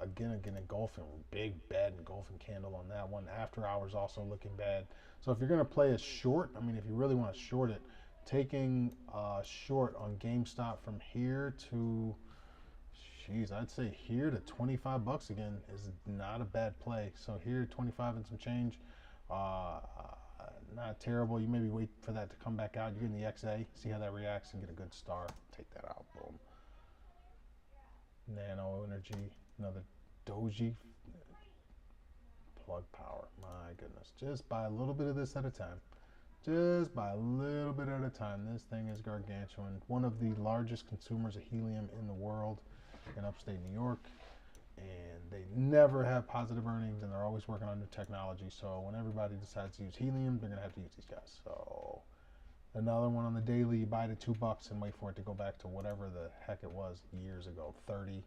A: Again, engulfing, big bad engulfing candle on that one. After hours also looking bad. So if you're going to play a short, if you really want to short it, taking a short on GameStop from here to, I'd say here to 25 bucks again is not a bad play. So here, 25 and some change. Not terrible. You maybe wait for that to come back out. You're in the XA, see how that reacts and get a good star. Take that out. Boom. Nano Energy, another Doji. Plug Power. My goodness. Just buy a little bit of this at a time. Just buy a little bit at a time. This thing is gargantuan. One of the largest consumers of helium in the world in upstate New York. And they never have positive earnings, and they're always working on new technology. So when everybody decides to use helium, they're going to have to use these guys. So another one on the daily, you buy it at $2 and wait for it to go back to whatever the heck it was years ago, 30,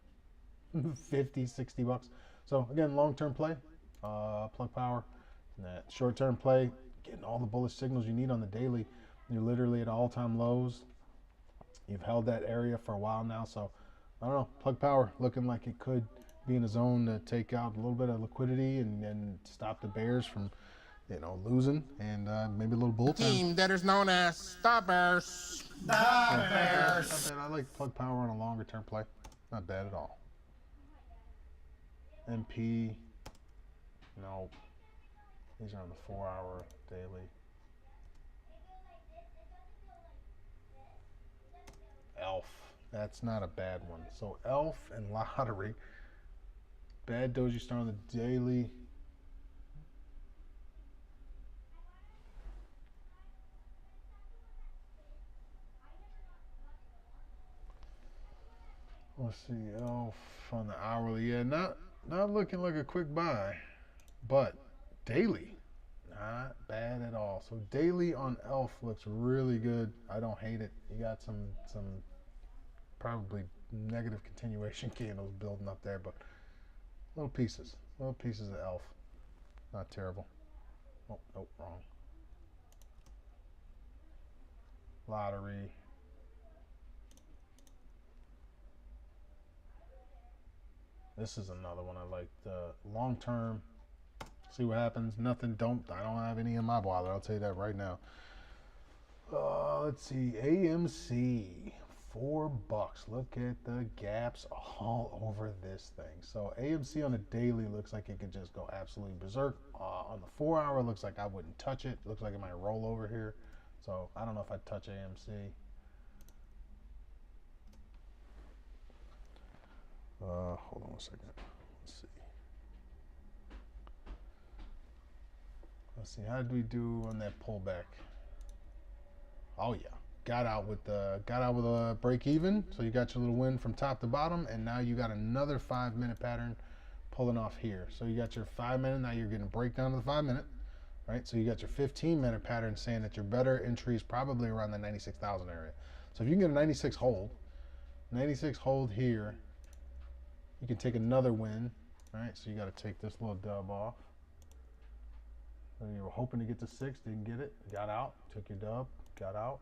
A: 50, 60 bucks. So again, long-term play, Plug Power. And that short-term play, getting all the bullish signals you need on the daily. You're literally at all-time lows. You've held that area for a while now. So I don't know, Plug Power looking like it could be in a zone to take out a little bit of liquidity and stop the bears from, losing, and maybe a little bull time.
I: Team that is known as the Bears. The Bears.
A: I like Plug Power on a longer term play. Not bad at all. MP, no. These are on the 4-hour daily. Elf, that's not a bad one. So Elf and Lottery. Bad Doji Star on the daily. Let's see, Elf on the hourly. Yeah, not looking like a quick buy, but daily, not bad at all. So daily on Elf looks really good. I don't hate it. You got some probably negative continuation candles building up there, but little pieces of Elf. Not terrible. Oh, nope, wrong. Lottery. This is another one I like. The long term. See what happens. Nothing. I don't have any in my wallet. I'll tell you that right now. Let's see. AMC. $4. Look at the gaps all over this thing. So AMC on a daily looks like it could just go absolutely berserk. On the 4 hour, looks like I wouldn't touch it. Looks like it might roll over here. So I don't know if I'd touch AMC. Hold on 1 second. Let's see. Let's see. How did we do on that pullback? Oh yeah. Got out with a break even, so you got your little win from top to bottom, and now you got another 5-minute pattern pulling off here. So you got your 5 minute, now you're getting a breakdown of the 5 minute, right? So you got your 15-minute pattern saying that your better entry is probably around the 96,000 area. So if you can get a 96 hold here, you can take another win, right? So you got to take this little dub off. So you were hoping to get to 6, didn't get it, got out, took your dub, got out.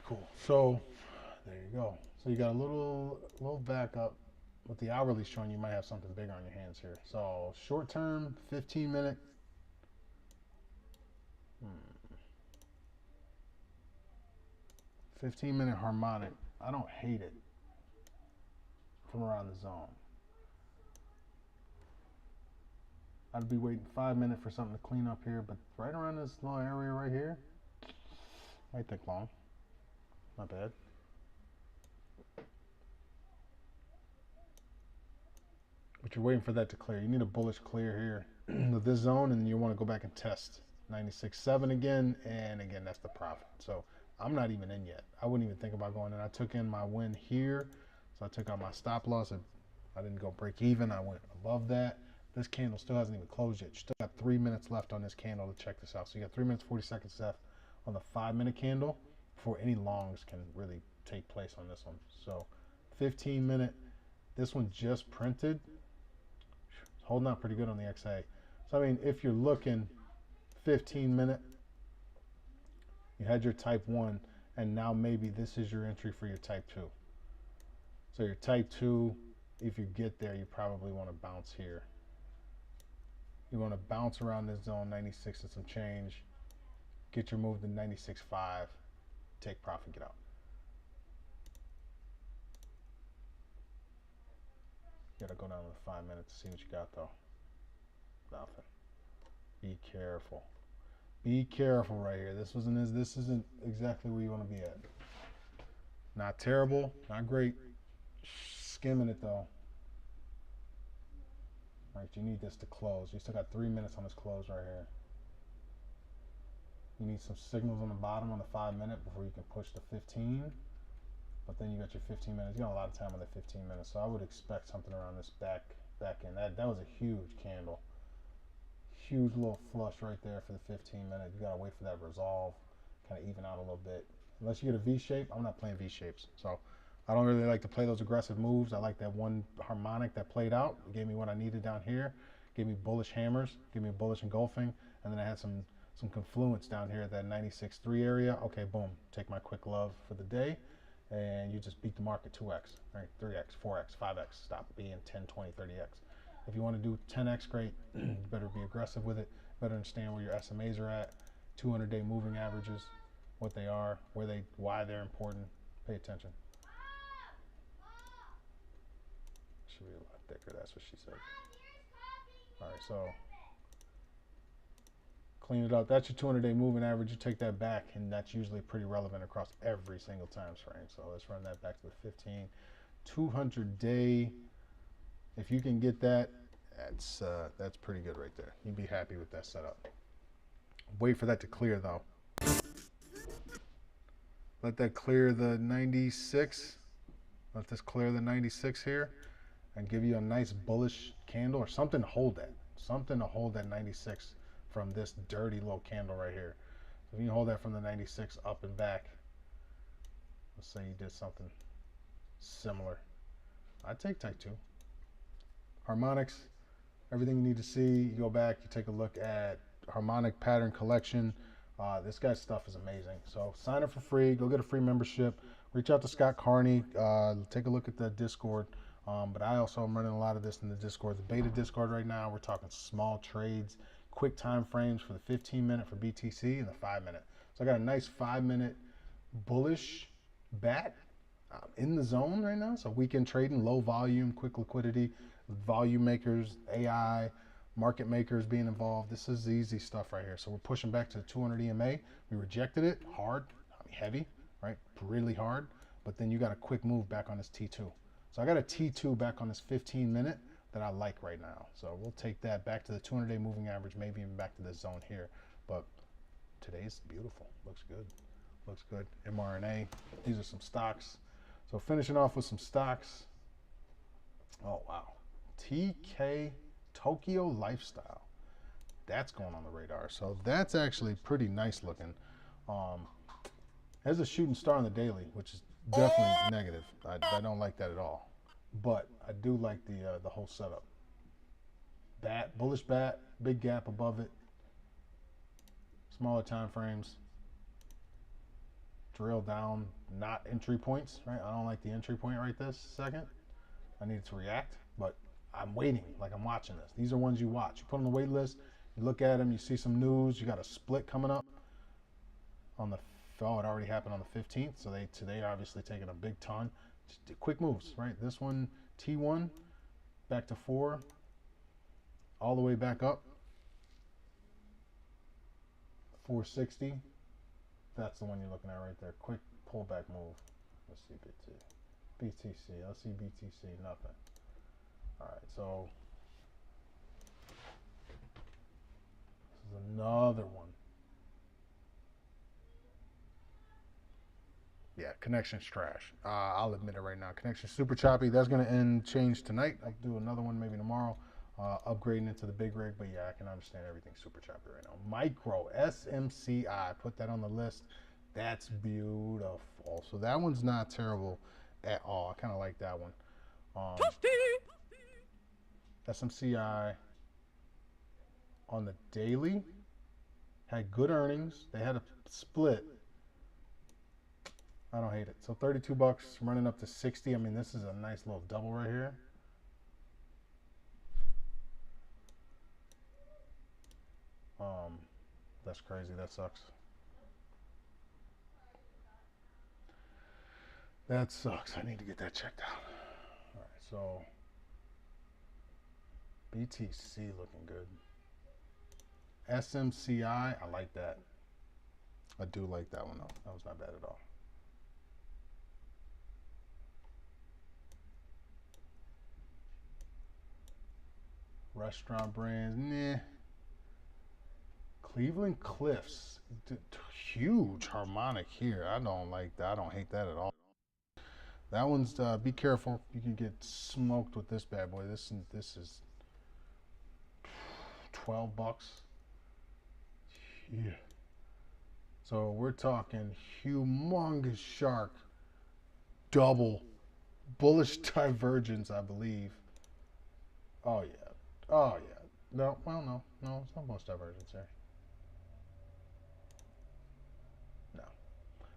A: Cool. So there you go. So you got a little backup with the hourly showing you might have something bigger on your hands here. So short term, 15-minute. 15-minute harmonic. I don't hate it from around the zone. I'd be waiting 5 minutes for something to clean up here, but right around this little area right here, might take long. Not bad. But you're waiting for that to clear. You need a bullish clear here with this zone, and you want to go back and test 96.7 again, and again, that's the profit. So I'm not even in yet. I wouldn't even think about going in. I took in my win here, so I took out my stop loss. I didn't go break even. I went above that. This candle still hasn't even closed yet. You still got 3 minutes left on this candle to check this out. So you got 3 minutes, 40 seconds left on the 5-minute candle before any longs can really take place on this one. So 15-minute, this one just printed. It's holding out pretty good on the XA. So I mean, if you're looking 15-minute, you had your type 1, and now maybe this is your entry for your type 2. So your type 2, if you get there, you probably want to bounce here. You want to bounce around this zone, 96 and some change, get your move to 96.5, take profit, get out. You gotta go down to the 5 minutes to see what you got though. Nothing. Be careful. Be careful right here. This isn't exactly where you want to be at. Not terrible, not great. Skimming it though. Right, you need this to close. You still got 3 minutes on this close right here. You need some signals on the bottom on the 5-minute before you can push the 15. But then you got your 15 minutes. You got a lot of time on the 15 minutes. So I would expect something around this back end. That was a huge candle. Huge little flush right there for the 15-minute. You gotta wait for that resolve, kind of even out a little bit. Unless you get a V shape, I'm not playing V shapes. So I don't really like to play those aggressive moves. I like that one harmonic that played out. It gave me what I needed down here. Gave me bullish hammers. Gave me a bullish engulfing. And then I had some confluence down here at that 96.3 area. Okay, boom. Take my quick love for the day. And you just beat the market 2x, right? 3x, 4x, 5x. Stop being 10, 20, 30x. If you want to do 10x, great. You better be aggressive with it. Better understand where your SMAs are at. 200-day moving averages, what they are, why they're important. Pay attention. Should be a lot thicker, that's what she said. All right, so clean it up. That's your 200-day moving average. You take that back, and that's usually pretty relevant across every single time frame. So let's run that back to the 15. 200-day, if you can get that, that's pretty good right there. You'd be happy with that setup. Wait for that to clear, though. Let that clear the 96. Let this clear the 96 here and give you a nice bullish candle or something to hold that. something to hold that 96 from this dirty little candle right here. So if you can hold that from the 96 up and back, let's say you did something similar, I'd take type 2. Harmonics, everything you need to see. You go back, you take a look at harmonic pattern collection. This guy's stuff is amazing. So sign up for free, go get a free membership, reach out to Scott Carney, take a look at the Discord. But I also am running a lot of this in the Discord, the beta Discord right now. We're talking small trades, quick time frames for the 15-minute for BTC and the 5-minute. So I got a nice 5-minute bullish bat in the zone right now. So weekend trading, low volume, quick liquidity, volume makers, AI, market makers being involved. This is easy stuff right here. So we're pushing back to the 200 EMA. We rejected it hard, I mean heavy, right? Really hard. But then you got a quick move back on this T2. So I got a T2 back on this 15-minute that I like right now. So we'll take that back to the 200-day moving average, maybe even back to this zone here. But today's beautiful. Looks good. Looks good. mRNA. These are some stocks. So finishing off with some stocks. Oh, wow. TK Tokyo Lifestyle. That's going on the radar. So that's actually pretty nice looking. Has a shooting star on the daily, which is definitely negative. I don't like that at all. But I do like the whole setup. Bat, bullish bat, big gap above it. Smaller time frames. Drill down, not entry points, right? I don't like the entry point right this second. I need it to react, but I'm waiting, like I'm watching this. These are ones you watch. You put on the wait list, you look at them, you see some news, you got a split coming up on the, oh, it already happened on the 15th, so today are obviously taking a big ton. Just quick moves, right? This one, T1, back to 4, all the way back up, 460. That's the one you're looking at right there. Quick pullback move. Let's see BTC. Let's see BTC. Nothing. All right, so this is another one. Yeah, connection's trash. I'll admit it right now. Connection's super choppy. That's going to end change tonight. I'll do another one maybe tomorrow. Upgrading into the big rig, but yeah, I can understand everything's super choppy right now. Micro SMCI, put that on the list. That's beautiful. So that one's not terrible at all. I kind of like that one. SMCI on the daily had good earnings. They had a split. I don't hate it. So 32 bucks, running up to 60. I mean, this is a nice little double right here. That's crazy. That sucks. That sucks. I need to get that checked out. All right, so BTC looking good. SMCI, I like that. I do like that one though. That was not bad at all. Restaurant brands, nah. Cleveland Cliffs, huge harmonic here. I don't like that. I don't hate that at all. That one's, be careful. You can get smoked with this bad boy. This is 12 bucks. Yeah. So we're talking humongous shark, double, bullish divergence, I believe. Oh yeah. Oh yeah. No, well no, it's not bullish divergence here.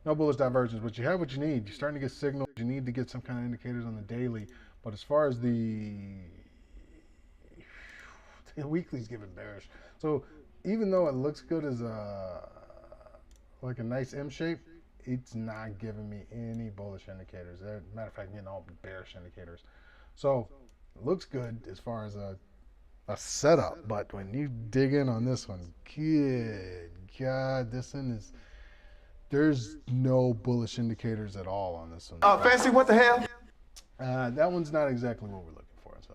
A: No bullish divergence, but you have what you need. You're starting to get signals. You need to get some kind of indicators on the daily. But as far as the weekly's giving bearish. So even though it looks good as like a nice M shape, it's not giving me any bullish indicators. Matter of fact, I'm getting all bearish indicators. So it looks good as far as a setup, but when you dig in on this one, good God, this one is. There's no bullish indicators at all on this one.
B: Fancy, what the hell?
A: That one's not exactly what we're looking for, so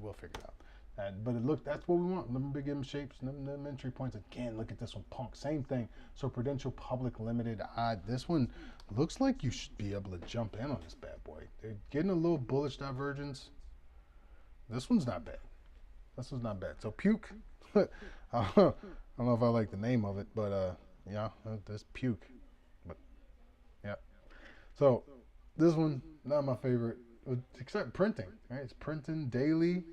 A: we'll figure it out. But that's what we want. Them big M shapes, them entry points. Again, look at this one, punk. Same thing. So Prudential Public Limited. This one looks like you should be able to jump in on this bad boy. They're getting a little bullish divergence. This one's not bad. This was not bad. So puke. I don't know if I like the name of it, but yeah, there's puke. But yeah. So this one, not my favorite, except printing. Right? It's printing daily.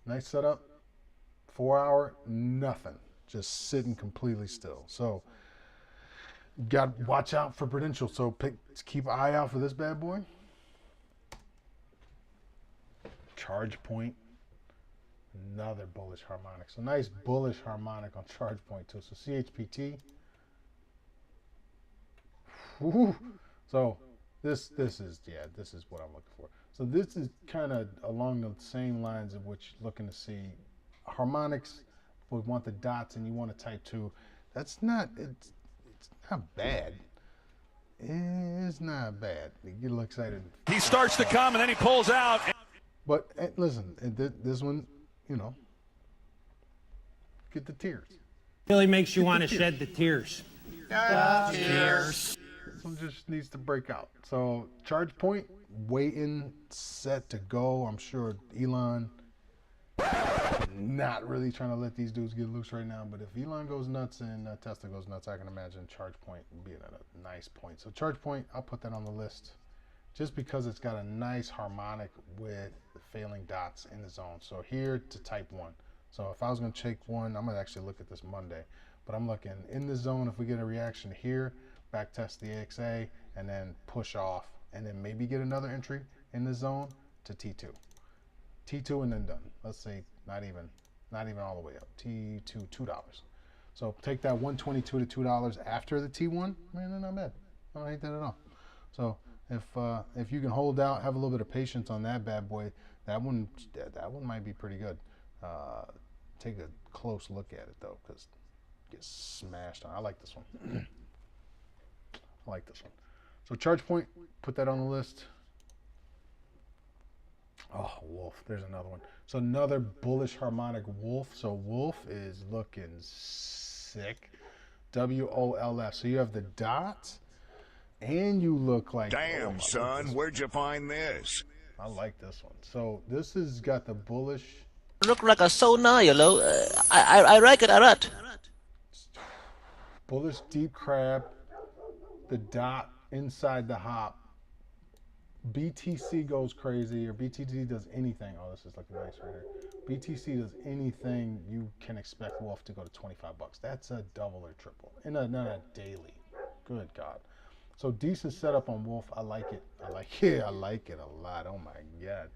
A: Nice setup. 4 hour, nothing. Just sitting completely still. So got to watch out for Prudential. So keep an eye out for this bad boy. Charge point. Another bullish harmonic. So nice bullish harmonic on charge point too. So CHPT. Woo. So this is what I'm looking for. So this is kind of along the same lines of which you're looking to see harmonics. We want the dots and you want to type 2. That's not it's not bad. It's not bad. You get a little excited.
J: He starts to come and then he pulls out.
A: But listen, this one, you know, get the tears.
K: Really makes you want to shed the tears.
H: Cheers.
A: This one just needs to break out. So charge point, waiting, set to go. I'm sure Elon not really trying to let these dudes get loose right now. But if Elon goes nuts and Tesla goes nuts, I can imagine charge point being at a nice point. So charge point, I'll put that on the list just because it's got a nice harmonic with the failing dots in the zone. So here to type 1. So if I was going to take one, I'm going to actually look at this Monday. But I'm looking in the zone. If we get a reaction here, back test the AXA, and then push off, and then maybe get another entry in the zone to T2. T2 and then done. Let's say not even all the way up. T2, $2. So take that 122 to $2 after the T1. Man, they're not bad. I don't hate that at all. So if you can hold out, have a little bit of patience on that bad boy, that one might be pretty good. Take a close look at it though, because it gets smashed on. I like this one. I like this one. So charge point, put that on the list. Oh, Wolf, there's another one. So another bullish harmonic Wolf. So Wolf is looking sick. WOLF. So you have the dots, and you look like.
E: Damn, son, where'd you find this?
A: I like this one. So this has got the bullish.
F: Look like a sauna, you know. I like it a lot.
A: Bullish deep crab. The dot inside the hop. BTC goes crazy, or BTC does anything. Oh, this is looking nice right here. BTC does anything, you can expect Wolf to go to $25. That's a double or triple. Not a daily. Good God. So decent setup on Wolf. I like it. I like it a lot. Oh my God.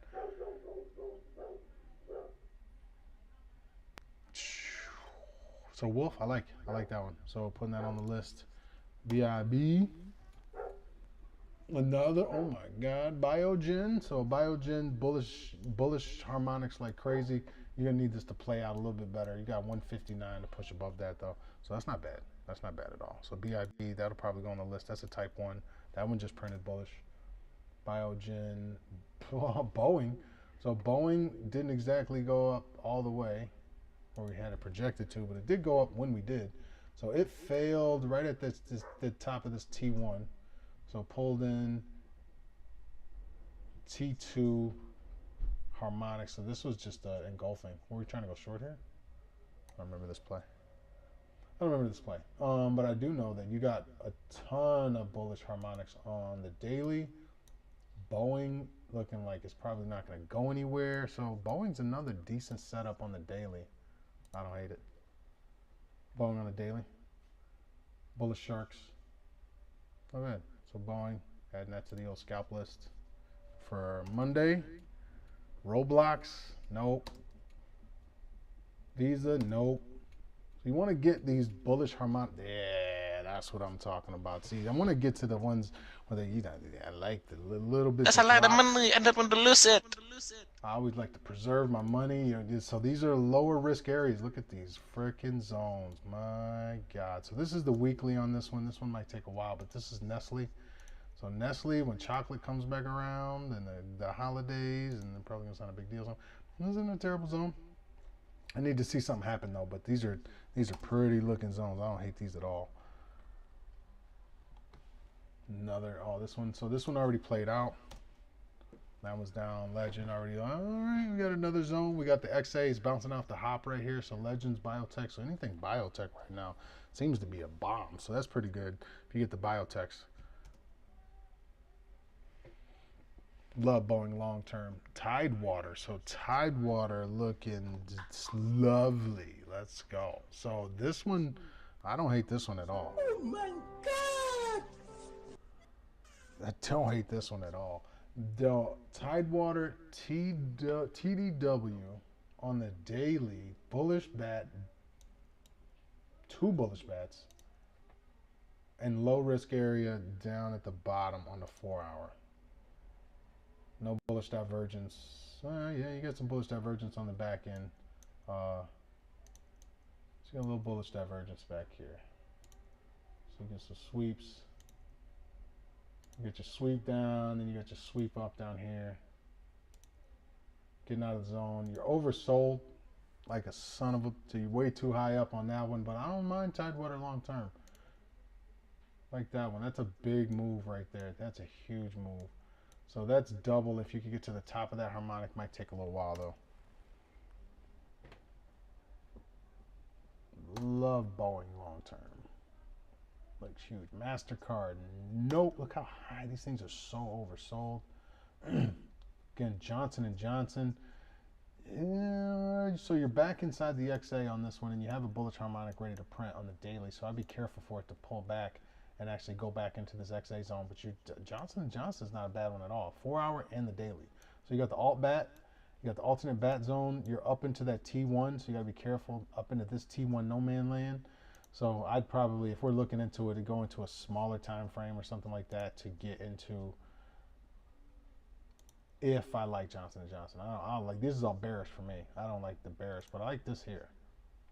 A: So Wolf, I like that one. So putting that on the list. BIB. Another, oh my God, Biogen. So Biogen, bullish harmonics like crazy. You're gonna need this to play out a little bit better. You got 159 to push above that though. So that's not bad. That's not bad at all. So BIB, that'll probably go on the list. That's a type 1. That one just printed bullish. Biogen, Boeing. So Boeing didn't exactly go up all the way where we had it projected to, but it did go up when we did. So it failed right at the top of this T1. So pulled in T2 harmonic. So this was just engulfing. Were we trying to go short here? I don't remember this play. But I do know that you got a ton of bullish harmonics on the daily. Boeing looking like it's probably not going to go anywhere. So Boeing's another decent setup on the daily. I don't hate it. Boeing on the daily. Bullish sharks. Not bad. So Boeing, adding that to the old scalp list for Monday. Roblox, nope. Visa, nope. So you want to get these bullish harmonic. Yeah, that's what I'm talking about. See, I want to get to the ones where they, I like the little bit.
F: That's a lot of money. I don't want to lose it.
A: I always like to preserve my money. So these are lower risk areas. Look at these freaking zones. My God. So this is the weekly on this one. This one might take a while, but this is Nestle. So Nestle, when chocolate comes back around and the holidays, and probably gonna sound a big deal. So this isn't a terrible zone. I need to see something happen though. But these are pretty looking zones. I don't hate these at all. Another, this one. So this one already played out. That was down. Legend already. All right, we got another zone. We got the XAs bouncing off the hop right here. So Legends, biotech. So anything biotech right now seems to be a bomb. So that's pretty good if you get the biotechs. Love Boeing long term. Tidewater. So Tidewater looking lovely. Let's go. So this one, I don't hate this one at all.
B: Oh my God!
A: I don't hate this one at all. The Tidewater TDW on the daily, bullish bat, 2 bullish bats, and low risk area down at the bottom on the 4-hour. No bullish divergence. Yeah, you got some bullish divergence on the back end. So you got a little bullish divergence back here. So you get some sweeps. You get your sweep down, then you got your sweep up down here. Getting out of the zone. You're oversold like a son of a... So you're way too high up on that one, but I don't mind Tidewater long term. Like that one. That's a big move right there. That's a huge move. So that's double. If you could get to the top of that harmonic, might take a little while though. Love Boeing long term. Looks huge. MasterCard, nope. Look how high these things are. So oversold. Again, Johnson & Johnson. So you're back inside the XA on this one, and you have a bullish harmonic ready to print on the daily. So I'd be careful for it to pull back and actually go back into this XA zone. But Johnson & Johnson is not a bad one at all. 4-hour and the daily. So you got the alt bat. You got the alternate bat zone. You're up into that T1, so you got to be careful up into this T1 no man land. So I'd probably, if we're looking into it, to go into a smaller time frame or something like that to get into. If I like Johnson & Johnson, I don't like, this is all bearish for me. I don't like the bearish, but I like this here.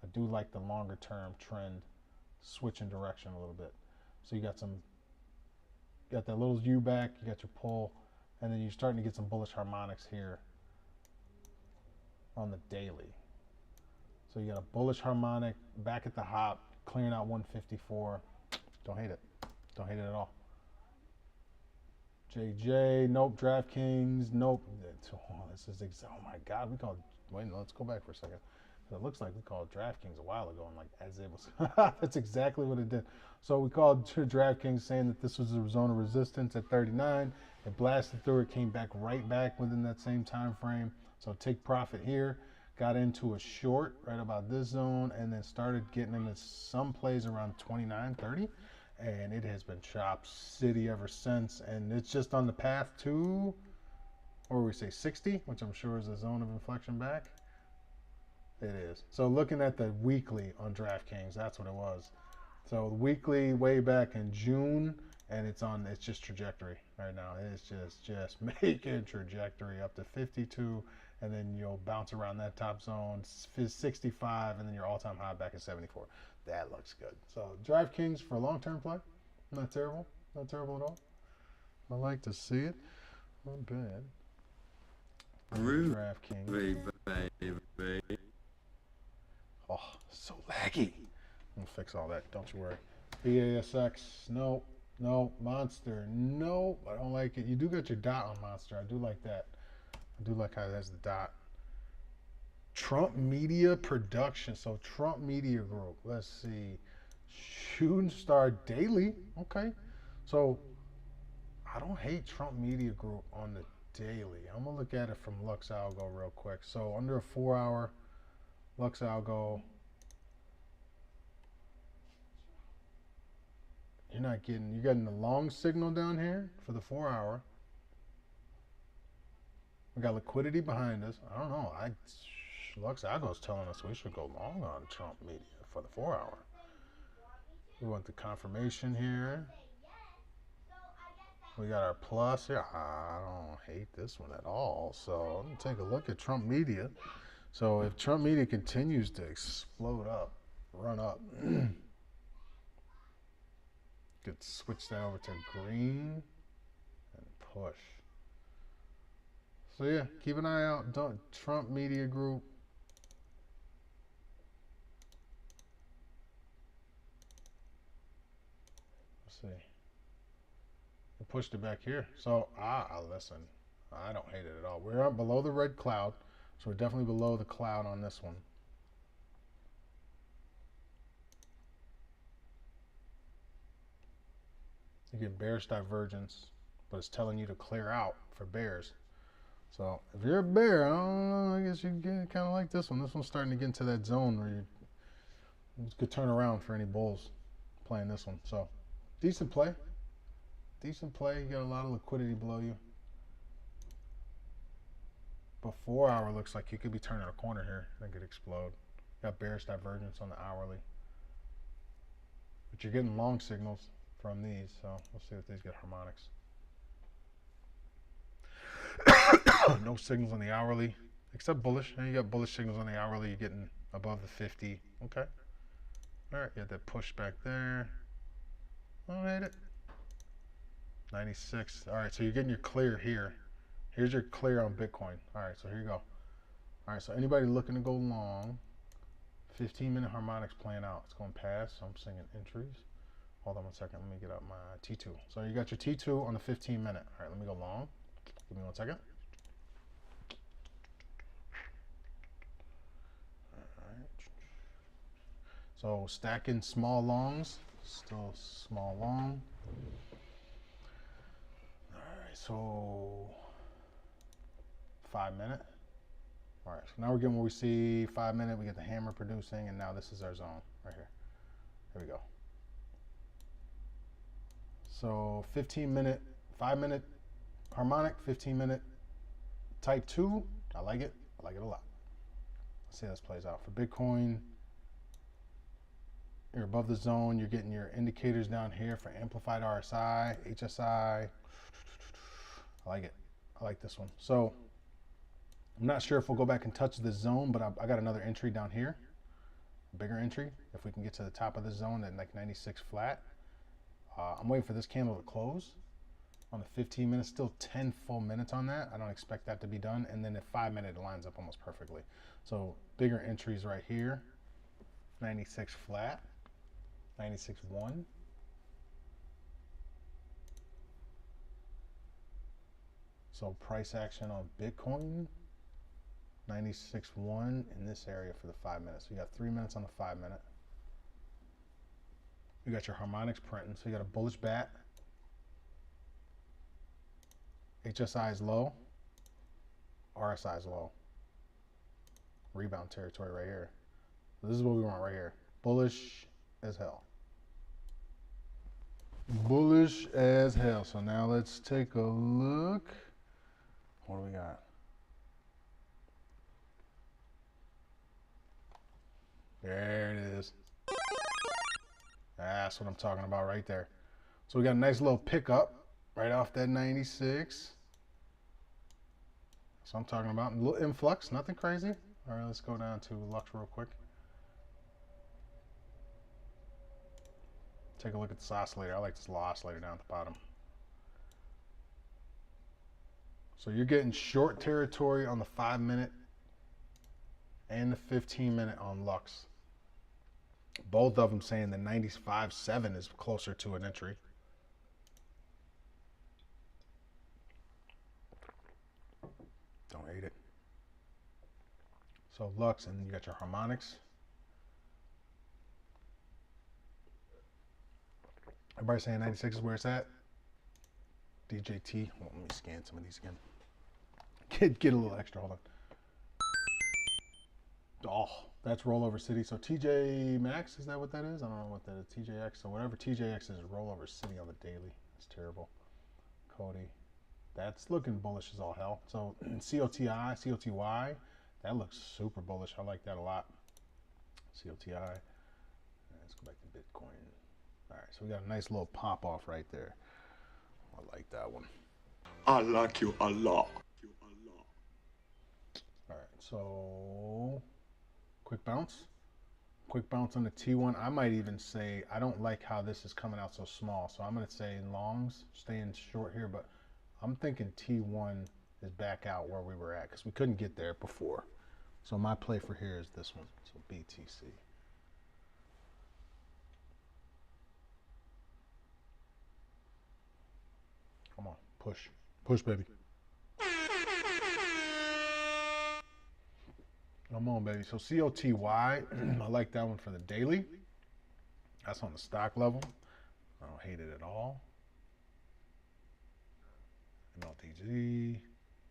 A: I do like the longer term trend switching direction a little bit. So you got that little U back, you got your pull, and then you're starting to get some bullish harmonics here on the daily. So you got a bullish harmonic back at the hop, clearing out 154. Don't hate it. Don't hate it at all. JJ, nope. DraftKings, nope. Oh, this is oh my God. We called. Wait, no, let's go back for a second. It looks like we called DraftKings a while ago, and like as it was, that's exactly what it did. So we called DraftKings saying that this was a zone of resistance at 39. It blasted through. It came back right back within that same time frame. So take profit here. Got into a short right about this zone, and then started getting into some plays around 29, 30. And it has been chop city ever since, and it's just on the path to, or we say 60, which I'm sure is a zone of inflection back. It is. So looking at the weekly on DraftKings, that's what it was. So the weekly way back in June, and it's just trajectory right now. It's just making trajectory up to 52, and then you'll bounce around that top zone, 65, and then your all-time high back at 74. That looks good. So DraftKings for a long-term play, not terrible. Not terrible at all. I like to see it. Not bad. DraftKings. Oh, so laggy. I'll fix all that. Don't you worry. BASX. Nope. No. Monster. No. I don't like it. You do got your dot on Monster. I do like that. I do like how it has the dot. Trump Media Production. So Trump Media Group. Let's see. Shooting Star Daily. Okay. So I don't hate Trump Media Group on the daily. I'm going to look at it from Lux Algo real quick. So under a 4-hour, Lux Algo. You're getting the long signal down here for the 4-hour. We got liquidity behind us. I don't know. Lux Algo's telling us we should go long on Trump Media for the 4-hour. We want the confirmation here. We got our plus here. I don't hate this one at all. So I'm going to take a look at Trump Media. So if Trump Media continues to explode up, run up, could switch that over to green and push. So yeah, keep an eye out. Trump Media Group. Let's see. It pushed it back here. So listen. I don't hate it at all. We're up below the red cloud, so we're definitely below the cloud on this one. You get bearish divergence, but it's telling you to clear out for bears. So if you're a bear, I don't know, I guess you get kind of like this one. This one's starting to get into that zone where you could turn around for any bulls playing this one. So decent play. Decent play. You got a lot of liquidity below you. But 4 hour looks like you could be turning a corner here. I think it explode. Got bearish divergence on the hourly. But you're getting long signals from these, so we'll see if these get harmonics. No signals on the hourly, except bullish. And you got bullish signals on the hourly. You're getting above the 50. Okay. All right, you had that push back there. I don't hate it. 96. All right, so you're getting your clear here. Here's your clear on Bitcoin. All right, so here you go. All right, so anybody looking to go long, 15-minute harmonics playing out. It's going past, so I'm seeing entries. Hold on one second. Let me get up my T2. So you got your T2 on the 15-minute. All right, let me go long. Give me 1 second. All right. So stacking small longs. Still small long. All right, so 5-minute. All right, so now we're getting what we see. 5-minute, we get the hammer producing, and now this is our zone right here. Here we go. So 15-minute, 5-minute harmonic, 15-minute type 2. I like it. I like it a lot. Let's see how this plays out. For Bitcoin, you're above the zone. You're getting your indicators down here for amplified RSI, HSI. I like it. I like this one. So I'm not sure if we'll go back and touch this zone, but I got another entry down here, a bigger entry. If we can get to the top of the zone at like 96 flat. I'm waiting for this candle to close on the 15 minutes, still 10 full minutes on that. I don't expect that to be done. And then at 5-minute, it lines up almost perfectly. So bigger entries right here, 96 flat, 96.1. So price action on Bitcoin, 96.1 in this area for the 5 minutes. So you got 3 minutes on the 5-minute. You got your harmonics printing. So you got a bullish bat. HSI is low. RSI is low. Rebound territory right here. So this is what we want right here. Bullish as hell. Bullish as hell. So now let's take a look. What do we got? There it is. That's what I'm talking about right there. So we got a nice little pickup right off that 96. So I'm talking about a little influx, nothing crazy. All right, let's go down to Lux real quick. Take a look at this oscillator. I like this little oscillator down at the bottom. So you're getting short territory on the 5-minute and the 15-minute on Lux. Both of them saying the 95.7 is closer to an entry. Don't hate it. So Lux, and then you got your harmonics. Everybody saying 96 is where it's at. DJT. Well, let me scan some of these again. Get a little extra. Hold on. Oh, that's Rollover City. So TJ Maxx, is that what that is? I don't know what that is. TJX. So whatever TJX is, Rollover City on the daily. It's terrible. Cody. That's looking bullish as all hell. So COTI, COTY, that looks super bullish. I like that a lot. COTI. Let's go back to Bitcoin. All right, so we got a nice little pop off right there. I like that one.
G: I like you a lot.
A: All right, so quick bounce. Quick bounce on the T1. I might even say I don't like how this is coming out so small. So I'm going to say longs, staying short here, but I'm thinking T1 is back out where we were at because we couldn't get there before. So my play for here is this one. So BTC. Come on, push. Push, baby. Come on, baby. So COTY, I like that one for the daily. That's on the stock level. I don't hate it at all. MLTG,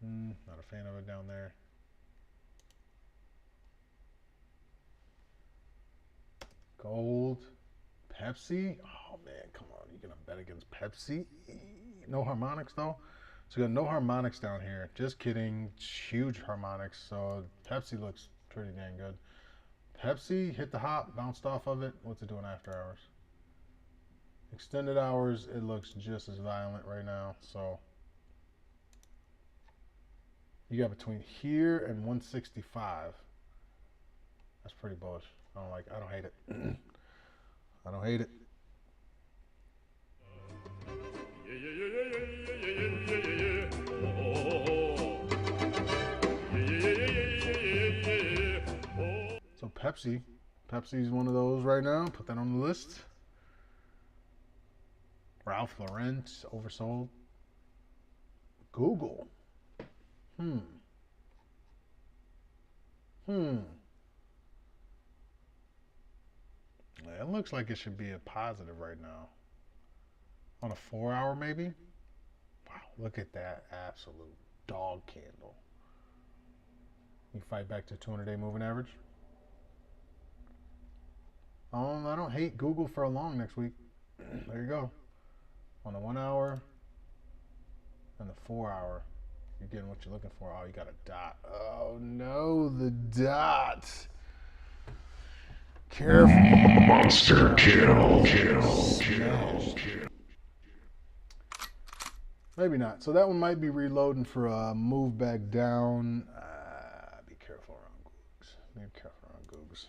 A: not a fan of it down there. Gold, Pepsi. Oh man, come on. You're gonna bet against Pepsi? No harmonics though. So you got no harmonics down here. Just kidding. Huge harmonics. So Pepsi looks pretty dang good. Pepsi hit the hop, bounced off of it. What's it doing after hours? Extended hours, it looks just as violent right now. So you got between here and 165. That's pretty bullish. I don't hate it. I don't hate it. So Pepsi's one of those right now. Put that on the list. Ralph Lauren, oversold. Google. It looks like it should be a positive right now. On a 4-hour maybe? Wow, look at that absolute dog candle. You fight back to 200-day moving average. I don't hate Google for a long next week. There you go. On the 1 hour and the 4 hour, you're getting what you're looking for. Oh, you got a dot. Oh no, the dot. Careful.
E: Monster kill.
A: Maybe not. So that one might be reloading for a move back down. Be careful around Googs. Be careful around Googs.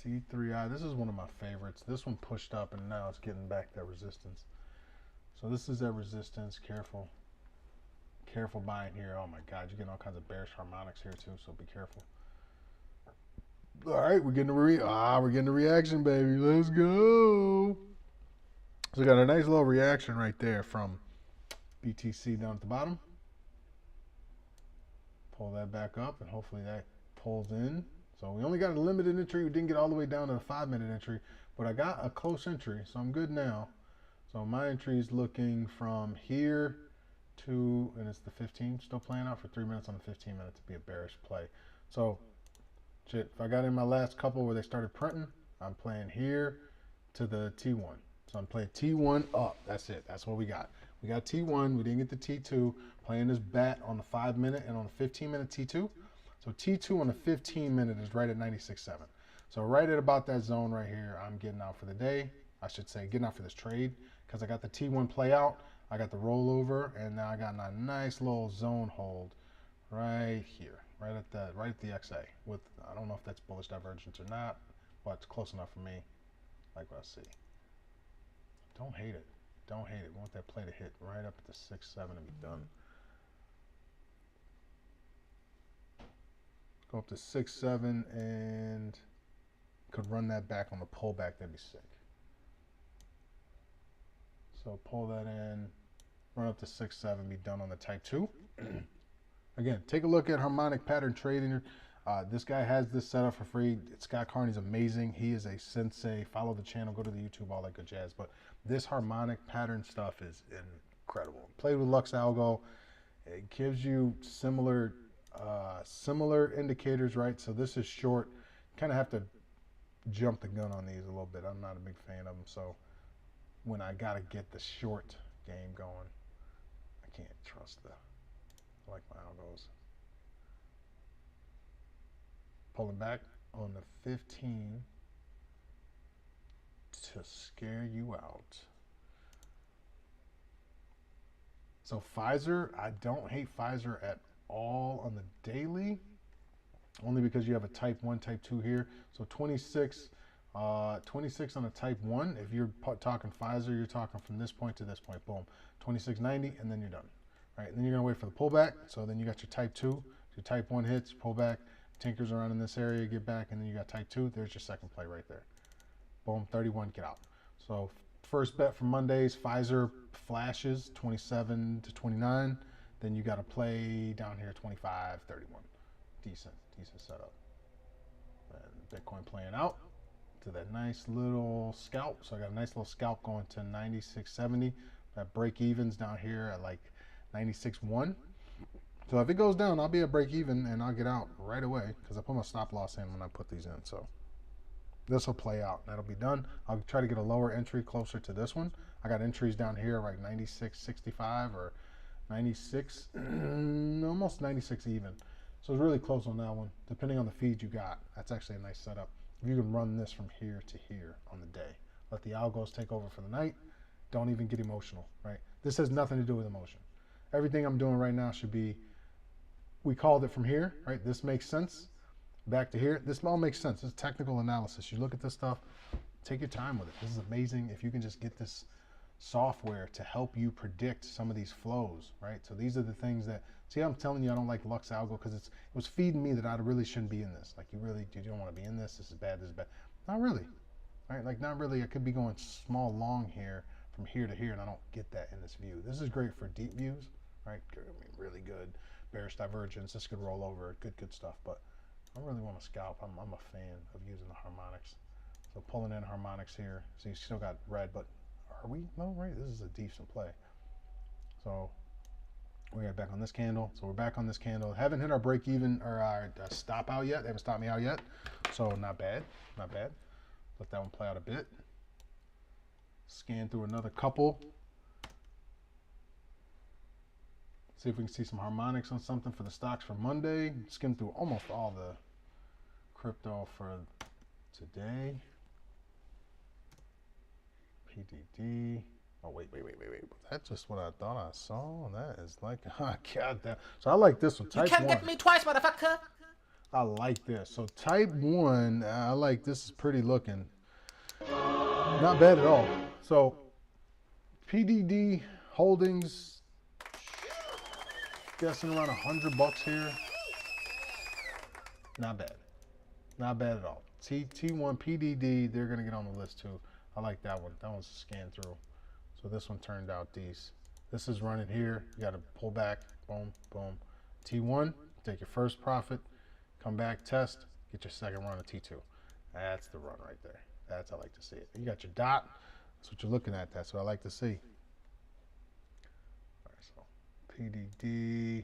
A: C3I. This is one of my favorites. This one pushed up and now it's getting back that resistance. So this is that resistance. Careful. Careful buying here. Oh my God, you're getting all kinds of bearish harmonics here too, so be careful. All right, we're getting a reaction, baby. Let's go. So we got a nice little reaction right there from BTC down at the bottom. Pull that back up, and hopefully that pulls in. So we only got a limited entry. We didn't get all the way down to the 5-minute entry, but I got a close entry, so I'm good now. So my entry is looking from here to, and it's the 15, still playing out for 3 minutes on the 15 minutes to be a bearish play. So shit, if I got in my last couple where they started printing, I'm playing here to the T1. So I'm playing T1 up. That's it. That's what we got. We got T1. We didn't get the T2. Playing this bat on the 5-minute and on the 15-minute T2. So T2 on the 15-minute is right at 96.7. So right at about that zone right here, I'm getting out for the day. I should say getting out for this trade because I got the T1 play out. I got the rollover, and now I got a nice little zone hold right here, right at the XA. With, I don't know if that's bullish divergence or not, but it's close enough for me. Like what I see. Don't hate it. Don't hate it. We want that play to hit right up at the 6-7 and be done. Go up to 6-7 and could run that back on the pullback. That'd be sick. So pull that in, run up to 6-7, be done on the type 2. Again, take a look at harmonic pattern trading. This guy has this set up for free. Scott Carney's amazing. He is a sensei. Follow the channel, go to the YouTube, all that good jazz. But this harmonic pattern stuff is incredible. Play with Lux Algo. It gives you similar indicators, right? So this is short. Kind of have to jump the gun on these a little bit. I'm not a big fan of them. So when I got to get the short game going, I can't trust I like my algos. Pulling back on the 15 to scare you out. So Pfizer, I don't hate Pfizer at all on the daily, only because you have a type 1, type 2 here. So 26 on a type 1. If you're talking Pfizer, you're talking from this point to this point. Boom, 26.90, and then you're done. Right, and then you're gonna wait for the pullback. So then you got your type 2, your type 1 hits, pull back, tinkers around in this area, get back, and then you got type 2. There's your second play right there. Boom, 31, get out. So first bet for Mondays, Pfizer flashes 27 to 29. Then you got to play down here 25, 31. Decent setup. And Bitcoin playing out to that nice little scalp. So I got a nice little scalp going to 96.70. That break evens down here at like 96.1. So if it goes down, I'll be at break even and I'll get out right away because I put my stop loss in when I put these in. So this will play out. That'll be done. I'll try to get a lower entry closer to this one. I got entries down here like 96.65 or 96, almost 96 even. So it's really close on that one. Depending on the feed you got, that's actually a nice setup. If you can run this from here to here on the day, let the algos take over for the night. Don't even get emotional, right? This has nothing to do with emotion. Everything I'm doing right now should be, we called it from here, right? This makes sense. Back to here, this all makes sense. It's technical analysis. You look at this stuff, take your time with it. This is amazing if you can just get this software to help you predict some of these flows, right? So these are the things that, see, I'm telling you I don't like Lux Algo because it was feeding me that I really shouldn't be in this. Like, you don't want to be in this. This is bad, this is bad. Not really, right? Like, not really. I could be going small long here from here to here and I don't get that in this view. This is great for deep views, right? I mean, really good. Bearish divergence, this could roll over, good stuff, but I really want to scalp. I'm a fan of using the harmonics. So pulling in harmonics here. So you still got red, but are we? No, right? This is a decent play. So we got back on this candle. So we're back on this candle. Haven't hit our break even or our stop out yet. They haven't stopped me out yet. So not bad, not bad. Let that one play out a bit. Scan through another couple. See if we can see some harmonics on something for the stocks for Monday. Skim through almost all the crypto for today. PDD. Oh, wait. That's just what I thought I saw. That is like, oh, God damn. So I like this one. Type 1. You can't get me twice, motherfucker. I like this. So type 1, I like this. Is pretty looking. Not bad at all. So PDD holdings. Guessing around $100 here. Not bad. Not bad at all. T1 PDD, they're gonna get on the list too. I like that one. That one's a scan through. So this one turned out decent. This is running here. You gotta pull back. Boom, boom. T1, take your first profit, come back, test, get your second run of T2. That's the run right there. That's how I like to see it. You got your dot. That's what you're looking at. That's what I like to see. PDD,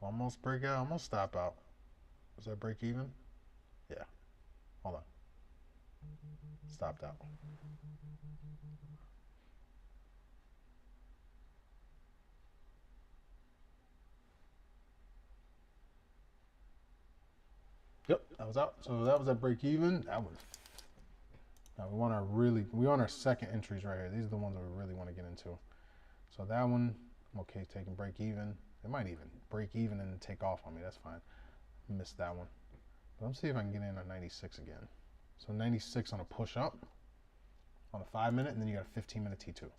A: almost break out, almost stop out. Was that break even? Yeah. Hold on. Stopped out. Yep, that was out. So that was at break even. That was. Now we want our second entries right here. These are the ones that we really want to get into. So that one, I'm okay taking break even. It might even break even and take off on me. That's fine. Missed that one. But let's see if I can get in on 96 again. So 96 on a push up on a 5-minute, and then you got a 15-minute T2. So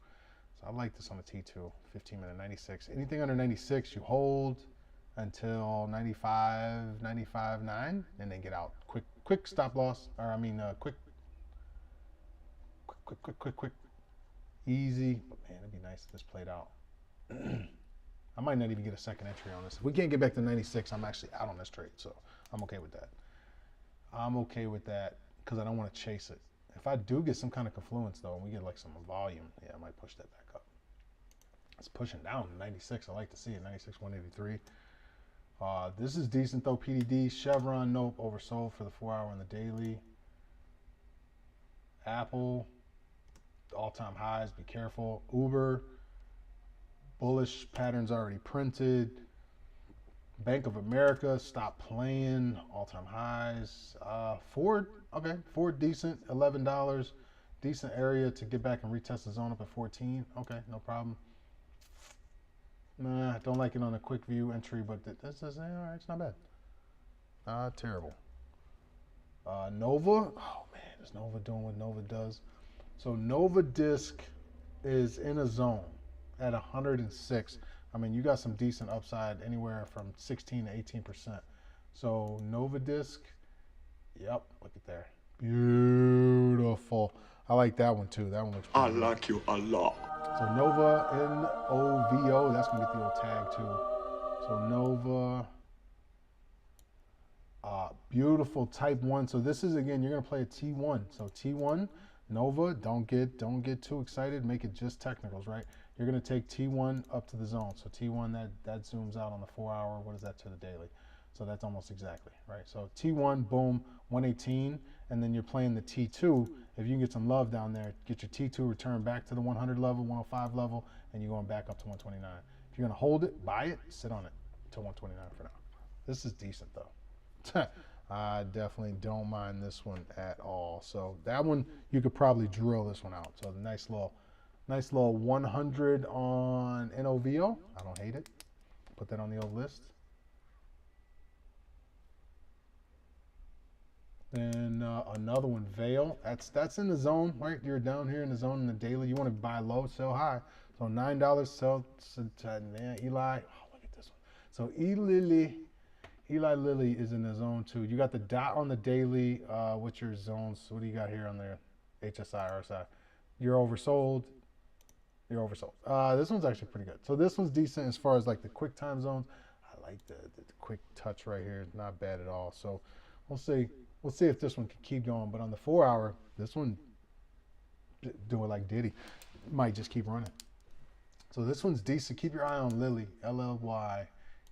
A: I like this on a T2, 15-minute 96. Anything under 96, you hold until 95, 95.9, and then get out. Quick stop loss, or I mean, quick. Easy, but man, it'd be nice if this played out. I might not even get a second entry on this. If we can't get back to 96, I'm actually out on this trade, so I'm okay with that. I'm okay with that because I don't want to chase it. If I do get some kind of confluence, though, and we get like some volume, yeah, I might push that back up. It's pushing down to 96. I like to see it, 96, 183. This is decent, though, PDD. Chevron, nope, oversold for the 4-hour and the daily. Apple, all-time highs, be careful. Uber, bullish patterns already printed. Bank of America, stop playing, all-time highs. Ford, okay, Ford decent, $11. Decent area to get back and retest the zone up at 14. Okay, no problem. Nah, don't like it on a quick view entry, but this is, all right, it's not bad. Not terrible. Nova, oh man, is Nova doing what Nova does? So Nova Disc is in a zone at 106. I mean, you got some decent upside anywhere from 16 to 18%. So Nova Disc, yep, look at there. Beautiful. I like that one too. That one looks pretty good.
G: I like you a lot.
A: So Nova, N-O-V-O, that's going to get the old tag too. So Nova, beautiful type 1. So this is, again, you're going to play a T1. So T1, Nova, don't get too excited. Make it just technicals, right? You're going to take T1 up to the zone. So T1, that zooms out on the 4 hour. What is that to the daily? So that's almost exactly, right? So T1, boom, 118. And then you're playing the T2. If you can get some love down there, get your T2 return back to the 100 level, 105 level, and you're going back up to 129. If you're going to hold it, buy it, sit on it to 129 for now. This is decent, though. I definitely don't mind this one at all. So that one, you could probably drill this one out. So the nice little 100 on NOVO. I don't hate it. Put that on the old list. Then another one, Veil. That's in the zone, right? You're down here in the zone in the daily. You want to buy low, sell high. So $9, sell to Eli. Oh, look at this one. So Eli Lilly is in the zone too. You got the dot on the daily. What's your zones? What do you got here on there? HSI, RSI. You're oversold. You're oversold. This one's actually pretty good. So this one's decent as far as like the quick time zones. I like the quick touch right here. Not bad at all. So we'll see. We'll see if this one can keep going. But on the 4 hour, this one doing like Diddy. Might just keep running. So this one's decent. Keep your eye on Lilly. L-L-Y.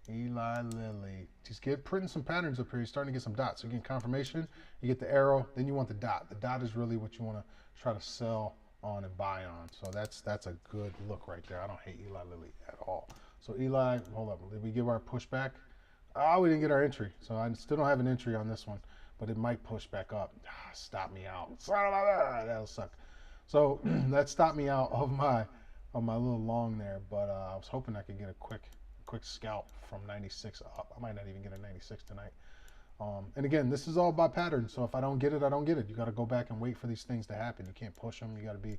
A: Eli Lilly. Just printing some patterns up here. You're starting to get some dots. So you get confirmation. You get the arrow. Then you want the dot. The dot is really what you want to try to sell on and buy on. So that's a good look right there. I don't hate Eli Lilly at all. So Eli, hold up. Did we give our push back? Oh, we didn't get our entry. So I still don't have an entry on this one. But it might push back up. Stop me out. That'll suck. So that stopped me out of my little long there. But I was hoping I could get a quick scalp from 96 up. I might not even get a 96 tonight. And again, this is all by pattern. So if I don't get it, I don't get it. You got to go back and wait for these things to happen. You can't push them. You got to be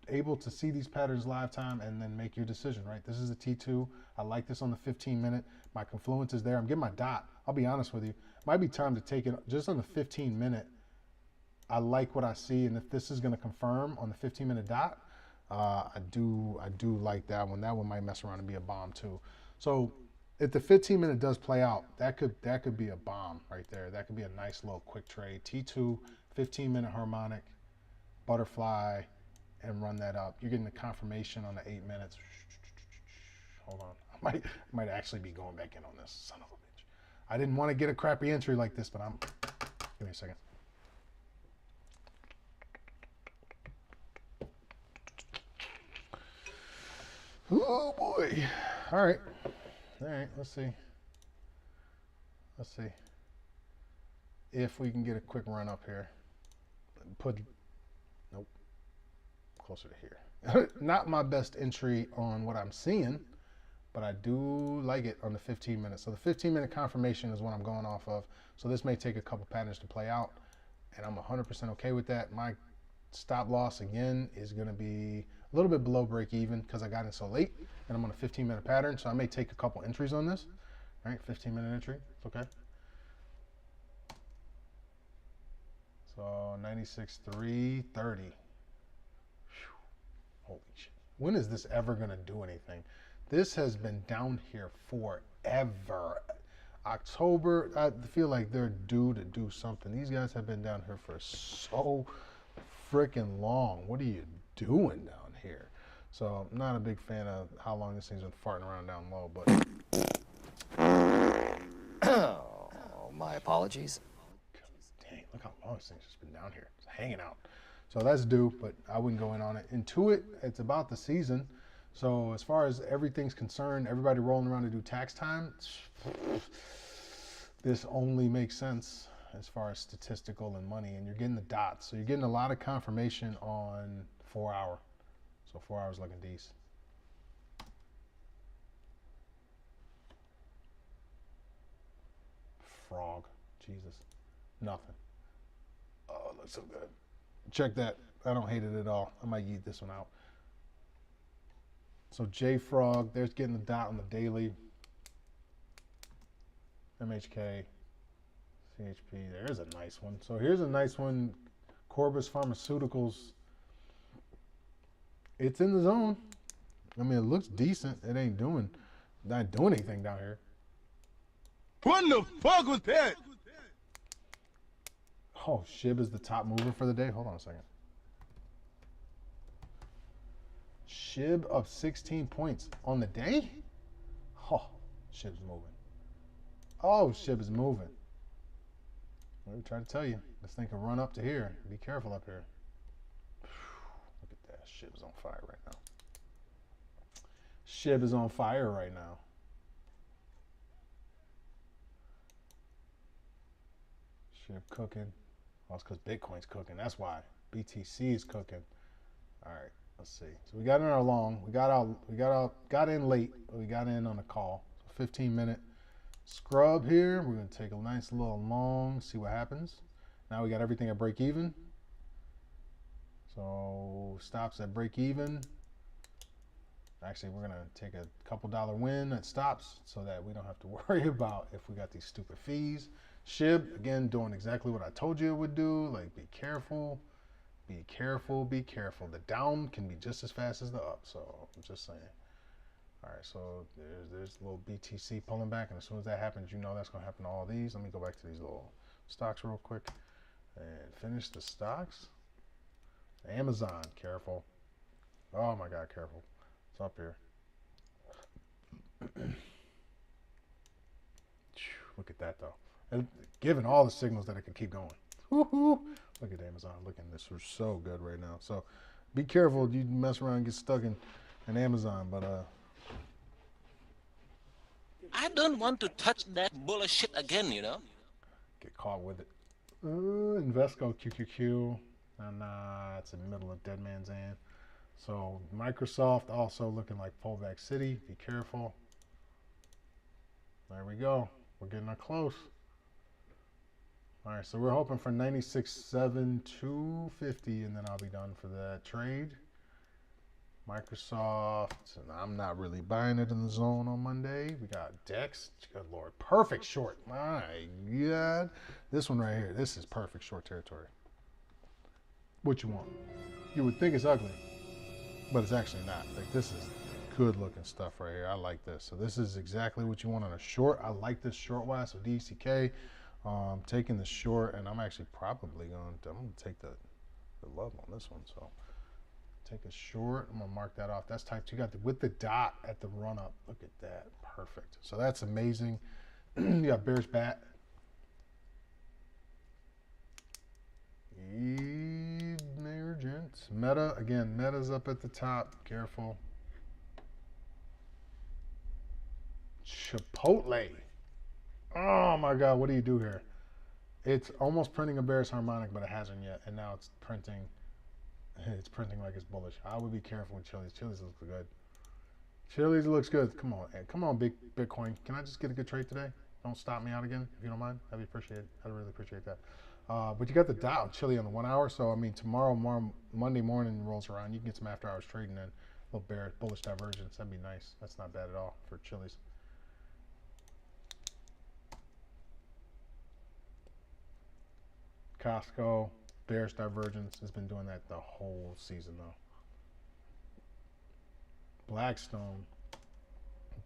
A: able to see these patterns live time and then make your decision, right? This is a T2. I like this on the 15 minute. My confluence is there. I'm getting my dot. I'll be honest with you. Might be time to take it just on the 15 minute. I like what I see. And if this is going to confirm on the 15 minute dot, I do like that one. That one might mess around and be a bomb too. So if the 15 minute does play out, that could be a bomb right there. That could be a nice little quick trade. T2, 15 minute harmonic, butterfly, and run that up. You're getting the confirmation on the 8 minutes. Hold on. I might actually be going back in on this. Son of a bitch. I didn't want to get a crappy entry like this, but give me a second. Oh boy. All right. Let's see if we can get a quick run up here. Nope, closer to here. Not my best entry on what I'm seeing, but I do like it on the 15 minutes. So the 15 minute confirmation is what I'm going off of. So this may take a couple patterns to play out, and I'm 100% okay with that. My stop loss again is going to be a little bit below break even because I got in so late, and I'm on a 15 minute pattern. So I may take a couple entries on this. All right, 15 minute entry. It's okay. So 96.330. Holy shit. When is this ever going to do anything? This has been down here forever. October, I feel like they're due to do something. These guys have been down here for so freaking long. What are you doing down here? So I'm not a big fan of how long this thing's been farting around down low, but
D: Oh, my apologies.
A: dang, look how long this thing's just been down here. It's hanging out. So that's due, but I wouldn't go in on it. Intuit, it's about the season. So as far as everything's concerned, everybody rolling around to do tax time, this only makes sense as far as statistical and money, and you're getting the dots. So you're getting a lot of confirmation on 4 hour. So 4 hours looking decent. Frog, Jesus, nothing. Oh, it looks so good. Check that. I don't hate it at all. I might eat this one out. So JFrog, there's getting the dot on the daily. MHK, CHP, there's a nice one. So here's a nice one. Corbus Pharmaceuticals. It's in the zone. I mean, it looks decent. It ain't doing, not doing anything down here.
G: What the fuck was that?
A: Oh, SHIB is the top mover for the day. Hold on a second. SHIB up 16 points on the day? Oh, SHIB's moving. Oh, SHIB is moving. What did we try to tell you? This thing can run up to here. Be careful up here. Look at that. SHIB's on fire right now. SHIB is on fire right now. SHIB cooking. Well, it's because Bitcoin's cooking. That's why. BTC is cooking. All right, let's see. So we got in our long. We got in late, but we got in on a call. So 15-minute scrub here. We're gonna take a nice little long, see what happens. Now we got everything at break even. So stops at break even. Actually, we're gonna take a couple dollar win at stops so that we don't have to worry about if we got these stupid fees. SHIB, again, doing exactly what I told you it would do. Like, be careful, be careful, be careful. The down can be just as fast as the up, so I'm just saying. All right, so there's a little BTC pulling back, and as soon as that happens, you know that's going to happen to all these. Let me go back to these little stocks real quick and finish the stocks. Amazon, careful. Oh, my God, careful. It's up here. Look at that, though. And given all the signals that it could keep going. Woo-hoo. Look at Amazon looking. This is so good right now. So be careful. You mess around and get stuck in Amazon. But
F: I don't want to touch that bullshit again, you know?
A: Get caught with it. Invesco QQQ. Nah, it's in the middle of dead man's hand. So Microsoft also looking like pullback city. Be careful. There we go. We're getting close. All right, so we're hoping for 96.7 250, and then I'll be done for that trade. Microsoft, and I'm not really buying it in the zone on Monday. We got Dex. Good Lord. Perfect short. My God. This one right here. This is perfect short territory. What you want? You would think it's ugly, but it's actually not. Like, this is good looking stuff right here. I like this. So this is exactly what you want on a short. I like this short wise. So DCK. Taking the short, and I'm actually probably going to take the love on this one. So take a short. I'm gonna mark that off. That's type 2. You got with the dot at the run up. Look at that, perfect. So that's amazing. You got bearish bat. Emergent. Meta again. Meta's up at the top. Careful. Chipotle. Oh my God, what do you do here? It's almost printing a bearish harmonic, but it hasn't yet. And now it's printing like it's bullish. I would be careful with Chili's. Chili's looks good. Chili's looks good. Come on, come on, big Bitcoin. Can I just get a good trade today? Don't stop me out again, if you don't mind. I'd appreciate it. I'd really appreciate that. But you got the Dow Chili on the 1 hour. So I mean, tomorrow, Monday morning rolls around, you can get some after hours trading in. A little bearish, bullish divergence. That'd be nice. That's not bad at all for Chili's. Costco, bearish divergence, has been doing that the whole season though. Blackstone,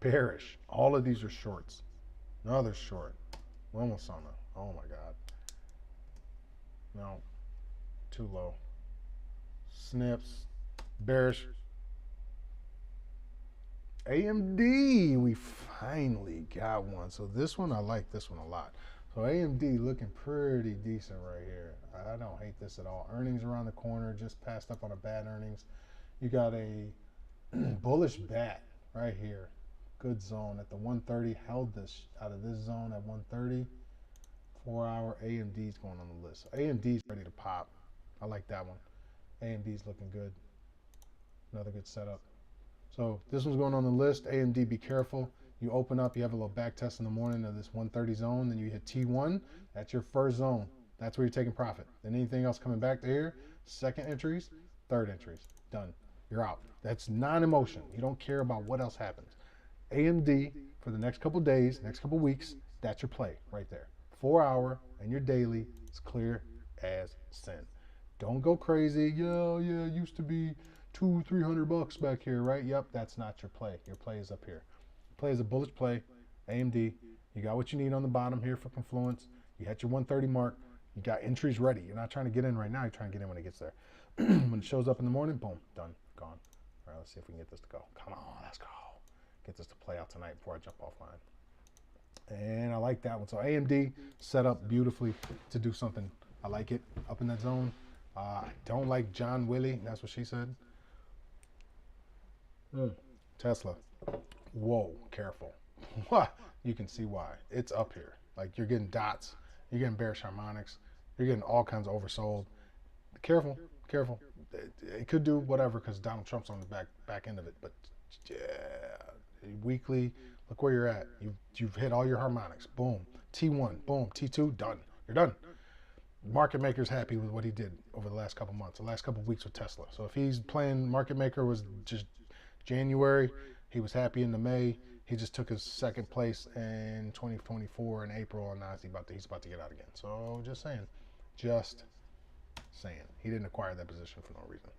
A: bearish. All of these are shorts. Another short. Almost on a, oh my God. No, too low. Snips, bearish. AMD, we finally got one. So this one, I like this one a lot. So AMD looking pretty decent right here. I don't hate this at all. Earnings around the corner, just passed up on a bad earnings. You got a bullish bat right here. Good zone at the 130. Held this out of this zone at 130. 4 hour AMD's going on the list. So AMD's ready to pop. I like that one. AMD's looking good. Another good setup. So this one's going on the list. AMD, be careful. You open up, you have a little back test in the morning of this 130 zone, then you hit T1. That's your first zone. That's where you're taking profit. Then anything else coming back to here, second entries, third entries, done. You're out. That's non-emotion. You don't care about what else happens. AMD for the next couple days, next couple weeks, that's your play right there. 4 hour and your daily is clear as sin. Don't go crazy. Yeah, used to be $200-300 back here, right? Yep, that's not your play. Your play is up here. Play is a bullish play, AMD. You got what you need on the bottom here for Confluence. You hit your 130 mark. You got entries ready. You're not trying to get in right now. You're trying to get in when it gets there. When it shows up in the morning, boom, done, gone. All right, let's see if we can get this to go. Come on, let's go. Get this to play out tonight before I jump offline. And I like that one. So AMD set up beautifully to do something. I like it up in that zone. I don't like John Willie. That's what she said. Tesla. Whoa, careful. You can see why. It's up here. Like, you're getting dots. You're getting bearish harmonics. You're getting all kinds of oversold. Careful, careful. It could do whatever because Donald Trump's on the back end of it. But yeah, weekly, look where you're at. You've hit all your harmonics. Boom. T1, boom. T2, done. You're done. Market maker's happy with what he did over the last couple months, the last couple weeks with Tesla. So if he's playing market maker was just January, he was happy into May. He just took his second place in 2024 in April, and now he's about to get out again. So just saying. He didn't acquire that position for no reason.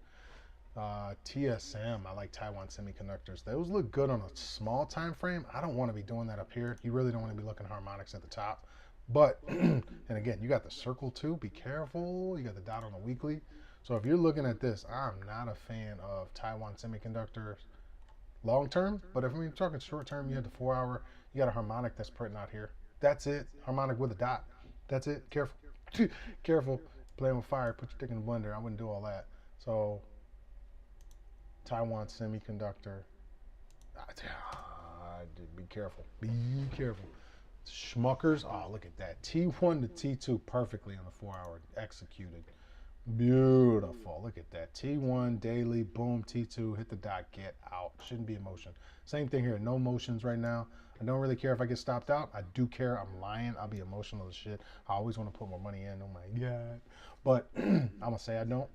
A: TSM, I like Taiwan Semiconductors. Those look good on a small time frame. I don't want to be doing that up here. You really don't want to be looking harmonics at the top. But, and again, you got the circle too. Be careful. You got the dot on the weekly. So if you're looking at this, I'm not a fan of Taiwan Semiconductors long term. But if we're talking short term, you had the 4 hour. You got a harmonic that's printing out here. That's it. Harmonic with a dot. That's it. Careful. Careful. Playing with fire. Put your dick in the blender. I wouldn't do all that. So Taiwan Semiconductor. Be careful. Be careful. Schmuckers. Oh, look at that. T1 to T2 perfectly on the 4 hour. Executed. Beautiful. Look at that. T1 daily. Boom. T2. Hit the dot. Get out. Shouldn't be in motion. Same thing here. No motions right now. I don't really care if I get stopped out. I do care. I'm lying. I'll be emotional as shit. I always want to put more money in. Oh my God. But I'm going to say I don't.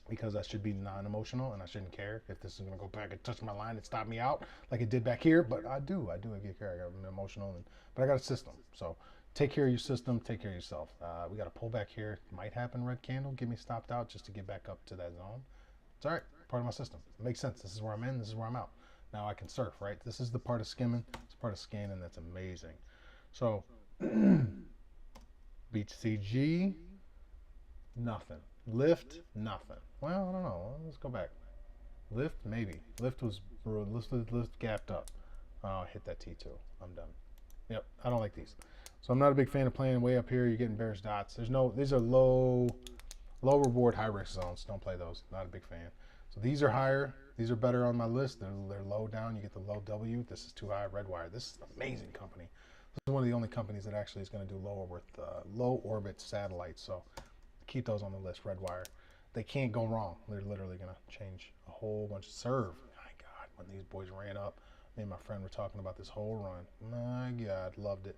A: Because I should be non-emotional and I shouldn't care if this is going to go back and touch my line and stop me out like it did back here. But I do. I get care. I'm emotional, but I got a system. So take care of your system. Take care of yourself. We got to pull back here. Might happen. Red candle. Get me stopped out just to get back up to that zone. It's all right. Part of my system. It makes sense. This is where I'm in. This is where I'm out. Now I can surf, right? This is the part of skimming. It's part of scanning. That's amazing. So BCG, nothing. Lift, nothing. Well, I don't know. Let's go back. Lift, maybe. Lift was lift gapped up. Oh, hit that T2. I'm done. Yep, I don't like these. So I'm not a big fan of playing way up here. You're getting bearish dots. These are low reward, high risk zones. Don't play those. Not a big fan. So these are higher. These are better on my list. They're low down. You get the low W. This is too high. Redwire. This is an amazing company. This is one of the only companies that actually is going to do low orbit satellites. So keep those on the list. Redwire. They can't go wrong. They're literally going to change a whole bunch. Serve. My God, when these boys ran up, me and my friend were talking about this whole run. My God, loved it.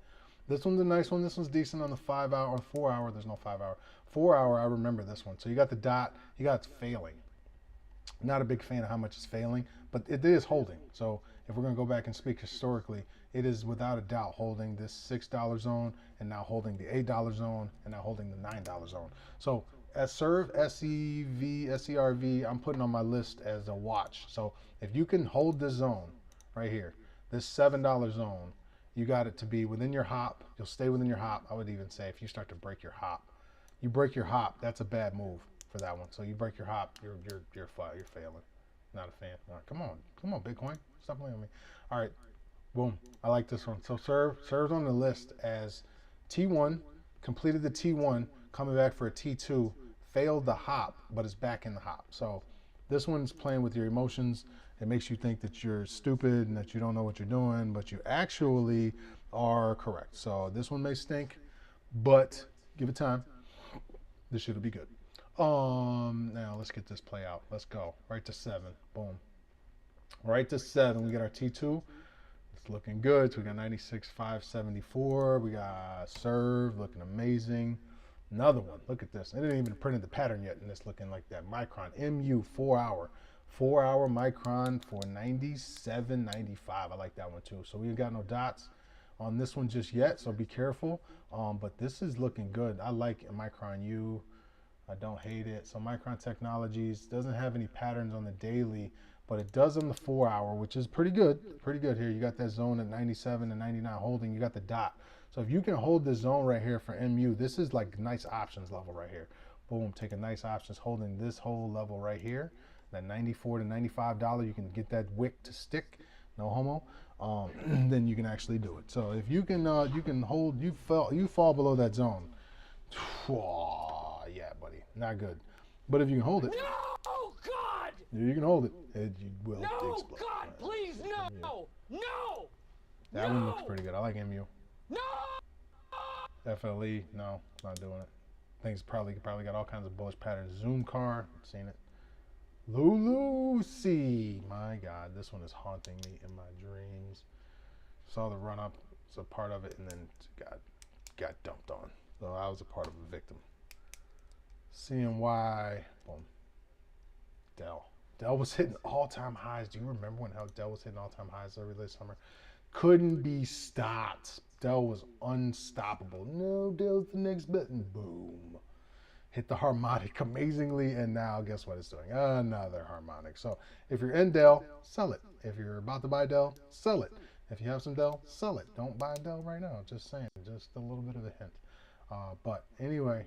A: This one's a nice one. This one's decent on the 5 hour or 4 hour. There's no 5 hour. 4 hour, I remember this one. So you got the dot. You got it's failing. Not a big fan of how much it's failing, but it is holding. So if we're going to go back and speak historically, it is without a doubt holding this $6 zone and now holding the $8 zone and now holding the $9 zone. So as serve, SERV, I'm putting on my list as a watch. So if you can hold this zone right here, this $7 zone, you got it to be within your hop. You'll stay within your hop. I would even say if you start to break your hop, you break your hop, that's a bad move for that one. So you break your hop, you're failing. Not a fan. All right, come on, Bitcoin, stop playing with me. All right, boom. I like this one. So serves on the list as T1, completed the T1, coming back for a T2, failed the hop, but is back in the hop. So this one's playing with your emotions. It makes you think that you're stupid and that you don't know what you're doing, but you actually are correct. So this one may stink, but give it time. This shit'll be good. Now let's get this play out. Let's go. Right to 7. Boom. Right to 7. We got our T2. It's looking good. So we got 96,574. We got serve looking amazing. Another one. Look at this. I didn't even print the pattern yet, and it's looking like that. Micron MU 4 hour. 4 hour Micron for 97.95. I like that one too. So we've got no dots on this one just yet, so be careful. But this is looking good. I like Micron U. I don't hate it. So Micron Technologies doesn't have any patterns on the daily, but it does on the 4 hour, which is pretty good. Pretty good here. You got that zone at 97 and 99 holding. You got the dot. So if you can hold this zone right here for MU, this is like nice options level right here. Boom, take a nice options holding this whole level right here. That 94 to $95, you can get that wick to stick. No homo. Then you can actually do it. So if you can hold, you fall below that zone. Yeah, buddy, not good. But if you can hold it,
H: No, God!
A: you can hold it. You will
H: No,
A: explode.
H: God, please, no! No!
A: That one looks pretty good. I like MU.
H: No!
A: FLE, no, not doing it. Things probably got all kinds of bullish patterns. Zoom car, seen it. Lulu C, my God, this one is haunting me in my dreams. Saw the run up, was a part of it, and then got dumped on. So I was a part of a victim. CNY, boom. Dell was hitting all-time highs. Do you remember when Dell was hitting all-time highs every late summer? Couldn't be stopped. Dell was unstoppable. No, Dell's the next button. Boom. Hit the harmonic amazingly, and now guess what it's doing? Another harmonic. So if you're in Dell, sell it. If you're about to buy Dell, sell it. If you have some Dell, sell it. Don't buy Dell right now. Just saying. Just a little bit of a hint. But anyway,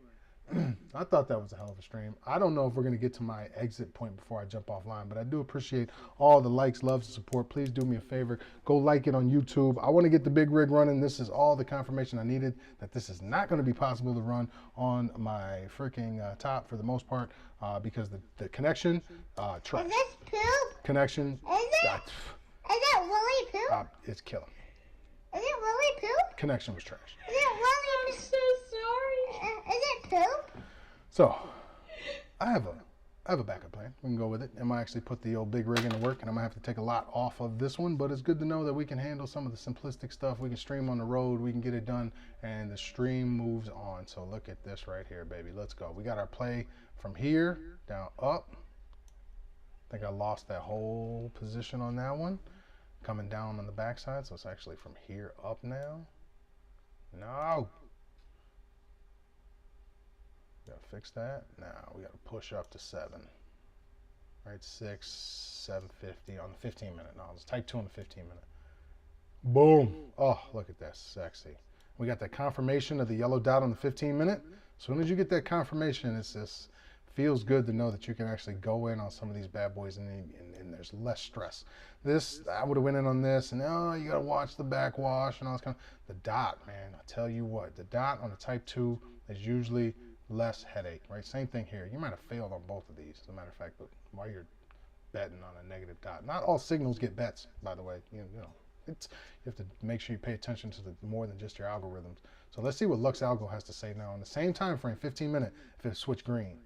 A: I thought that was a hell of a stream. I don't know if we're going to get to my exit point before I jump offline, but I do appreciate all the likes, loves, and support. Please do me a favor. Go like it on YouTube. I want to get the big rig running. This is all the confirmation I needed that this is not going to be possible to run on my freaking top for the most part because the connection, trash.
C: Is this poop?
A: Connection.
C: Is it really poop?
A: It's killing.
C: Is it really poop?
A: Connection was trash.
C: Is it really? I'm so sorry. Is it poop?
A: So, I have a backup plan. We can go with it. I might actually put the old big rig into work, and I'm gonna have to take a lot off of this one. But it's good to know that we can handle some of the simplistic stuff. We can stream on the road. We can get it done, and the stream moves on. So look at this right here, baby. Let's go. We got our play from here down up. I think I lost that whole position on that one. Coming down on the backside, so it's actually from here up now. No. Gotta fix that. Now we gotta push up to 7. Right, 6, 750 on the 15 minute. No, it's type 2 on the 15 minute. Boom. Oh, look at that, sexy. We got that confirmation of the yellow dot on the 15 minute. As soon as you get that confirmation, it's just feels good to know that you can actually go in on some of these bad boys and there's less stress. This, I would have went in on this and you gotta watch the backwash and all this kind of, the dot, man, I tell you what, the dot on the type 2 is usually less headache, right? Same thing here. You might have failed on both of these, as a matter of fact, but while you're betting on a negative dot. Not all signals get bets, by the way. You know, you have to make sure you pay attention to the more than just your algorithms. So let's see what Lux Algo has to say now. In the same time frame, 15 minute, if it switched green,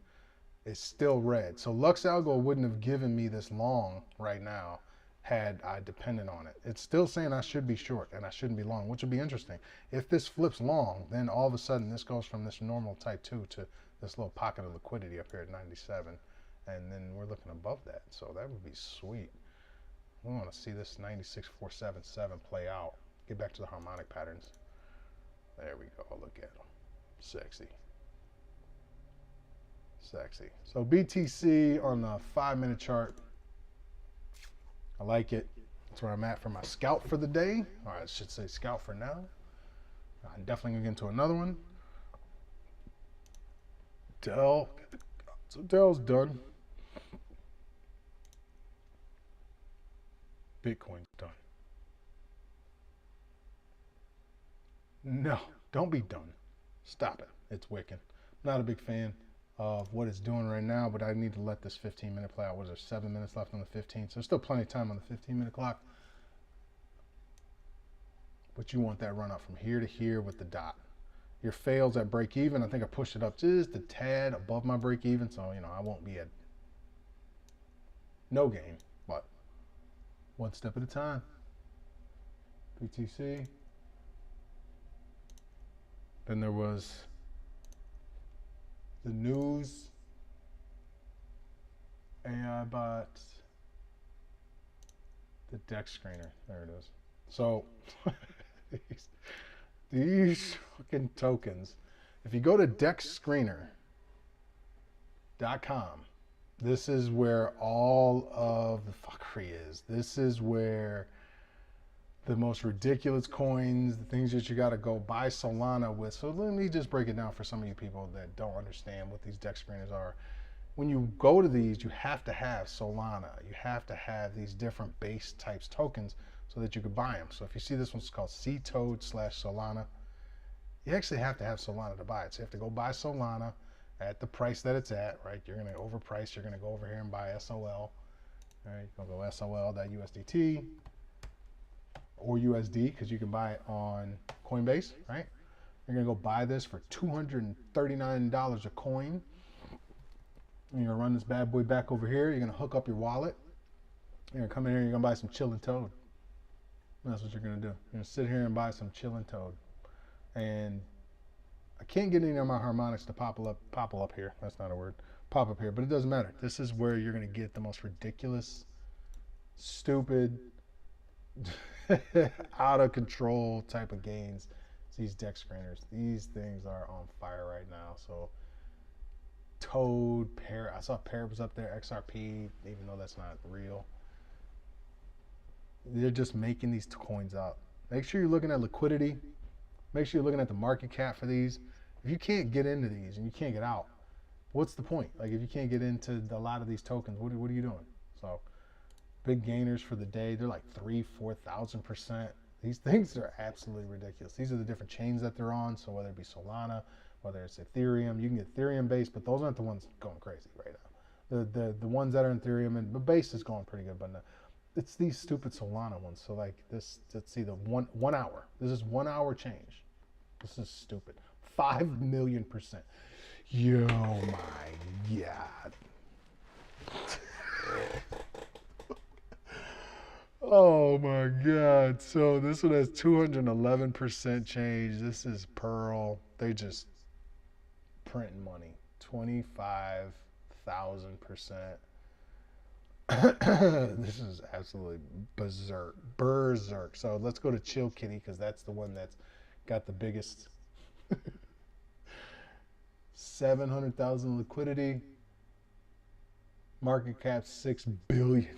A: it's still red. So Lux Algo wouldn't have given me this long right now had I depended on it. It's still saying I should be short and I shouldn't be long, which would be interesting. If this flips long, then all of a sudden this goes from this normal type 2 to this little pocket of liquidity up here at 97. And then we're looking above that. So that would be sweet. We want to see this 96.477 play out. Get back to the harmonic patterns. There we go. Look at them. Sexy. Sexy. So BTC on the 5-minute chart. I like it. That's where I'm at for my scout for the day. All right, I should say scout for now. I'm definitely gonna get into another one. Dell. So Dell's done. Bitcoin's done. No, don't be done. Stop it. It's wicked. Not a big fan of what it's doing right now, but I need to let this 15-minute play out. What is there, 7 minutes left on the 15? So there's still plenty of time on the 15-minute clock. But you want that run up from here to here with the dot. Your fails at break even, I think I pushed it up just a tad above my break even, so I won't be at no game, but one step at a time. BTC. Then there was the news, AI bots, the DEX screener. There it is. So these fucking tokens, if you go to DEX screener, This is where all of the fuckery is. This is where the most ridiculous coins, the things that you got to go buy Solana with. So let me just break it down for some of you people that don't understand what these DEX screeners are. When you go to these, you have to have Solana. You have to have these different base types tokens so that you can buy them. So if you see this one's called CTOAD/Solana, you actually have to have Solana to buy it. So you have to go buy Solana at the price that it's at, right? You're going to overprice. You're going to go over here and buy SOL. All right, you're going to go SOL.USDT or USD because you can buy it on Coinbase, right? You're going to go buy this for $239 a coin. You're going to run this bad boy back over here. You're going to hook up your wallet. You're going to come in here and you're going to buy some Chillin' Toad. That's what you're going to do. You're going to sit here and buy some Chillin' Toad. And I can't get any of my harmonics to pop up here. That's not a word. Pop up here. But it doesn't matter. This is where you're going to get the most ridiculous, stupid, out of control type of gains. It's these DEX screeners. These things are on fire right now. So Toad, I saw Parrot was up there, XRP, even though that's not real. They're just making these coins up. Make sure you're looking at liquidity. Make sure you're looking at the market cap for these. If you can't get into these and you can't get out, what's the point? Like if you can't get into a lot of these tokens, what are you doing? So big gainers for the day. They're like 3,000-4,000%. These things are absolutely ridiculous. These are the different chains that they're on. So whether it be Solana, whether it's Ethereum, you can get Ethereum base, but those aren't the ones going crazy right now. The ones that are in Ethereum, and the base is going pretty good, but no, it's these stupid Solana ones. So like this, let's see, the 1 hour. This is 1 hour change. This is stupid. 5 million%. Yo, my God. Oh my God. So this one has 211% change. This is Pearl. They just printing money. 25,000%. This is absolutely berserk. So let's go to Chill Kitty because that's the one that's got the biggest. 700,000 liquidity. Market cap $6 billion.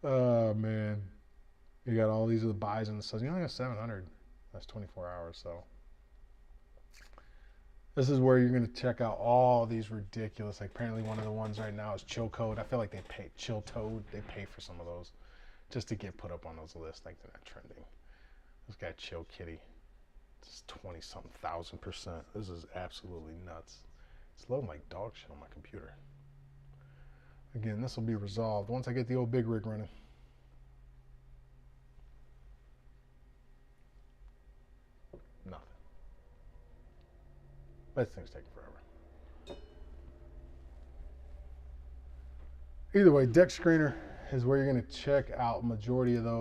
A: Oh man, you got all these other buys and the sells. You only got 700. That's 24 hours. So this is where you're going to check out all these ridiculous. Like apparently one of the ones right now is Chill Code. I feel like they pay Chill Toad. They pay for some of those just to get put up on those lists. Like they're not trending. This guy Chill Kitty. It's 20-something thousand%. This is absolutely nuts. It's loading like dog shit on my computer. Again, this will be resolved once I get the old big rig running. Nothing. That thing's taking forever. Either way, DEX screener is where you're going to check out majority of those.